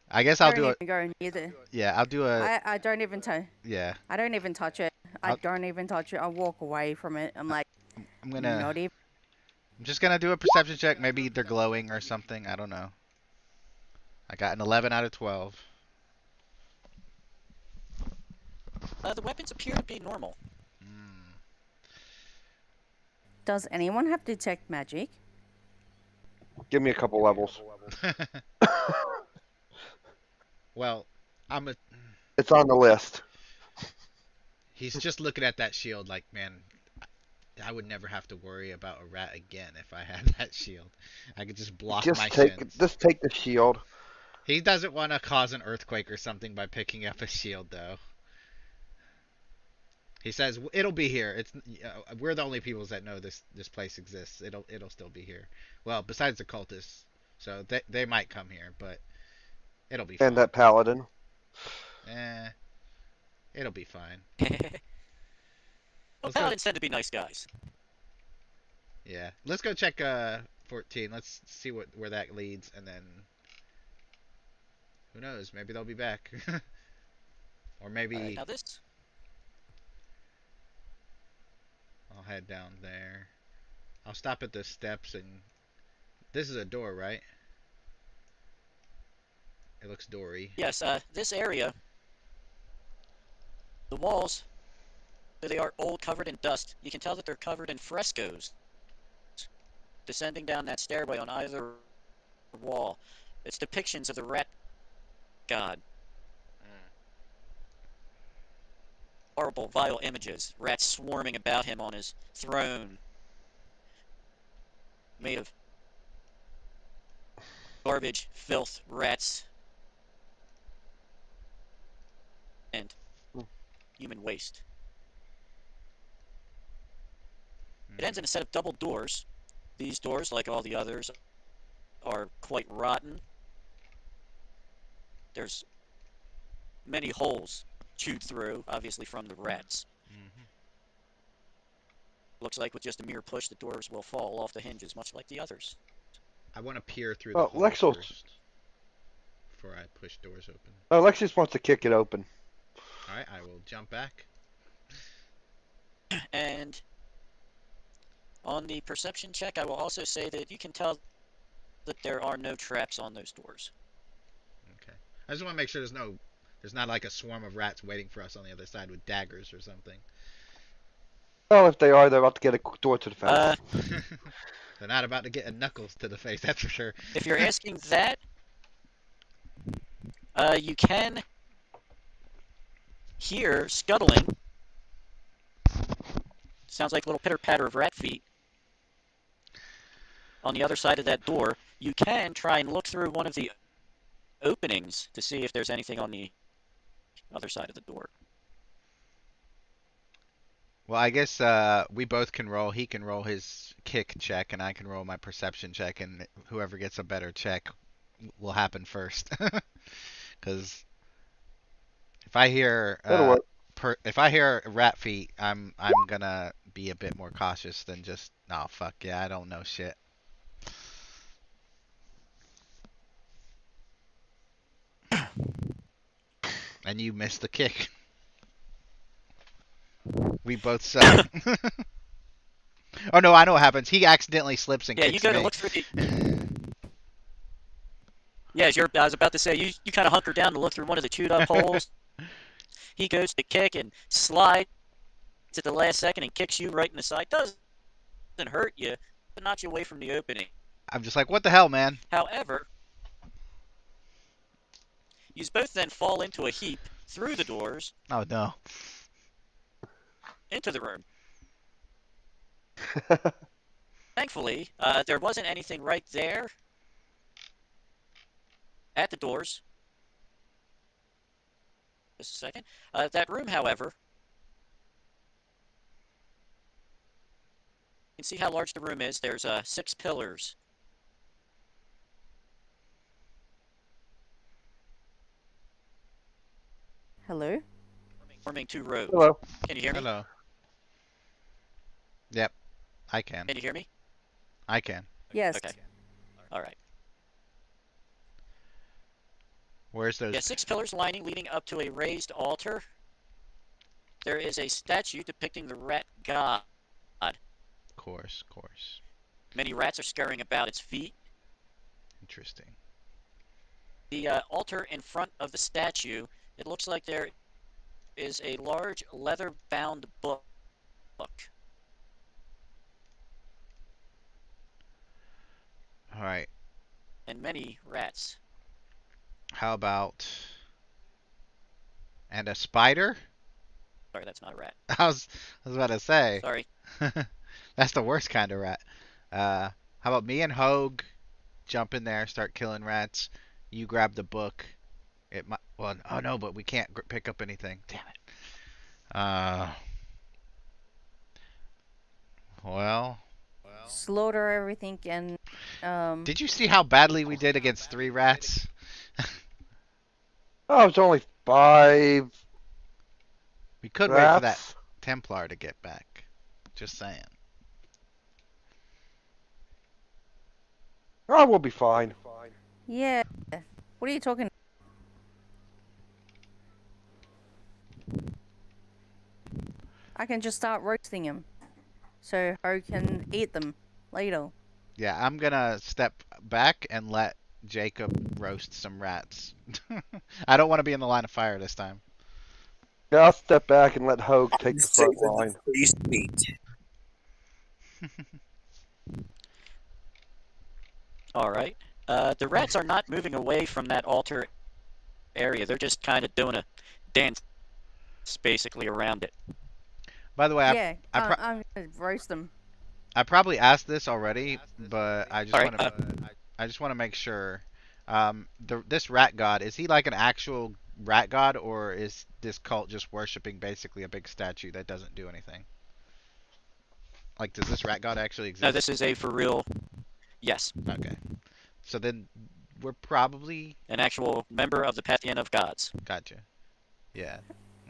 [SPEAKER 1] I guess I'll
[SPEAKER 4] Don't
[SPEAKER 1] do a
[SPEAKER 4] even go near the.
[SPEAKER 1] yeah, I'll do a
[SPEAKER 4] I don't even touch.
[SPEAKER 1] yeah.
[SPEAKER 4] I don't even touch it. I
[SPEAKER 1] I'll,
[SPEAKER 4] don't even touch it. I walk away from it. I'm like,
[SPEAKER 1] I'm gonna
[SPEAKER 4] not even.
[SPEAKER 1] I'm just gonna do a perception check. Maybe they're glowing or something. I don't know. I got an 11 out of 12.
[SPEAKER 2] The weapons appear to be normal.
[SPEAKER 1] Mm.
[SPEAKER 4] Does anyone have detect magic?
[SPEAKER 5] Give me a couple levels.
[SPEAKER 1] Well, I'm a
[SPEAKER 5] It's on the list.
[SPEAKER 1] he's just looking at that shield like, man, I would never have to worry about a rat again if I had that shield. I could just block my shins.
[SPEAKER 5] Just take the shield.
[SPEAKER 1] He doesn't want to cause an earthquake or something by picking up a shield, though. He says it'll be here. We're the only peoples that know this place exists. It'll still be here. Well, besides the cultists, so they might come here, but it'll be
[SPEAKER 5] And
[SPEAKER 1] fine.
[SPEAKER 5] that paladin.
[SPEAKER 1] Eh, it'll be fine.
[SPEAKER 2] Well,
[SPEAKER 1] Let's go.
[SPEAKER 2] paladins tend to be nice guys.
[SPEAKER 1] Yeah, let's go check 14. Let's see where that leads, and then who knows? Maybe they'll be back, or maybe
[SPEAKER 2] All right, now this.
[SPEAKER 1] I'll head down there. I'll stop at the steps, and this is a door, right? It looks doory.
[SPEAKER 2] Yes, this area, the walls, they are old, covered in dust. You can tell that they're covered in frescoes. Descending down that stairway on either wall, it's depictions of the rat god. Horrible, vile images. Rats swarming about him on his throne, made of garbage, filth, rats, and human waste. It ends in a set of double doors. These doors, like all the others, are quite rotten. There's many holes chewed through, obviously from the rats.
[SPEAKER 1] Mm-hmm.
[SPEAKER 2] Looks like with just a mere push, the doors will fall off the hinges, much like the others.
[SPEAKER 1] I want to peer through the
[SPEAKER 5] Oh,
[SPEAKER 1] hole
[SPEAKER 5] Lexos.
[SPEAKER 1] first before I push doors open.
[SPEAKER 5] Oh, Lexius wants to kick it open.
[SPEAKER 1] All right, I will jump back.
[SPEAKER 2] And on the perception check, I will also say that you can tell that there are no traps on those doors.
[SPEAKER 1] Okay. I just want to make sure there's not like a swarm of rats waiting for us on the other side with daggers or something.
[SPEAKER 5] Well, if they are, they're about to get a door to the face.
[SPEAKER 1] They're not about to get a knuckles to the face, that's for sure.
[SPEAKER 2] If you're asking that, you can hear scuttling. Sounds like a little pitter-patter of rat feet on the other side of that door. You can try and look through one of the openings to see if there's anything on the other side of the door.
[SPEAKER 1] Well, I guess we both can roll. He can roll his kick check, and I can roll my perception check, and whoever gets a better check will happen first. Because if I hear
[SPEAKER 5] That'll work.
[SPEAKER 1] if I hear rat feet, I'm gonna be a bit more cautious than just oh fuck yeah, I don't know shit. And you missed the kick. We both suck. Oh no, I know what happens. He accidentally slips and
[SPEAKER 2] Yeah, you
[SPEAKER 1] kicks
[SPEAKER 2] go to
[SPEAKER 1] me.
[SPEAKER 2] look through the. Yeah, I was about to say, you kind of hunker down to look through one of the chewed up holes. He goes to kick and slides at the last second and kicks you right in the side. Doesn't hurt you, but knocks you away from the opening.
[SPEAKER 1] I'm just like, what the hell, man?
[SPEAKER 2] However, you both then fall into a heap through the doors
[SPEAKER 1] Oh no.
[SPEAKER 2] into the room. Thankfully, there wasn't anything right there. at the doors. Just a second. That room, however, you can see how large the room is. There's 6 pillars.
[SPEAKER 4] Hello?
[SPEAKER 2] Forming 2 rows.
[SPEAKER 5] Hello.
[SPEAKER 2] Can you hear me?
[SPEAKER 1] Hello. Yep, I can.
[SPEAKER 2] Can you hear me?
[SPEAKER 1] I can.
[SPEAKER 4] Yes.
[SPEAKER 2] Okay. All right.
[SPEAKER 1] Where's those?
[SPEAKER 2] Yeah, 6 pillars lining leading up to a raised altar. There is a statue depicting the rat god.
[SPEAKER 1] Course, course.
[SPEAKER 2] Many rats are scurrying about its feet.
[SPEAKER 1] Interesting.
[SPEAKER 2] The altar in front of the statue, it looks like there is a large leather-bound book.
[SPEAKER 1] All right.
[SPEAKER 2] And many rats.
[SPEAKER 1] How about and a spider?
[SPEAKER 2] Sorry, that's not a rat.
[SPEAKER 1] I was about to say.
[SPEAKER 2] Sorry.
[SPEAKER 1] That's the worst kind of rat. How about me and Hogue jump in there, start killing rats. You grab the book. It might. Well, oh no, but we can't pick up anything. Damn it. Well.
[SPEAKER 4] Slaughter everything and
[SPEAKER 1] Did you see how badly we did against 3 rats?
[SPEAKER 5] Oh, it's only 5
[SPEAKER 1] We could wait for that
[SPEAKER 5] rats.
[SPEAKER 1] Templar to get back. Just saying.
[SPEAKER 5] Oh, we'll be fine.
[SPEAKER 4] yeah. What are you talking? I can just start roasting him, so I can eat them later.
[SPEAKER 1] Yeah, I'm gonna step back and let Jacob roast some rats. I don't want to be in the line of fire this time.
[SPEAKER 5] Yeah, I'll step back and let Hogue take the front
[SPEAKER 3] Saving
[SPEAKER 5] line.
[SPEAKER 3] the priest meat.
[SPEAKER 2] All right. The rats are not moving away from that altar area. They're just kind of doing a dance basically around it.
[SPEAKER 1] By the way,
[SPEAKER 4] Yeah, I'm gonna roast them.
[SPEAKER 1] I probably asked this already, but I just
[SPEAKER 2] All
[SPEAKER 1] want
[SPEAKER 2] right.
[SPEAKER 1] to I just want to make sure. This rat god, is he like an actual rat god, or is this cult just worshiping basically a big statue that doesn't do anything? Like, does this rat god actually exist?
[SPEAKER 2] No, this is a for real. Yes,
[SPEAKER 1] Okay. So then we're probably
[SPEAKER 2] an actual member of the pantheon of gods.
[SPEAKER 1] gotcha. Yeah.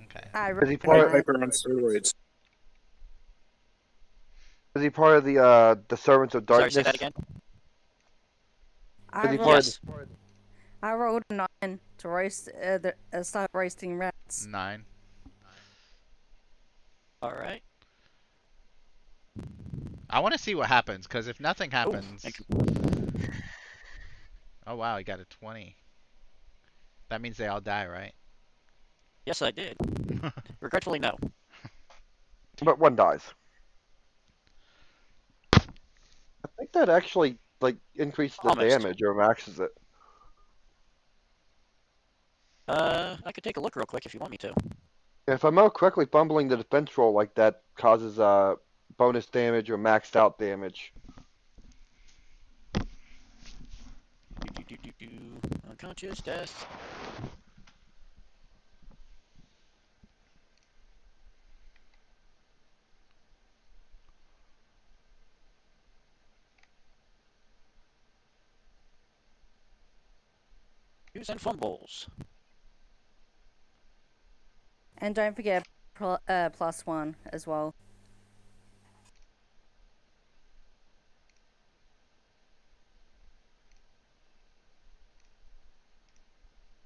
[SPEAKER 1] Okay.
[SPEAKER 4] I
[SPEAKER 5] Is he
[SPEAKER 3] Pied
[SPEAKER 5] part?
[SPEAKER 3] Piper on steroids.
[SPEAKER 5] Is he part of the servants of
[SPEAKER 2] Sorry,
[SPEAKER 5] darkness?
[SPEAKER 2] say that again.
[SPEAKER 5] Is he
[SPEAKER 4] rolled,
[SPEAKER 5] part
[SPEAKER 2] Yes.
[SPEAKER 4] I rolled a 9 to roast start roasting rats.
[SPEAKER 1] 9.
[SPEAKER 2] All right.
[SPEAKER 1] I want to see what happens, because if nothing
[SPEAKER 2] Oh,
[SPEAKER 1] happens.
[SPEAKER 2] thank you.
[SPEAKER 1] Oh wow, he got a 20. That means they all die, right?
[SPEAKER 2] Yes, I did. Regretfully, no.
[SPEAKER 5] But one dies. I think that actually like increases the
[SPEAKER 2] Almost.
[SPEAKER 5] damage or maxes it.
[SPEAKER 2] I could take a look real quick if you want me to.
[SPEAKER 5] If I remember correctly, fumbling the defense roll like that causes bonus damage or maxed out damage.
[SPEAKER 2] Unconscious death. Use and fumbles.
[SPEAKER 4] And don't forget +1 as well.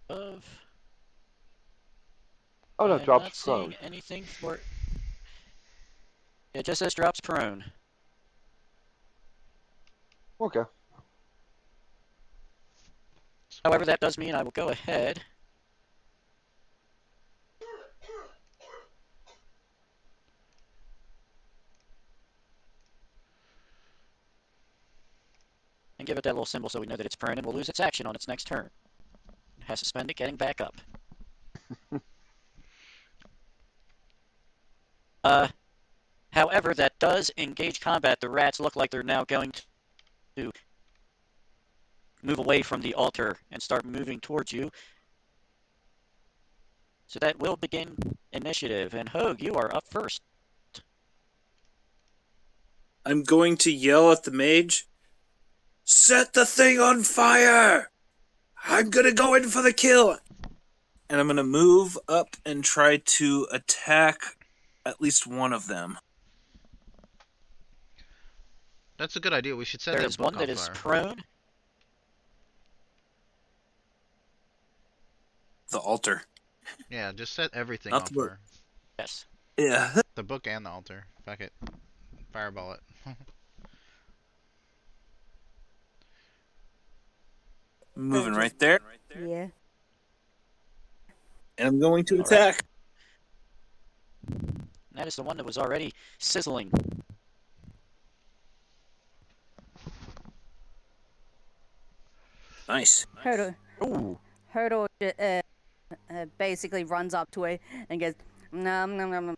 [SPEAKER 2] Of.
[SPEAKER 5] Oh no,
[SPEAKER 2] I'm
[SPEAKER 5] drops
[SPEAKER 2] not
[SPEAKER 5] prone.
[SPEAKER 2] seeing anything for. It just says drops prone.
[SPEAKER 5] Okay.
[SPEAKER 2] However, that does mean I will go ahead. And give it that little symbol so we know that it's prone and will lose its action on its next turn. It has to spend it getting back up. However, that does engage combat. The rats look like they're now going to move away from the altar and start moving towards you. So that will begin initiative. And Hogue, you are up first.
[SPEAKER 3] I'm going to yell at the mage, "Set the thing on fire! I'm gonna go in for the kill!" And I'm gonna move up and try to attack at least one of them.
[SPEAKER 1] That's a good idea. We should set
[SPEAKER 2] There
[SPEAKER 1] that
[SPEAKER 2] is
[SPEAKER 1] book
[SPEAKER 2] one
[SPEAKER 1] on
[SPEAKER 2] that is
[SPEAKER 1] fire.
[SPEAKER 2] prone.
[SPEAKER 3] The altar.
[SPEAKER 1] Yeah, just set everything
[SPEAKER 3] Not
[SPEAKER 1] on
[SPEAKER 3] the book.
[SPEAKER 1] fire.
[SPEAKER 2] Yes.
[SPEAKER 3] Yeah.
[SPEAKER 1] The book and the altar. Fuck it. Fireball it.
[SPEAKER 3] Moving right there.
[SPEAKER 4] Yeah.
[SPEAKER 3] And I'm going to
[SPEAKER 2] All right.
[SPEAKER 3] attack.
[SPEAKER 2] That is the one that was already sizzling.
[SPEAKER 3] Nice.
[SPEAKER 4] Hurdle.
[SPEAKER 2] Ooh.
[SPEAKER 4] Hurdle basically runs up to it and goes, nom nom nom nom.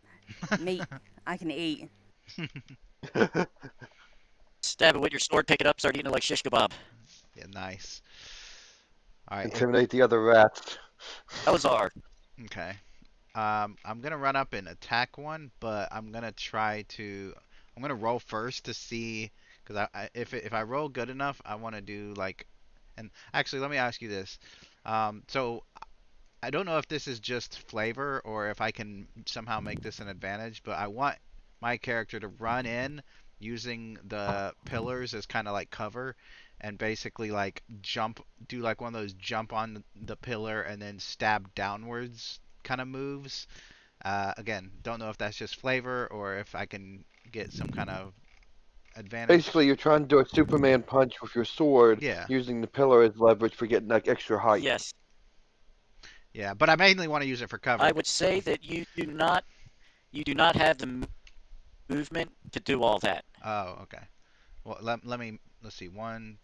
[SPEAKER 4] Meat. I can eat.
[SPEAKER 2] Stab it with your sword, pick it up, start eating it like shish kebab.
[SPEAKER 1] Yeah, nice. All right.
[SPEAKER 5] Intimidate the other rats.
[SPEAKER 2] Elazar.
[SPEAKER 1] Okay. I'm gonna run up and attack one, but I'm gonna roll first to see, because if I roll good enough, I want to do like, and actually let me ask you this. So I don't know if this is just flavor or if I can somehow make this an advantage, but I want my character to run in using the pillars as kind of like cover and basically like do like one of those jump on the pillar and then stab downwards kind of moves. Again, don't know if that's just flavor or if I can get some kind of advantage.
[SPEAKER 5] Basically, you're trying to do a Superman punch with your sword,
[SPEAKER 1] Yeah,
[SPEAKER 5] using the pillar as leverage for getting like extra height.
[SPEAKER 2] Yes.
[SPEAKER 1] yeah, but I mainly want to use it for cover.
[SPEAKER 2] I would say that you do not have the movement to do all that.
[SPEAKER 1] Oh, okay. Well, let's see. One.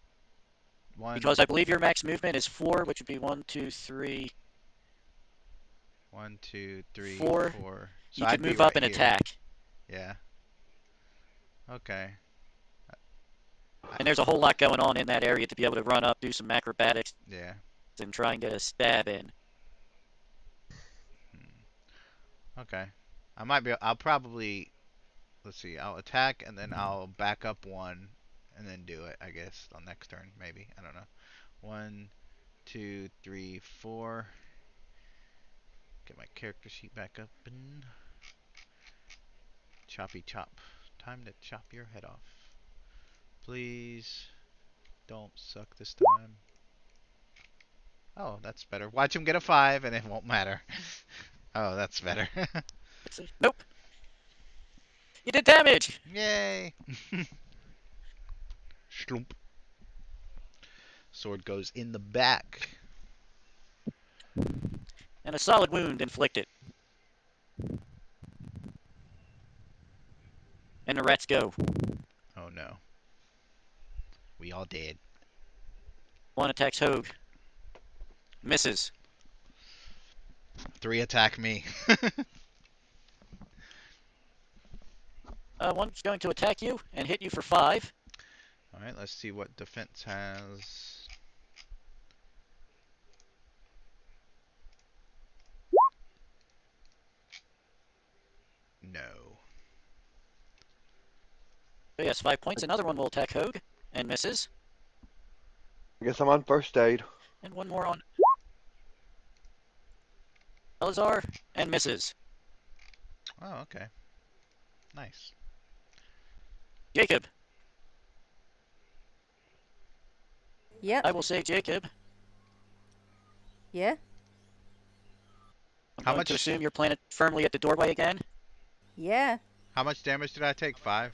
[SPEAKER 2] Because I believe your max movement is 4, which would be 1, 2, 3,
[SPEAKER 1] 1, 2, 3,
[SPEAKER 2] 4.
[SPEAKER 1] 4. So
[SPEAKER 2] You
[SPEAKER 1] I'd
[SPEAKER 2] could
[SPEAKER 1] be
[SPEAKER 2] move up
[SPEAKER 1] right
[SPEAKER 2] and
[SPEAKER 1] here.
[SPEAKER 2] attack.
[SPEAKER 1] Yeah. Okay.
[SPEAKER 2] And there's a whole lot going on in that area to be able to run up, do some acrobatics,
[SPEAKER 1] Yeah.
[SPEAKER 2] and try and get a stab in.
[SPEAKER 1] Okay. I'll probably. Let's see. I'll attack and then I'll back up one, and then do it. I guess on next turn, maybe. I don't know. 1, 2, 3, 4. Get my character sheet back up and choppy chop. Time to chop your head off. Please don't suck this time. Oh, that's better. Watch him get a 5 and it won't matter. Oh, that's better.
[SPEAKER 2] Nope. You did damage.
[SPEAKER 1] Yay! Slump. Sword goes in the back.
[SPEAKER 2] And a solid wound inflicted. And the rats go.
[SPEAKER 1] Oh no. We all dead.
[SPEAKER 2] One attacks Hogue. Misses.
[SPEAKER 1] 3 attack me.
[SPEAKER 2] One's going to attack you and hit you for 5.
[SPEAKER 1] Alright, let's see what defense has. No.
[SPEAKER 2] So yes, 5 points. Another one will attack Hogue and misses.
[SPEAKER 5] I guess I'm on first aid.
[SPEAKER 2] And one more on Elazar and misses.
[SPEAKER 1] Oh, okay. Nice.
[SPEAKER 2] Jacob.
[SPEAKER 4] Yep.
[SPEAKER 2] I will say Jacob.
[SPEAKER 4] Yeah.
[SPEAKER 2] I'm
[SPEAKER 1] How
[SPEAKER 2] going
[SPEAKER 1] much-
[SPEAKER 2] to assume you're planted firmly at the doorway again.
[SPEAKER 4] Yeah.
[SPEAKER 1] How much damage did I take? 5?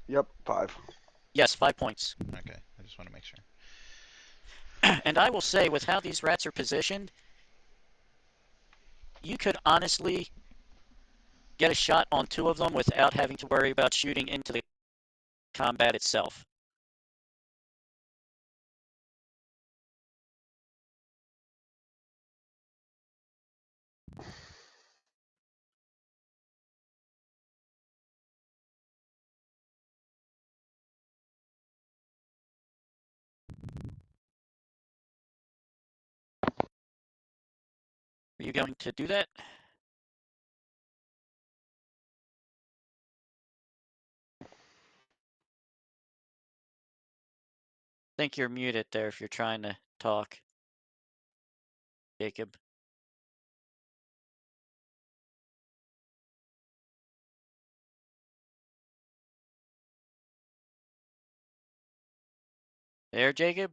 [SPEAKER 5] Yep, 5.
[SPEAKER 2] Yes, 5 points.
[SPEAKER 1] Okay, I just want to make sure.
[SPEAKER 2] And I will say, with how these rats are positioned, you could honestly get a shot on 2 of them without having to worry about shooting into the combat itself. Are you going to do that? I think you're muted there if you're trying to talk, Jacob. There, Jacob?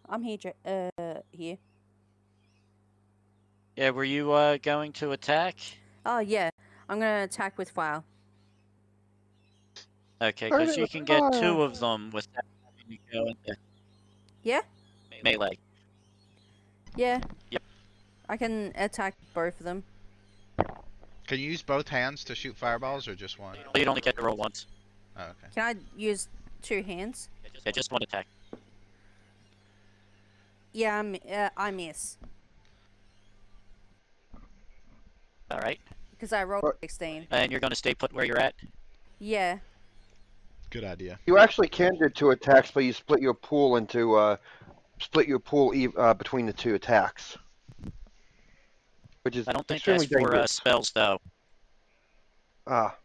[SPEAKER 4] I'm here, here.
[SPEAKER 2] Yeah, were you going to attack?
[SPEAKER 4] Oh, yeah. I'm gonna attack with fire.
[SPEAKER 2] Okay,
[SPEAKER 5] Turn
[SPEAKER 2] because
[SPEAKER 5] it
[SPEAKER 2] you
[SPEAKER 5] with
[SPEAKER 2] can get
[SPEAKER 5] fire.
[SPEAKER 2] 2 of them without having to go into
[SPEAKER 4] Yeah?
[SPEAKER 2] melee.
[SPEAKER 4] Yeah.
[SPEAKER 2] Yep.
[SPEAKER 4] I can attack both of them.
[SPEAKER 1] Can you use both hands to shoot fireballs or just one?
[SPEAKER 2] You'd only get to roll once.
[SPEAKER 1] Oh, okay.
[SPEAKER 4] Can I use 2 hands?
[SPEAKER 2] Yeah, just 1 attack.
[SPEAKER 4] Yeah, I miss.
[SPEAKER 2] Alright.
[SPEAKER 4] Because I rolled
[SPEAKER 5] What?
[SPEAKER 4] 16.
[SPEAKER 2] And you're going to stay put where you're at?
[SPEAKER 4] Yeah.
[SPEAKER 1] Good idea.
[SPEAKER 5] You actually can do 2 attacks, but you split your pool into between the 2 attacks, which is
[SPEAKER 2] I don't think that's
[SPEAKER 5] extremely
[SPEAKER 2] for
[SPEAKER 5] dangerous.
[SPEAKER 2] spells, though.
[SPEAKER 5] Ah,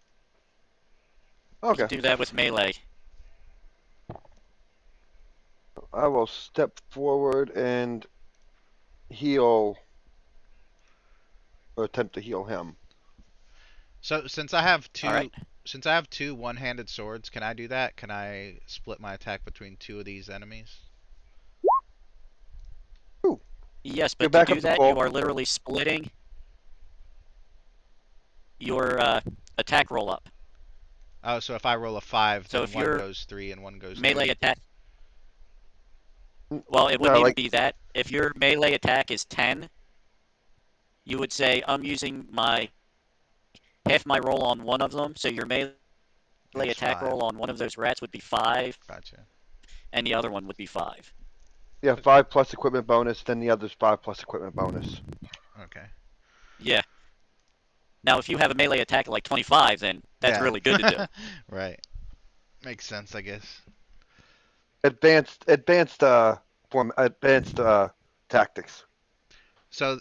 [SPEAKER 2] You
[SPEAKER 5] okay.
[SPEAKER 2] can do that with melee.
[SPEAKER 5] I will step forward and heal, or attempt to heal him.
[SPEAKER 1] So since I have
[SPEAKER 2] Alright.
[SPEAKER 1] two one-handed swords, can I do that? Can I split my attack between 2 of these enemies?
[SPEAKER 5] Ooh,
[SPEAKER 2] Yes,
[SPEAKER 5] you're
[SPEAKER 2] but to
[SPEAKER 5] back
[SPEAKER 2] do
[SPEAKER 5] up to
[SPEAKER 2] that,
[SPEAKER 5] full.
[SPEAKER 2] you are literally splitting your attack roll up.
[SPEAKER 1] Oh, so if I roll a 5,
[SPEAKER 2] So
[SPEAKER 1] then
[SPEAKER 2] if
[SPEAKER 1] one
[SPEAKER 2] your
[SPEAKER 1] goes 3 and one goes
[SPEAKER 2] melee
[SPEAKER 1] 2.
[SPEAKER 2] attack, well, it
[SPEAKER 5] No,
[SPEAKER 2] wouldn't even
[SPEAKER 5] like
[SPEAKER 2] be that. If your melee attack is 10, you would say, I'm using half my roll on one of them, so your melee
[SPEAKER 1] It's
[SPEAKER 2] attack
[SPEAKER 1] 5.
[SPEAKER 2] roll on one of those rats would be 5,
[SPEAKER 1] Gotcha.
[SPEAKER 2] and the other one would be 5.
[SPEAKER 5] yeah, 5 plus equipment bonus, then the other's 5 plus equipment bonus.
[SPEAKER 1] Okay.
[SPEAKER 2] Yeah. Now, if you have a melee attack of like 25, then that's
[SPEAKER 1] Yeah.
[SPEAKER 2] really good to do.
[SPEAKER 1] Right. Makes sense, I guess.
[SPEAKER 5] Advanced tactics.
[SPEAKER 1] So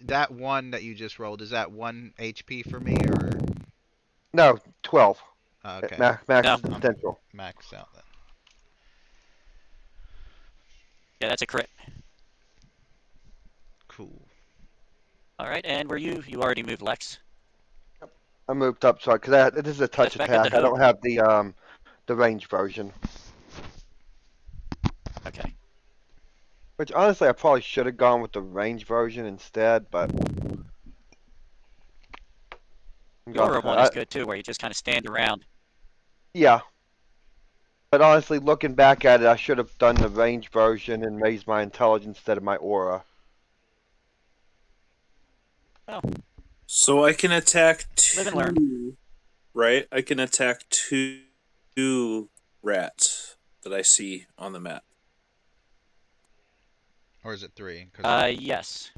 [SPEAKER 1] that one that you just rolled, is that 1 HP for me or
[SPEAKER 5] No, 12.
[SPEAKER 1] okay.
[SPEAKER 5] Max
[SPEAKER 2] No.
[SPEAKER 5] potential.
[SPEAKER 1] Max out then.
[SPEAKER 2] Yeah, that's a crit.
[SPEAKER 1] Cool.
[SPEAKER 2] Alright, and were you already moved, Lex?
[SPEAKER 5] I moved up, so because this is a touch
[SPEAKER 2] Step back into
[SPEAKER 5] attack. I
[SPEAKER 2] Hope.
[SPEAKER 5] don't have the range version.
[SPEAKER 2] Okay.
[SPEAKER 5] Which honestly, I probably should have gone with the range version instead, but
[SPEAKER 2] The aura one is good too, where you just kind of stand around.
[SPEAKER 5] yeah. But honestly, looking back at it, I should have done the range version and raised my intelligence instead of my aura.
[SPEAKER 2] Oh,
[SPEAKER 3] So I can attack
[SPEAKER 2] live and learn.
[SPEAKER 3] 2, right? I can attack two rats that I see on the map.
[SPEAKER 1] Or is it 3? 'Cause
[SPEAKER 2] Yes.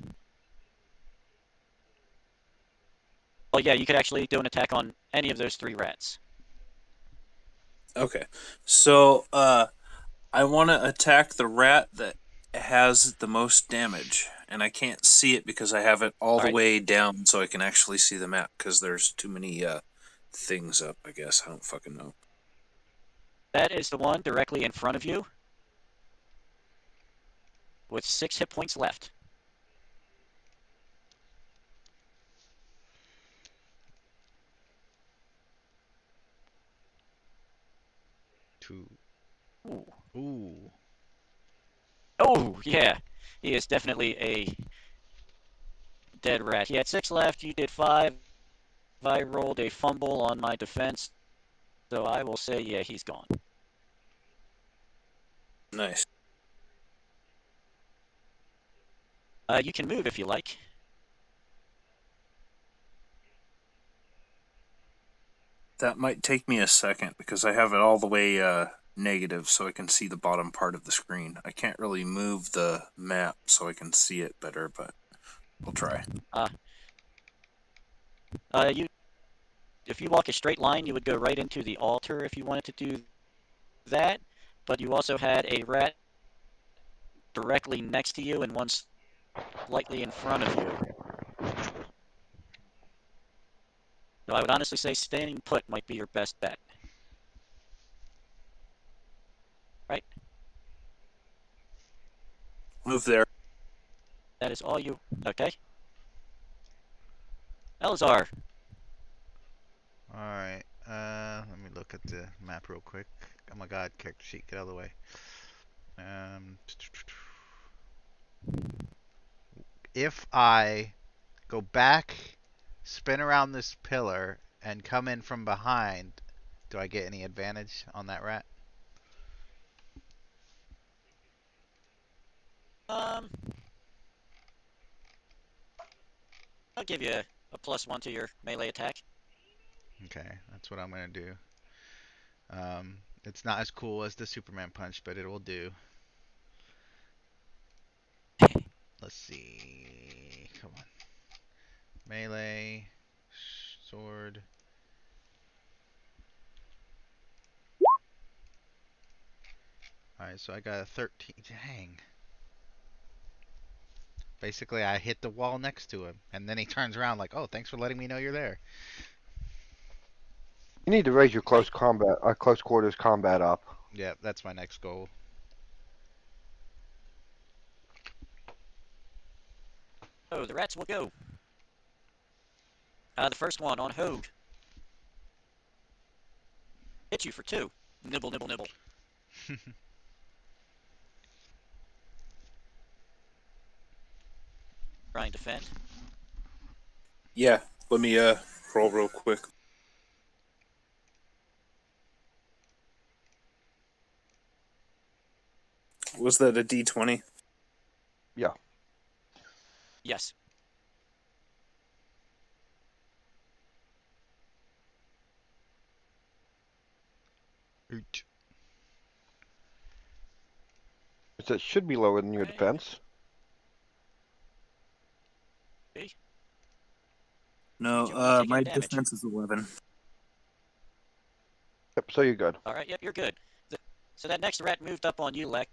[SPEAKER 2] Well, yeah, you could actually do an attack on any of those 3 rats.
[SPEAKER 3] Okay. So I want to attack the rat that has the most damage, and I can't see it because I have it all the
[SPEAKER 2] Alright.
[SPEAKER 3] way down so I can actually see the map because there's too many things up, I guess. I don't fucking know.
[SPEAKER 2] That is the one directly in front of you, with 6 hit points left.
[SPEAKER 1] Two.
[SPEAKER 2] Ooh.
[SPEAKER 1] Ooh.
[SPEAKER 2] Oh, yeah. He is definitely a dead rat. He had 6 left, you did 5. I rolled a fumble on my defense, so I will say, yeah, he's gone.
[SPEAKER 3] Nice.
[SPEAKER 2] You can move if you like.
[SPEAKER 3] That might take me a second because I have it all the way negative so I can see the bottom part of the screen. I can't really move the map so I can see it better, but we'll try.
[SPEAKER 2] If you walk a straight line, you would go right into the altar if you wanted to do that, but you also had a rat directly next to you and one slightly in front of you. So I would honestly say staying put might be your best bet. Right?
[SPEAKER 3] Move there.
[SPEAKER 2] That is all you. Okay. Elazar.
[SPEAKER 1] Alright, let me look at the map real quick. Oh my god, character sheet, get out of the way. If I go back, spin around this pillar, and come in from behind, do I get any advantage on that rat?
[SPEAKER 2] I'll give you a +1 to your melee attack.
[SPEAKER 1] Okay, that's what I'm gonna do. It's not as cool as the Superman punch, but it will do. Let's see. Come on. Melee. Sword. Alright, so I got a 13. Dang. Basically, I hit the wall next to him, and then he turns around like, "Oh, thanks for letting me know you're there."
[SPEAKER 5] You need to raise your close quarters combat up.
[SPEAKER 1] Yeah, that's my next goal.
[SPEAKER 2] Oh, the rats will go. The first one on Hogue. Hit you for 2. Nibble, nibble, nibble. Try and defend.
[SPEAKER 3] Yeah, let me roll real quick. Was that a D20?
[SPEAKER 5] Yeah.
[SPEAKER 2] Yes.
[SPEAKER 1] Oot.
[SPEAKER 5] So it should be lower than your
[SPEAKER 2] Right.
[SPEAKER 5] defense.
[SPEAKER 2] Okay.
[SPEAKER 3] No,
[SPEAKER 2] Did you take
[SPEAKER 3] my
[SPEAKER 2] any damage?
[SPEAKER 3] defense is 11.
[SPEAKER 5] Yep, so you're good.
[SPEAKER 2] Alright, yep, you're good. So that next rat moved up on you, Lex,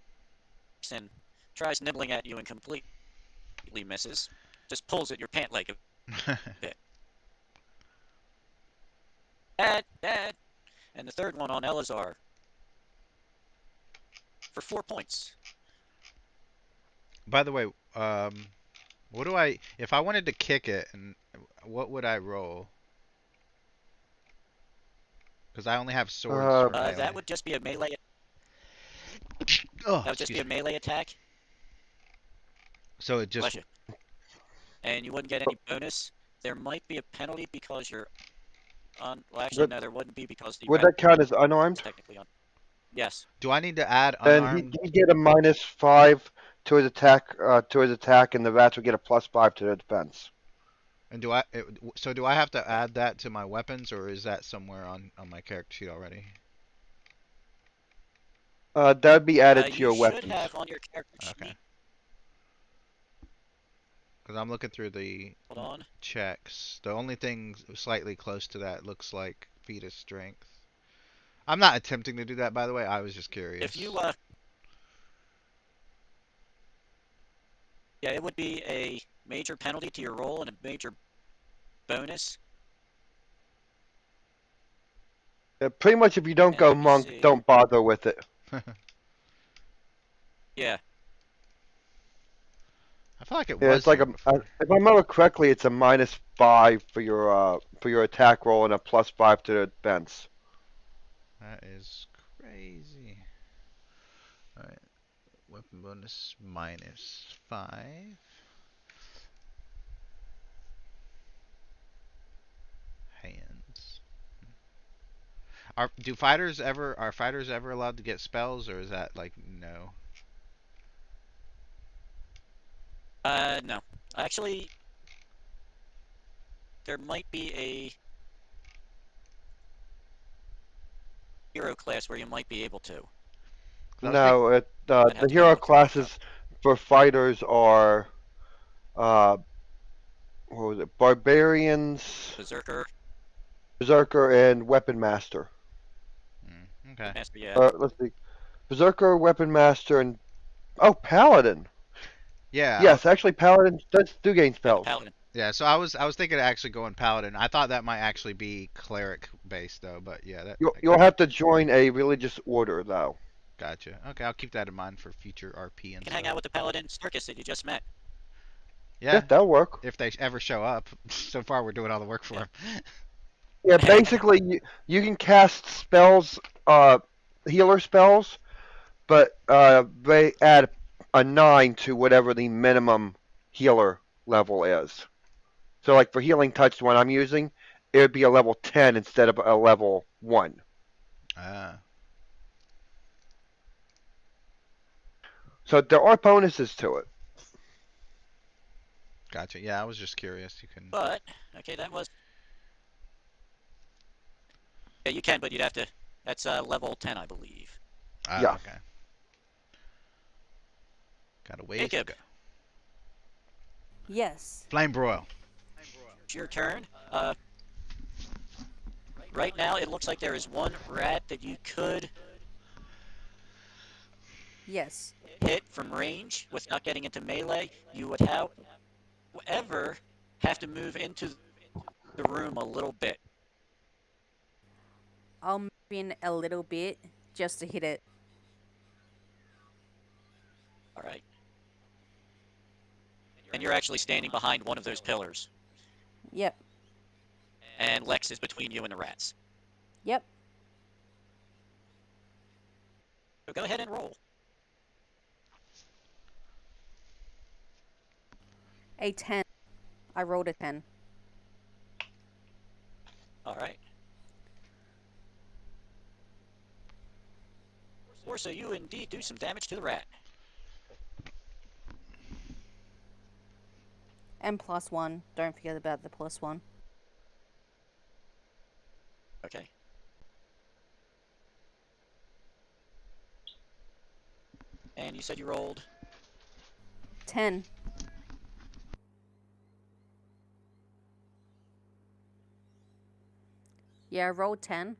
[SPEAKER 2] and tries nibbling at you and completely misses. Just pulls at your pant leg a bit. Dad! And the third one on Elazar. For 4 points.
[SPEAKER 1] By the way, what do I... If I wanted to kick it, and what would I roll? Because I only have swords for melee.
[SPEAKER 2] That would just be a melee.
[SPEAKER 1] Oh,
[SPEAKER 2] That would just be a melee attack.
[SPEAKER 1] So it
[SPEAKER 2] Bless
[SPEAKER 1] just...
[SPEAKER 2] you. And you wouldn't get any bonus. There might be a penalty because you're on. Well, actually, no, there wouldn't be because the
[SPEAKER 5] Would
[SPEAKER 2] rat
[SPEAKER 5] that count
[SPEAKER 2] is
[SPEAKER 5] as unarmed?
[SPEAKER 2] technically on. Yes.
[SPEAKER 1] Do I need to add
[SPEAKER 5] Then
[SPEAKER 1] unarmed?
[SPEAKER 5] he'd get a -5 to his attack, and the rats would get a +5 to their defense.
[SPEAKER 1] And so do I have to add that to my weapons, or is that somewhere on my character sheet already?
[SPEAKER 5] That would be added to
[SPEAKER 2] You
[SPEAKER 5] your
[SPEAKER 2] should
[SPEAKER 5] weapons.
[SPEAKER 2] have on your character sheet.
[SPEAKER 1] Okay. Because I'm looking through the
[SPEAKER 2] Hold on.
[SPEAKER 1] checks. The only thing slightly close to that looks like feat of strength. I'm not attempting to do that, by the way. I was just curious.
[SPEAKER 2] If you yeah, it would be a major penalty to your roll and a major bonus.
[SPEAKER 5] Pretty much, if you don't
[SPEAKER 2] And
[SPEAKER 5] go
[SPEAKER 2] let me
[SPEAKER 5] monk,
[SPEAKER 2] see.
[SPEAKER 5] don't bother with it.
[SPEAKER 2] Yeah.
[SPEAKER 1] I feel like it
[SPEAKER 5] Yeah,
[SPEAKER 1] was
[SPEAKER 5] it's like
[SPEAKER 1] here before.
[SPEAKER 5] if I remember correctly, it's a -5 for your attack roll and a +5 to the defense.
[SPEAKER 1] That is crazy. Alright. Weapon bonus -5. Hands. Are fighters ever allowed to get spells, or is that like no?
[SPEAKER 2] No. Actually, there might be a hero class where you might be able to.
[SPEAKER 5] No,
[SPEAKER 2] I'd have
[SPEAKER 5] the
[SPEAKER 2] to go
[SPEAKER 5] hero
[SPEAKER 2] look that
[SPEAKER 5] classes for fighters are what was it? Barbarians,
[SPEAKER 2] Berserker,
[SPEAKER 5] Berserker, and Weapon Master.
[SPEAKER 1] Okay.
[SPEAKER 2] Master, yeah.
[SPEAKER 5] Let's see, Berserker, Weapon Master, and Oh, Paladin.
[SPEAKER 1] Yeah,
[SPEAKER 5] Yes, actually, Paladin does do gain
[SPEAKER 2] Yeah, the
[SPEAKER 5] spells.
[SPEAKER 2] paladin.
[SPEAKER 1] yeah. So I was thinking of actually going paladin. I thought that might actually be cleric based though, but yeah,
[SPEAKER 5] You'll
[SPEAKER 1] that
[SPEAKER 5] you'll
[SPEAKER 1] could
[SPEAKER 5] have to join a religious order though.
[SPEAKER 1] gotcha. Okay, I'll keep that in mind for future RP
[SPEAKER 2] You
[SPEAKER 1] and
[SPEAKER 2] can hang
[SPEAKER 1] stuff.
[SPEAKER 2] out with the paladin circus that you just met.
[SPEAKER 5] Yeah,
[SPEAKER 1] Yeah,
[SPEAKER 5] that'll work.
[SPEAKER 1] if they ever show up. So far, we're doing all the work for
[SPEAKER 2] Yeah.
[SPEAKER 1] them.
[SPEAKER 5] Yeah, basically you can cast spells, healer spells, but they add a 9 to whatever the minimum healer level is. So like for healing touch, the one I'm using, it would be a level 10 instead of a level 1.
[SPEAKER 1] Ah,
[SPEAKER 5] So there are bonuses to it.
[SPEAKER 1] gotcha. Yeah, I was just curious. You can.
[SPEAKER 2] But okay, that was. Yeah, you can, but you'd have to. That's level 10, I believe.
[SPEAKER 1] Ah,
[SPEAKER 5] Yeah.
[SPEAKER 1] okay. Got a ways to
[SPEAKER 2] Jacob,
[SPEAKER 1] go.
[SPEAKER 4] Yes.
[SPEAKER 1] Flame broil.
[SPEAKER 2] it's your turn. Right now, it looks like there is one rat that you could
[SPEAKER 4] Yes.
[SPEAKER 2] hit from range without getting into melee. You would, however, have to move into the room a little bit.
[SPEAKER 4] I'll move in a little bit just to hit it.
[SPEAKER 2] All right. And you're actually standing behind one of those pillars.
[SPEAKER 4] Yep.
[SPEAKER 2] And Lex is between you and the rats.
[SPEAKER 4] Yep.
[SPEAKER 2] So go ahead and roll.
[SPEAKER 4] A 10. I rolled a 10.
[SPEAKER 2] All right. Or so you indeed do some damage to the rat.
[SPEAKER 4] And +1. Don't forget about the +1.
[SPEAKER 2] Okay. And you said you rolled.
[SPEAKER 4] 10. Yeah, I rolled 10.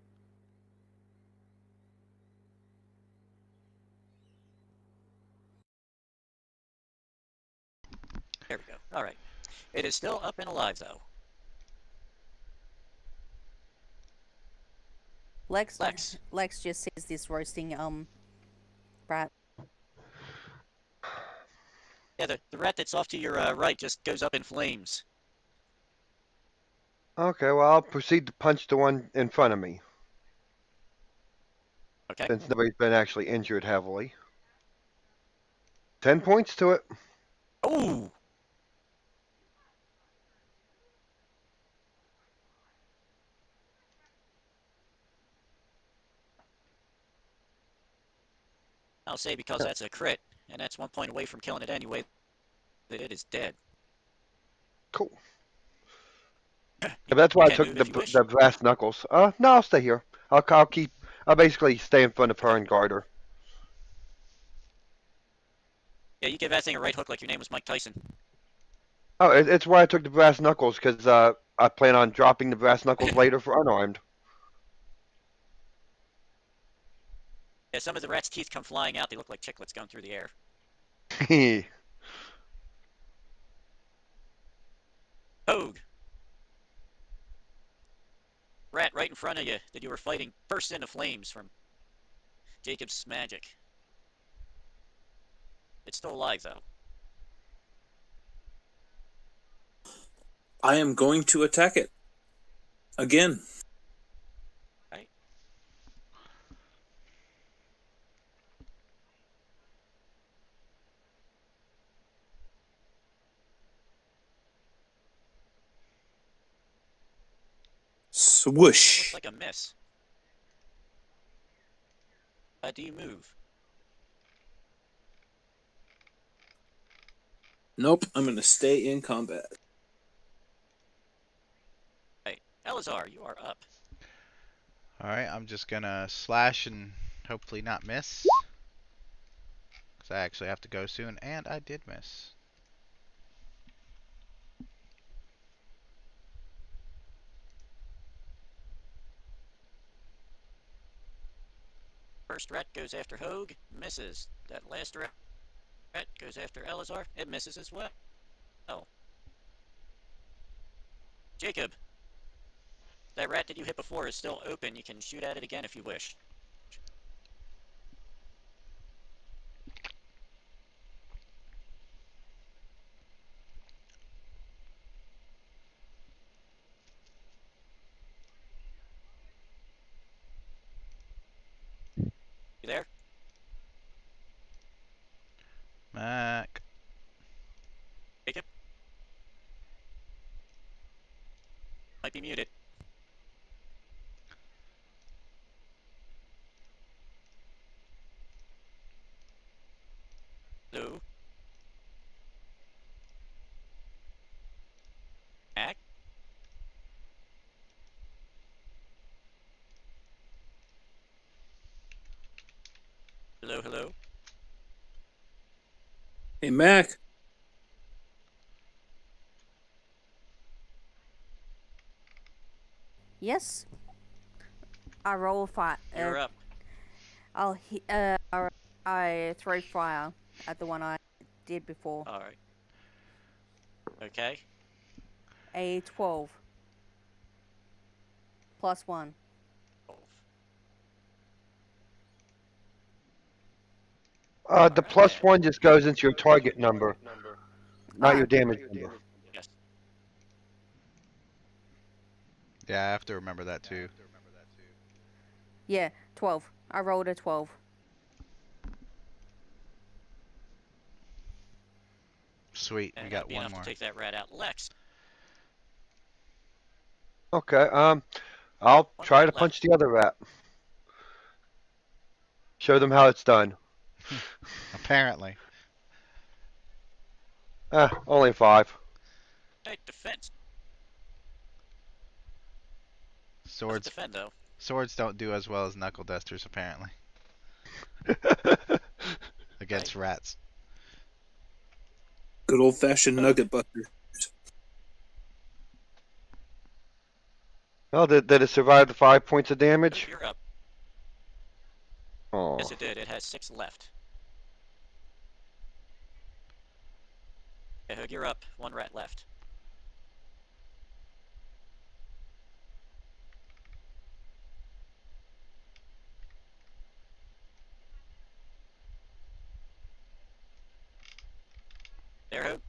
[SPEAKER 2] There we go. All right. It is still up and alive, though.
[SPEAKER 4] Lex
[SPEAKER 2] Lex.
[SPEAKER 4] Lex just sees this roasting rat.
[SPEAKER 2] Yeah, the rat that's off to your right just goes up in flames.
[SPEAKER 5] Okay, well I'll proceed to punch the one in front of me
[SPEAKER 2] Okay.
[SPEAKER 5] since nobody's been actually injured heavily. 10 points to it.
[SPEAKER 2] Oh! I'll say because that's a crit, and that's 1 point away from killing it anyway, that it is dead.
[SPEAKER 5] Cool.
[SPEAKER 2] You,
[SPEAKER 5] That's
[SPEAKER 2] you
[SPEAKER 5] why I
[SPEAKER 2] can
[SPEAKER 5] took
[SPEAKER 2] move if you wish.
[SPEAKER 5] the brass knuckles. No, I'll stay here. I'll keep. I'll basically stay in front of her
[SPEAKER 2] Okay.
[SPEAKER 5] and guard her.
[SPEAKER 2] Yeah, you give that thing a right hook like your name was Mike Tyson.
[SPEAKER 5] Oh, it's why I took the brass knuckles because I plan on dropping the brass knuckles later for unarmed.
[SPEAKER 2] Yeah, some of the rat's teeth come flying out. They look like chiclets going through the air. Hogue! Rat right in front of you that you were fighting bursts into flames from Jacob's magic. It's still alive, though.
[SPEAKER 3] I am going to attack it. Again.
[SPEAKER 2] Right?
[SPEAKER 3] Swoosh.
[SPEAKER 2] Looks like a miss. Do you move?
[SPEAKER 3] Nope, I'm going to stay in combat.
[SPEAKER 2] Right. Elazar, you are up.
[SPEAKER 1] All right, I'm just gonna slash and hopefully not miss, because I actually have to go soon, and I did miss.
[SPEAKER 2] First rat goes after Hogue, misses. That last rat Rat goes after Elazar. It misses as well. Jacob, that rat that you hit before is still open. You can shoot at it again if you wish. You there?
[SPEAKER 1] Mac.
[SPEAKER 2] Jacob? Might be muted. Hello? Mac? Hello, hello?
[SPEAKER 3] Hey, Mac.
[SPEAKER 4] Yes. I roll fire.
[SPEAKER 2] You're up.
[SPEAKER 4] I throw fire at the one I did before.
[SPEAKER 2] Alright. Okay.
[SPEAKER 4] A 12 plus 1.
[SPEAKER 5] The plus one just goes into your target number, not your damage number.
[SPEAKER 2] Yes.
[SPEAKER 1] Yeah, I have to remember that too.
[SPEAKER 4] Yeah, 12. I rolled a 12.
[SPEAKER 1] Sweet, we
[SPEAKER 2] And
[SPEAKER 1] got
[SPEAKER 2] that'd be
[SPEAKER 1] one
[SPEAKER 2] enough
[SPEAKER 1] more.
[SPEAKER 2] to take that rat out. Lex.
[SPEAKER 5] Okay, I'll
[SPEAKER 2] One
[SPEAKER 5] try
[SPEAKER 2] rat
[SPEAKER 5] to
[SPEAKER 2] left.
[SPEAKER 5] punch the other rat. Show them how it's done.
[SPEAKER 1] Apparently.
[SPEAKER 5] Only 5.
[SPEAKER 2] Hey, defense. Doesn't
[SPEAKER 1] Swords
[SPEAKER 2] defend, though.
[SPEAKER 1] swords don't do as well as knuckle dusters apparently against rats.
[SPEAKER 3] Good old fashioned nugget buster.
[SPEAKER 5] Oh, did it survive the 5 points of damage?
[SPEAKER 2] You're up.
[SPEAKER 5] Oh.
[SPEAKER 2] Yes, it did. It has 6 left. Okay, Hoog, you're up. 1 rat left. There, Hoog.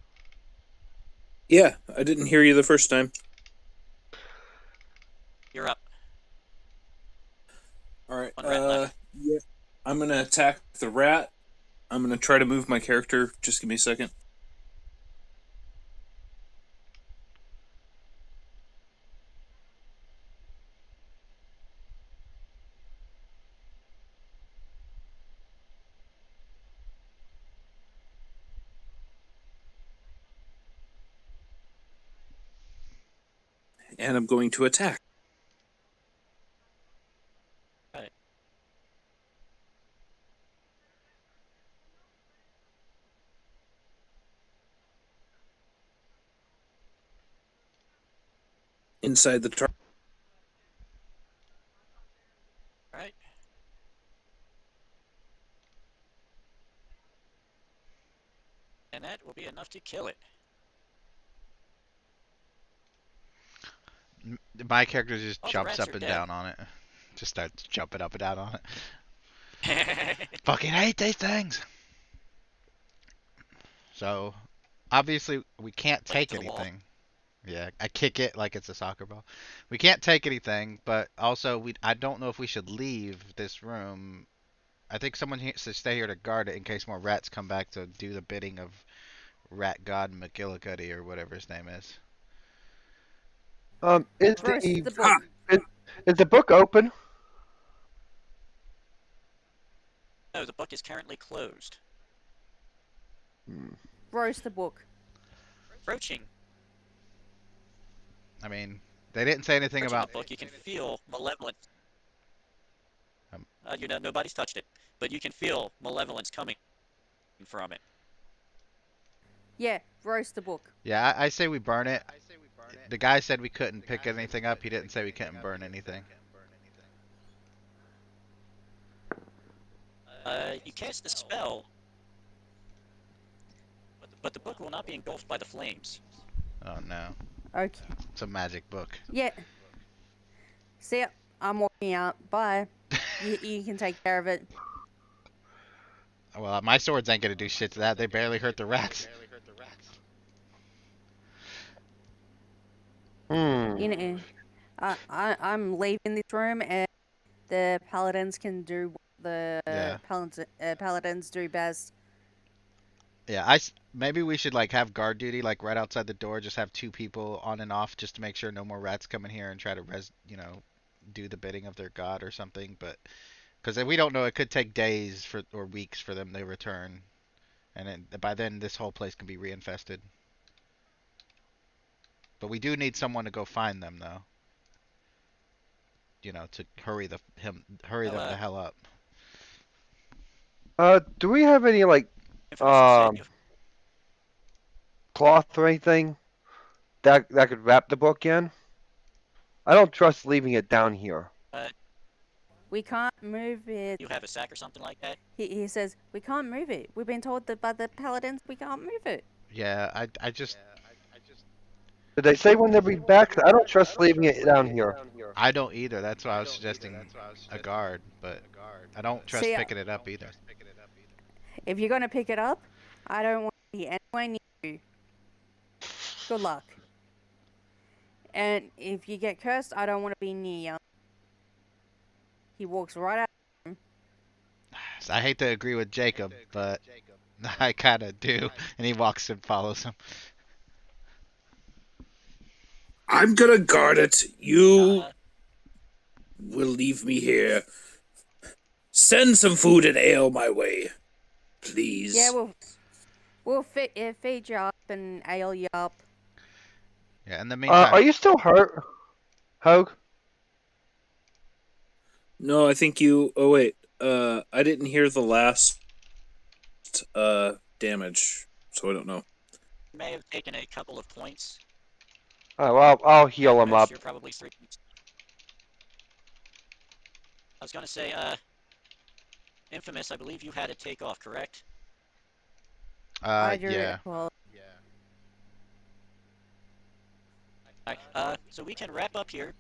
[SPEAKER 3] Yeah, I didn't hear you the first time.
[SPEAKER 2] You're up.
[SPEAKER 3] All right.
[SPEAKER 2] 1 rat left.
[SPEAKER 3] Yeah. I'm gonna attack the rat. I'm gonna try to move my character. Just give me a second. And I'm going to attack.
[SPEAKER 2] Right.
[SPEAKER 3] Inside the target.
[SPEAKER 2] Alright. And that will be enough to kill it.
[SPEAKER 1] My character just
[SPEAKER 2] All the
[SPEAKER 1] jumps
[SPEAKER 2] rats
[SPEAKER 1] up
[SPEAKER 2] are
[SPEAKER 1] and
[SPEAKER 2] dead.
[SPEAKER 1] down on it. Just starts jumping up and down on it. Fucking hate these things. So, obviously, we can't
[SPEAKER 2] Like it
[SPEAKER 1] take
[SPEAKER 2] to the wall.
[SPEAKER 1] anything. Yeah, I kick it like it's a soccer ball. We can't take anything, but also I don't know if we should leave this room. I think someone should stay here to guard it in case more rats come back to do the bidding of Rat God McGillicuddy or whatever his name is.
[SPEAKER 5] Is
[SPEAKER 4] Roast
[SPEAKER 5] the
[SPEAKER 4] the book.
[SPEAKER 5] is the book open?
[SPEAKER 2] No, the book is currently closed.
[SPEAKER 4] Roast the book.
[SPEAKER 2] Roaching.
[SPEAKER 1] I mean, they didn't say anything
[SPEAKER 2] Roaching
[SPEAKER 1] about.
[SPEAKER 2] the book, you can feel malevolence.
[SPEAKER 1] Um,
[SPEAKER 2] Nobody's touched it, but you can feel malevolence coming from it.
[SPEAKER 4] Yeah, roast the book.
[SPEAKER 1] Yeah, I say we burn it. The guy said we couldn't pick anything up. He didn't say we couldn't burn anything.
[SPEAKER 2] You cast the spell. but the book will not be engulfed by the flames.
[SPEAKER 1] Oh no,
[SPEAKER 4] Okay.
[SPEAKER 1] it's a magic book.
[SPEAKER 4] Yeah. See ya. I'm walking out. Bye. You can take care of it.
[SPEAKER 1] Well, my swords ain't gonna do shit to that. They barely hurt the rats.
[SPEAKER 5] Hmm.
[SPEAKER 4] You know, I'm leaving this room, and the paladins can do what the
[SPEAKER 1] Yeah.
[SPEAKER 4] paladins do best.
[SPEAKER 1] Yeah, maybe we should like have guard duty like right outside the door. Just have two people on and off just to make sure no more rats come in here and try to do the bidding of their god or something. But because we don't know, it could take days or weeks for them to return, and then, by then this whole place can be reinfested. But we do need someone to go find them though. To hurry them the hell up.
[SPEAKER 5] Do we have any like
[SPEAKER 2] Infamous, you said
[SPEAKER 5] cloth or anything that could wrap the book in? I don't trust leaving it down here.
[SPEAKER 4] We can't move it.
[SPEAKER 2] you have a sack or something like that.
[SPEAKER 4] He says we can't move it. We've been told that by the paladins we can't move it.
[SPEAKER 1] Yeah, I just
[SPEAKER 5] Did they say when they'll be back? I don't trust leaving it down here.
[SPEAKER 1] I don't either. That's why I was suggesting a guard, but I don't trust
[SPEAKER 4] See,
[SPEAKER 1] picking it up either.
[SPEAKER 4] if you're gonna pick it up, I don't want to be anywhere near you. Good luck. And if you get cursed, I don't want to be near you. He walks right out.
[SPEAKER 1] So I hate to agree with Jacob, but I kind of do. And he walks and follows him.
[SPEAKER 3] I'm gonna guard it. You will leave me here. Send some food and ale my way, please.
[SPEAKER 4] Yeah, we'll feed you up and ale you up.
[SPEAKER 1] Yeah, in the meantime.
[SPEAKER 5] Are you still hurt, Hogue?
[SPEAKER 3] No, I think you. Oh wait. I didn't hear the last damage, so I don't know.
[SPEAKER 2] May have taken a couple of points.
[SPEAKER 5] Oh, well, I'll heal him up.
[SPEAKER 2] You're probably 3 points. I was gonna say, Infamous, I believe you had a takeoff, correct?
[SPEAKER 1] Yeah.
[SPEAKER 4] Well,
[SPEAKER 2] Alright, so we can wrap up here.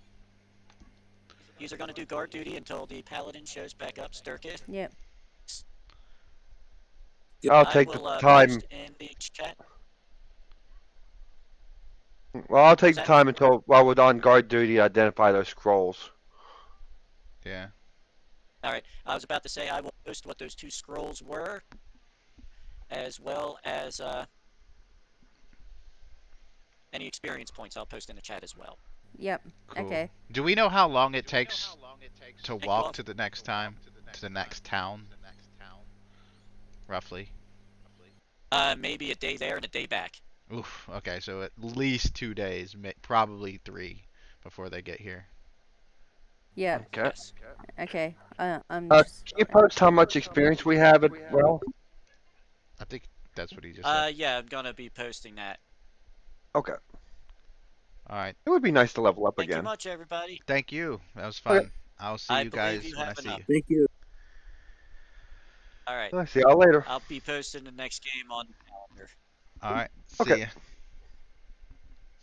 [SPEAKER 2] These are gonna do guard duty until the paladin shows back up, Sturkis.
[SPEAKER 4] yep.
[SPEAKER 5] I'll take the time.
[SPEAKER 2] Post in the chat.
[SPEAKER 5] Well, I'll take the time while we're on guard duty to identify those scrolls.
[SPEAKER 1] Yeah.
[SPEAKER 2] Alright, I was about to say I will post what those 2 scrolls were, as well as any experience points I'll post in the chat as well.
[SPEAKER 4] Yep.
[SPEAKER 1] Cool.
[SPEAKER 4] Okay.
[SPEAKER 1] Do we know how long it takes to walk to the next town? Roughly.
[SPEAKER 2] Maybe a day there and a day back.
[SPEAKER 1] Oof. Okay, so at least 2 days, probably 3, before they get here.
[SPEAKER 4] Yeah.
[SPEAKER 5] Okay.
[SPEAKER 2] Yes.
[SPEAKER 4] Okay. I'm
[SPEAKER 5] Can
[SPEAKER 4] just.
[SPEAKER 5] you post how much experience we have as well?
[SPEAKER 1] I think that's what he just said.
[SPEAKER 2] Yeah, I'm gonna be posting that.
[SPEAKER 5] Okay.
[SPEAKER 1] All right.
[SPEAKER 5] It would be nice to level up
[SPEAKER 2] Thank you
[SPEAKER 5] again.
[SPEAKER 2] much, everybody.
[SPEAKER 1] Thank you. That was fun.
[SPEAKER 5] Okay.
[SPEAKER 1] I'll see
[SPEAKER 2] I
[SPEAKER 1] you
[SPEAKER 2] believe
[SPEAKER 1] guys
[SPEAKER 2] you
[SPEAKER 1] when I
[SPEAKER 2] have
[SPEAKER 1] see
[SPEAKER 2] enough.
[SPEAKER 1] you.
[SPEAKER 3] Thank you.
[SPEAKER 2] Alright,
[SPEAKER 5] I'll see y'all later.
[SPEAKER 2] I'll be posting the next game on the calendar.
[SPEAKER 1] All right.
[SPEAKER 5] Okay.
[SPEAKER 1] See ya.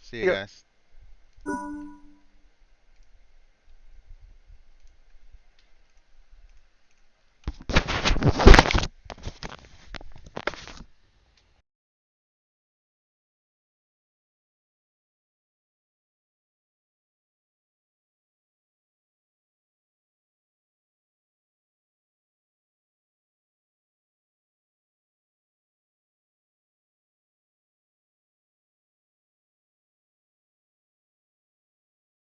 [SPEAKER 1] See you
[SPEAKER 5] Yeah.
[SPEAKER 1] guys.